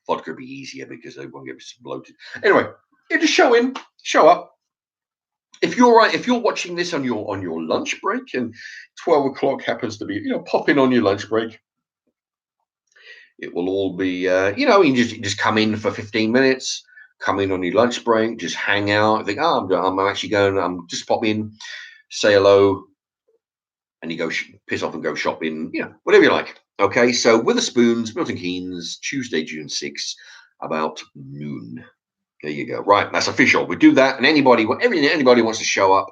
Vodka would be easier because I won't get bloated. Anyway, just show up. If you're watching this on your lunch break and 12 o'clock happens to be pop in on your lunch break, it will all be you just come in for 15 minutes, come in on your lunch break, just hang out. Think, I'm actually going. I'm just pop in, say hello, and you go piss off and go shopping, whatever you like. Okay, so Witherspoons, Milton Keynes, Tuesday, June 6th, about noon. There you go. Right, that's official. We do that, and anybody wants to show up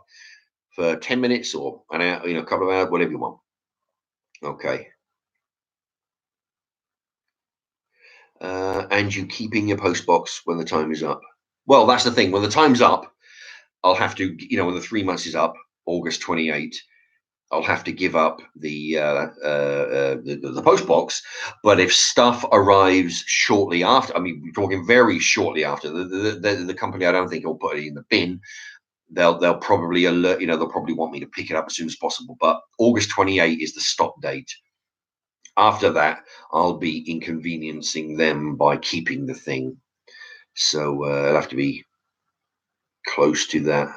for 10 minutes or an hour, a couple of hours, whatever you want. Okay. And you keeping your post box when the time is up. Well, that's the thing. When the time's up, I'll have to, when the 3 months is up, August 28, I'll have to give up the post box. But if stuff arrives shortly after, I mean, we're talking very shortly after, the company, I don't think will put it in the bin. They'll probably alert, they'll probably want me to pick it up as soon as possible. But August 28 is the stop date. After that, I'll be inconveniencing them by keeping the thing. So it'll have to be close to that.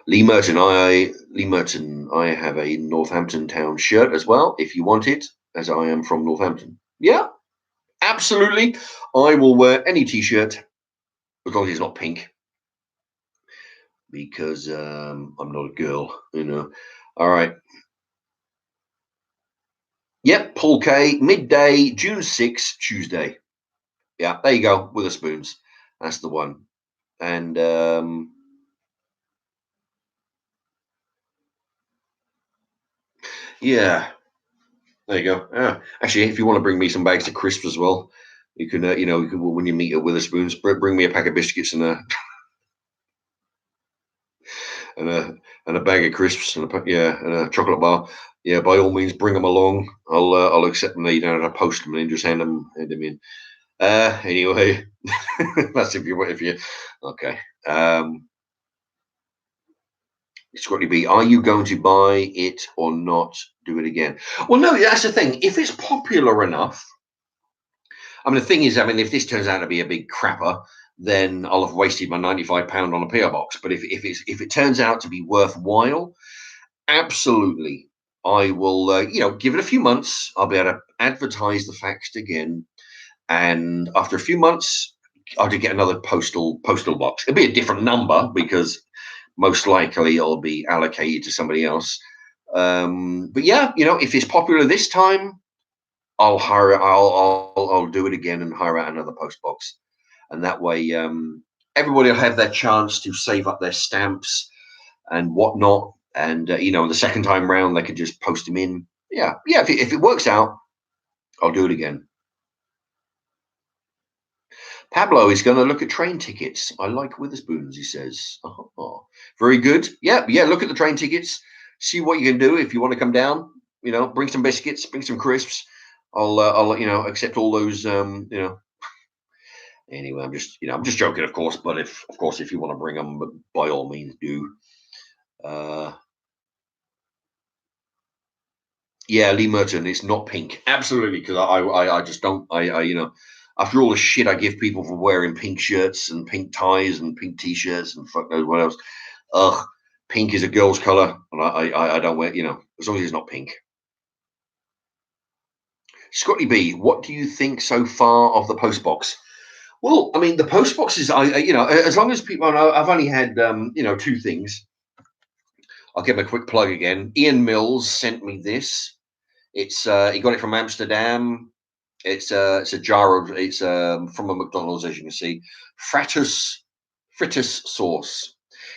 Lee Merton, I have a Northampton Town shirt as well, if you want it, as I am from Northampton. Yeah, absolutely. I will wear any t-shirt as long as it's not pink, because I'm not a girl, All right. Yep, Paul K, midday, June 6th, Tuesday. Yeah, there you go, Witherspoons. That's the one. And yeah, there you go. Yeah. Actually, if you want to bring me some bags of crisps as well, you can, when you meet at Witherspoons, bring me a pack of biscuits and a and a bag of crisps and a chocolate bar. Yeah, by all means, bring them along. I'll accept them. You don't have to post them and just hand them in. Anyway, that's if you okay. Scotty B, are you going to buy it or not? Do it again? Well, no, that's the thing. If it's popular enough, I mean, the thing is, if this turns out to be a big crapper, then I'll have wasted my £95 on a P.O. box. But if it turns out to be worthwhile, absolutely, I will. Give it a few months. I'll be able to advertise the fact again, and after a few months, I'll get another postal box. It'll be a different number because most likely it'll be allocated to somebody else. But yeah, if it's popular this time, I'll hire. I'll do it again and hire out another post box, and that way, everybody will have their chance to save up their stamps and whatnot. And the second time round, they could just post them in. Yeah. If it works out, I'll do it again. Pablo is going to look at train tickets. I like Witherspoons, he says. Oh, very good. Yeah. Look at the train tickets. See what you can do if you want to come down. Bring some biscuits, bring some crisps. I'll accept all those. Anyway, I'm just joking, of course. But if you want to bring them, by all means, do. Yeah, Lee Merton. It's not pink. Absolutely, because I just don't. After all the shit I give people for wearing pink shirts and pink ties and pink t-shirts and fuck knows what else. Ugh, pink is a girl's color, and I don't wear. As long as it's not pink. Scotty B, what do you think so far of the post box? Well, the post boxes, as long as people, I've only had, two things. I'll give him a quick plug again. Ian Mills sent me this. It's he got it from Amsterdam. It's a jar of from a McDonald's, as you can see. Fritters sauce.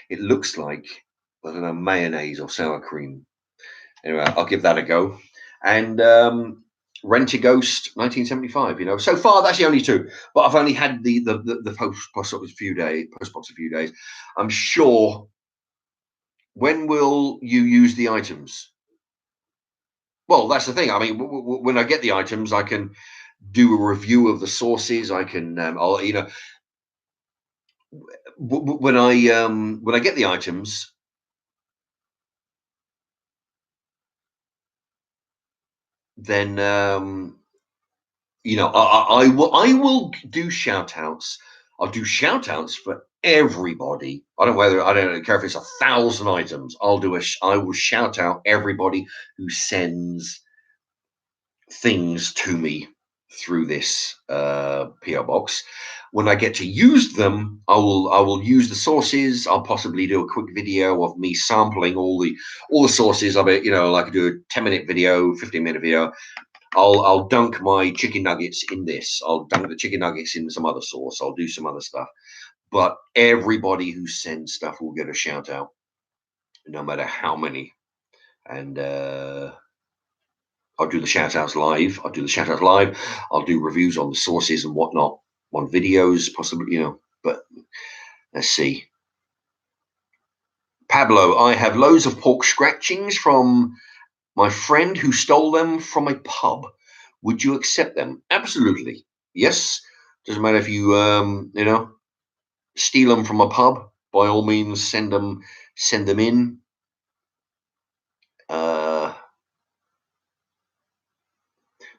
It looks like, I don't know, mayonnaise or sour cream. Anyway, I'll give that a go. And Rent a Ghost 1975. So far that's the only two, but I've only had the post box a few days. I'm sure. When will you use the items? Well, that's the thing. When I get the items, I can do a review of the sources. I can, when I get the items, then I will do shout outs. I'll do shout outs for everybody. I don't care if it's 1,000 items. I will shout out everybody who sends things to me through this PO box. When I get to use them, I will use the sources. I'll possibly do a quick video of me sampling all the sources of it. Like do a 10-minute video, 15-minute video. I'll dunk my chicken nuggets in this. I'll dunk the chicken nuggets in some other sauce. I'll do some other stuff. But everybody who sends stuff will get a shout out, no matter how many. And I'll I'll do the shout outs live. I'll do reviews on the sources and whatnot on videos, possibly, but let's see. Pablo, I have loads of pork scratchings from my friend who stole them from a pub. Would you accept them? Absolutely. Yes. Doesn't matter if you, steal them from a pub. By all means, send them in.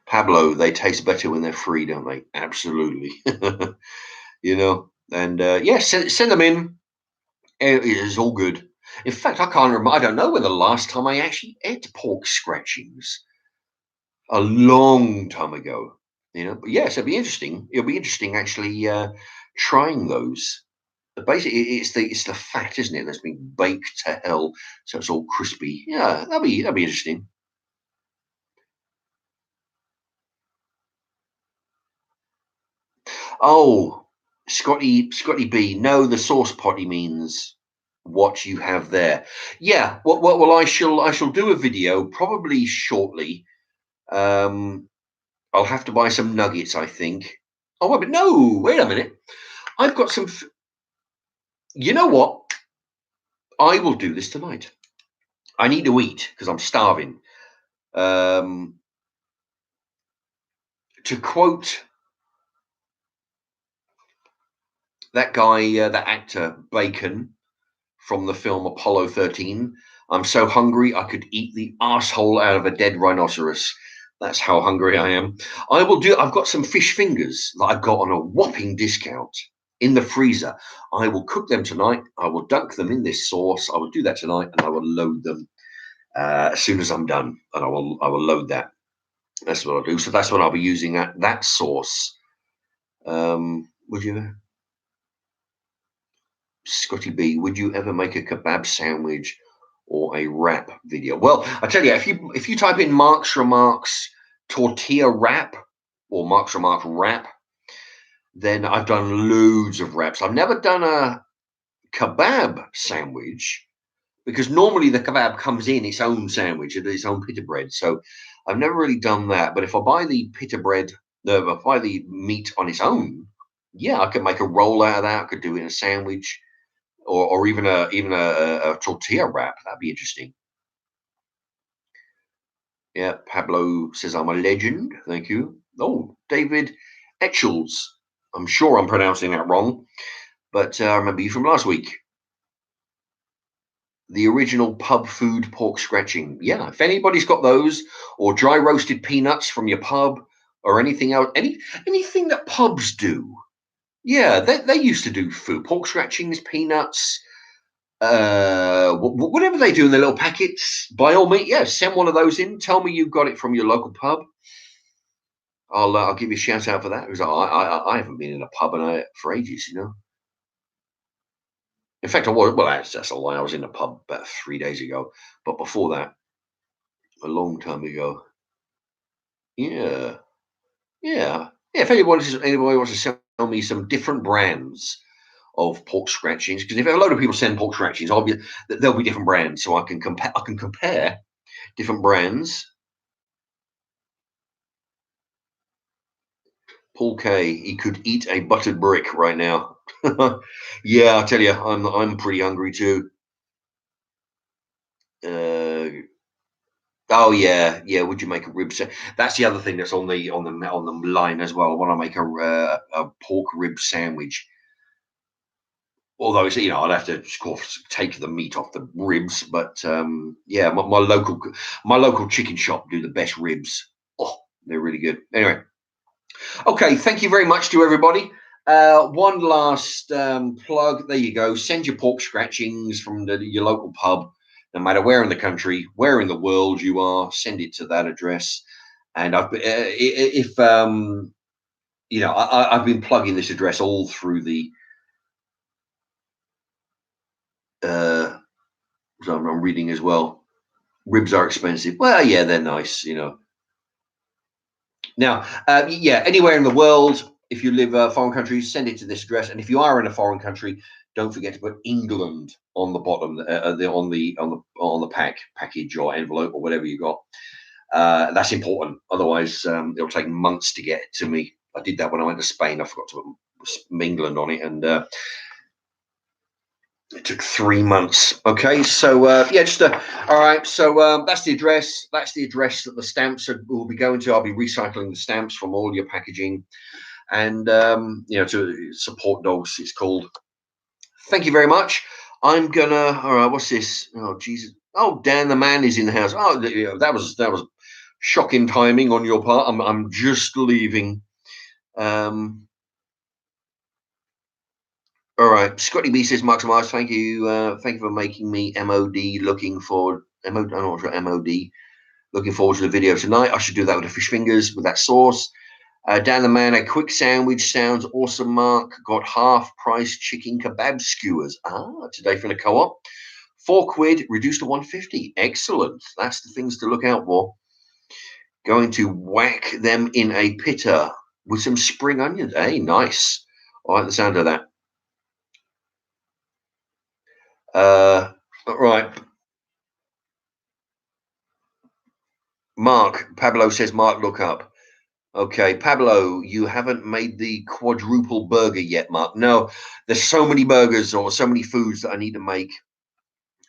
Pablo, they taste better when they're free, don't they? Absolutely. And send them in. It is all good. In fact, I can't remember. I don't know when the last time I actually ate pork scratchings. A long time ago. But yes, it'll be interesting. It'll be interesting actually trying those. But basically, it's the fat, isn't it? That's been baked to hell, so it's all crispy. Yeah, that'll be interesting. Oh, Scotty B. No, the sauce potty means what you have there. Yeah. Well, I shall do a video probably shortly. I'll have to buy some nuggets, I think. Oh, wait, but no, wait a minute. I've got some. You know what? I will do this tonight. I need to eat because I'm starving. To quote that guy, that actor Bacon from the film Apollo 13, I'm so hungry I could eat the asshole out of a dead rhinoceros. That's how hungry I am. I've got some fish fingers that I've got on a whopping discount in the freezer. I will cook them tonight. I will dunk them in this sauce. I will do that tonight, and I will load them as soon as I'm done, and I will load that. That's what I'll do. So that's what I'll be using that sauce. Would you, Scotty B? Would you ever make a kebab sandwich or a wrap video? Well, I tell you, if you type in Mark's Remarks tortilla wrap or Mark's Remarks wrap, then I've done loads of wraps. I've never done a kebab sandwich because normally the kebab comes in its own sandwich, its own pita bread. So I've never really done that. But if I buy the pita bread, if I buy the meat on its own, yeah, I could make a roll out of that. I could do it in a sandwich, or even a tortilla wrap. That'd be interesting. Yeah, Pablo says I'm a legend. Thank you. Oh, David Etchells. I'm sure I'm pronouncing that wrong, but I remember you from last week. The original pub food pork scratching. Yeah, if anybody's got those, or dry roasted peanuts from your pub, or anything else, anything that pubs do. Yeah, they used to do food pork scratchings, peanuts, whatever they do in their little packets. By all means, yeah, send one of those in. Tell me you've got it from your local pub. I'll give you a shout out for that because I haven't been in a pub for ages, In fact, I was. Well, that's a lie. I was in a pub about 3 days ago, but before that, a long time ago. Yeah, yeah, yeah. If anybody wants to sell me some different brands of pork scratchings, because if a load of people send pork scratchings, there'll be different brands, so I can compare. I can compare different brands. Paul K. He could eat a buttered brick right now. Yeah, I tell you, I'm pretty hungry too. Oh yeah, yeah. Would you make a rib sandwich? That's the other thing that's on the line as well. I want to make a pork rib sandwich. Although it's I'd have to of course take the meat off the ribs, but yeah, my local chicken shop do the best ribs. Oh, they're really good. Anyway, okay. Thank you very much to everybody. One last plug. There you go. Send your pork scratchings from your local pub, no matter where in the country, where in the world you are. Send it to that address. And if I've been plugging this address all through the. So I'm reading as well. Ribs are expensive. Well, yeah, they're nice. Now, yeah, anywhere in the world, if you live foreign countries, send it to this address. And if you are in a foreign country, don't forget to put England on the bottom, on the package or envelope or whatever you got. That's important. Otherwise, it'll take months to get to me. I did that when I went to Spain. I forgot to put England on it, and it took 3 months. Okay, so yeah, just all right. So that's the address. That's the address that the stamps will be going to. I'll be recycling the stamps from all your packaging, and to support dogs. It's called. Thank you very much. I'm gonna. All right, what's this? Oh Jesus! Oh, Dan the man is in the house. Oh, that was shocking timing on your part. I'm just leaving. All right, Scotty B says, Marks and Mars, thank you for making me MOD. Looking forward, MOD, I'm not sure MOD. Looking forward to the video tonight. I should do that with the fish fingers with that sauce. Dan the man, a quick sandwich sounds awesome. Mark got half price chicken kebab skewers. Today from the co-op. £4 reduced to 150. Excellent. That's the things to look out for. Going to whack them in a pitta with some spring onions. Hey, nice. I like the sound of that. Right. Mark, Pablo says, Mark, look up. Okay, Pablo, you haven't made the quadruple burger yet, Mark. No, there's so many burgers or so many foods that I need to make.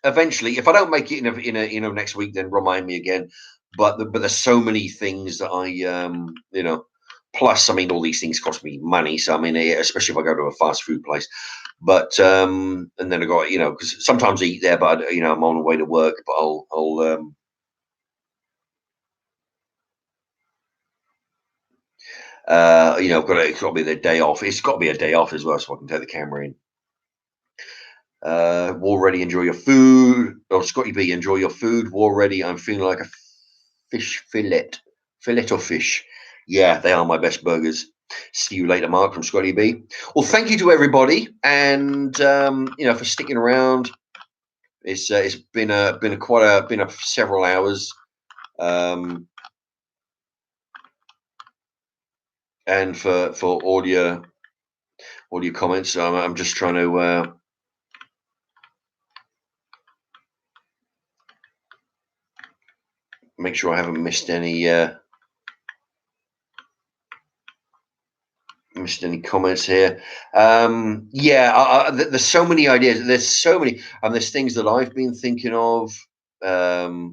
Eventually, if I don't make it in a next week, then remind me again. But there's so many things that I Plus, I mean, all these things cost me money. So I mean, especially if I go to a fast food place. But and then I got because sometimes I eat there, but I'm on the way to work. But I'll it's got to be the day off. It's got to be a day off as well, so I can take the camera in. War ready, enjoy your food. Oh, Scotty B, enjoy your food. War ready, I'm feeling like a fish fillet of fish. Yeah, they are my best burgers. See you later, Mark from Scotty B. Well, thank you to everybody, and for sticking around. It's been several hours. And for all your comments, I'm just trying to make sure I haven't missed any comments here. There's so many ideas. There's so many, and there's things that I've been thinking of that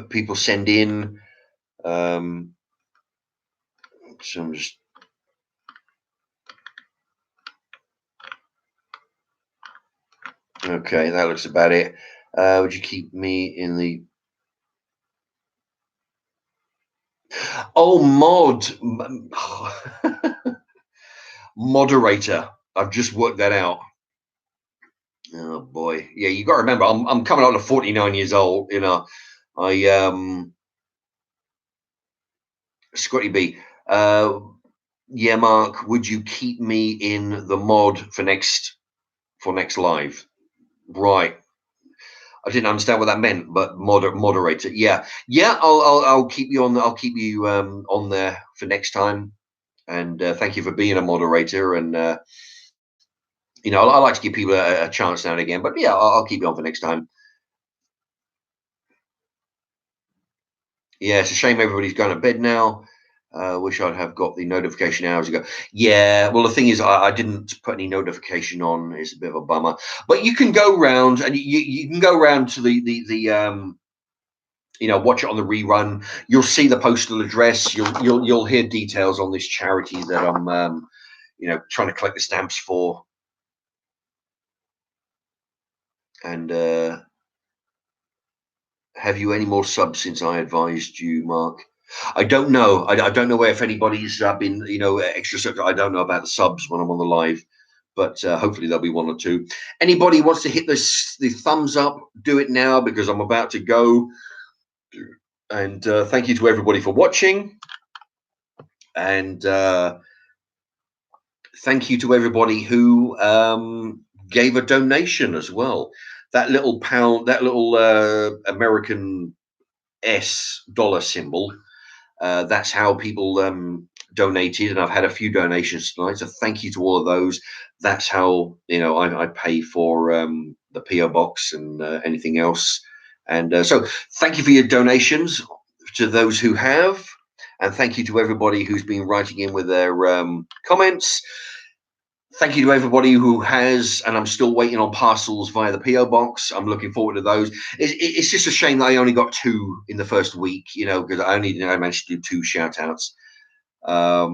people send in. So I'm just. Okay, that looks about it. Would you keep me in the moderator? I've just worked that out. Oh boy, yeah, you got to remember, I'm coming on to 49 years old. Scotty B. Yeah, Mark, would you keep me in the mod for next live? Right. I didn't understand what that meant, but moderator. Yeah. I'll keep you on. I'll keep you on there for next time. And thank you for being a moderator. And I like to give people a chance now and again. But yeah, I'll keep you on for next time. Yeah, it's a shame everybody's going to bed now. Wish I'd have got the notification hours ago. Yeah, well, the thing is, I didn't put any notification on. It's a bit of a bummer. But you can go round, and you can go round to the watch it on the rerun. You'll see the postal address. You'll hear details on this charity that I'm trying to collect the stamps for. And have you any more subs since I advised you, Mark? I don't know. I don't know if anybody's been, extra subs. I don't know about the subs when I'm on the live, but hopefully there'll be one or two. Anybody wants to hit the thumbs up, do it now because I'm about to go. And thank you to everybody for watching. And thank you to everybody who gave a donation as well. That little pound, that little American S dollar symbol. That's how people donated, and I've had a few donations tonight. So thank you to all of those. That's how I pay for the P.O. box and anything else. And so thank you for your donations to those who have, and thank you to everybody who's been writing in with their comments. Thank you to everybody who has, and I'm still waiting on parcels via the P.O. box. I'm looking forward to those. It's just a shame that I only got 2 in the first week, because I managed to do 2 shout outs. I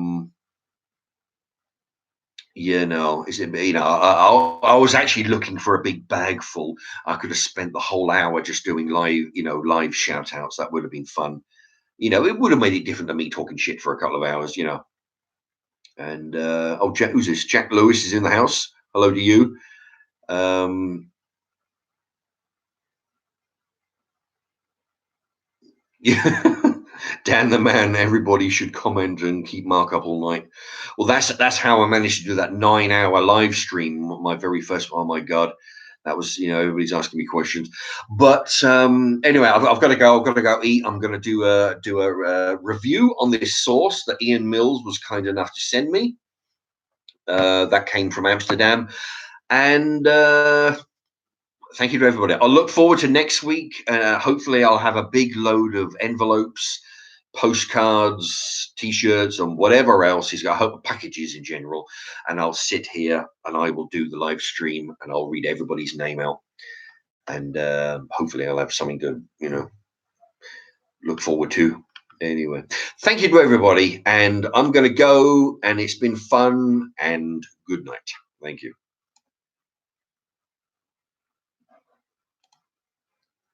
was actually looking for a big bag full. I could have spent the whole hour just doing live shout outs. That would have been fun. It would have made it different than me talking shit for a couple of hours. And Jack, who's this? Jack Lewis is in the house. Hello to you. Yeah. Dan the man, everybody should comment and keep Mark up all night. Well, that's how I managed to do that 9-hour live stream. My very first. Oh my god, that was everybody's asking me questions. But anyway, I've got to go. I've got to go eat. I'm going to do a review on this sauce that Ian Mills was kind enough to send me. That came from Amsterdam, and thank you to everybody. I'll look forward to next week. Hopefully, I'll have a big load of envelopes, postcards, T-shirts, and whatever else he's got. I hope packages in general. And I'll sit here and I will do the live stream and I'll read everybody's name out. And hopefully, I'll have something to look forward to. Anyway, thank you to everybody. And I'm going to go. And it's been fun. And good night. Thank you.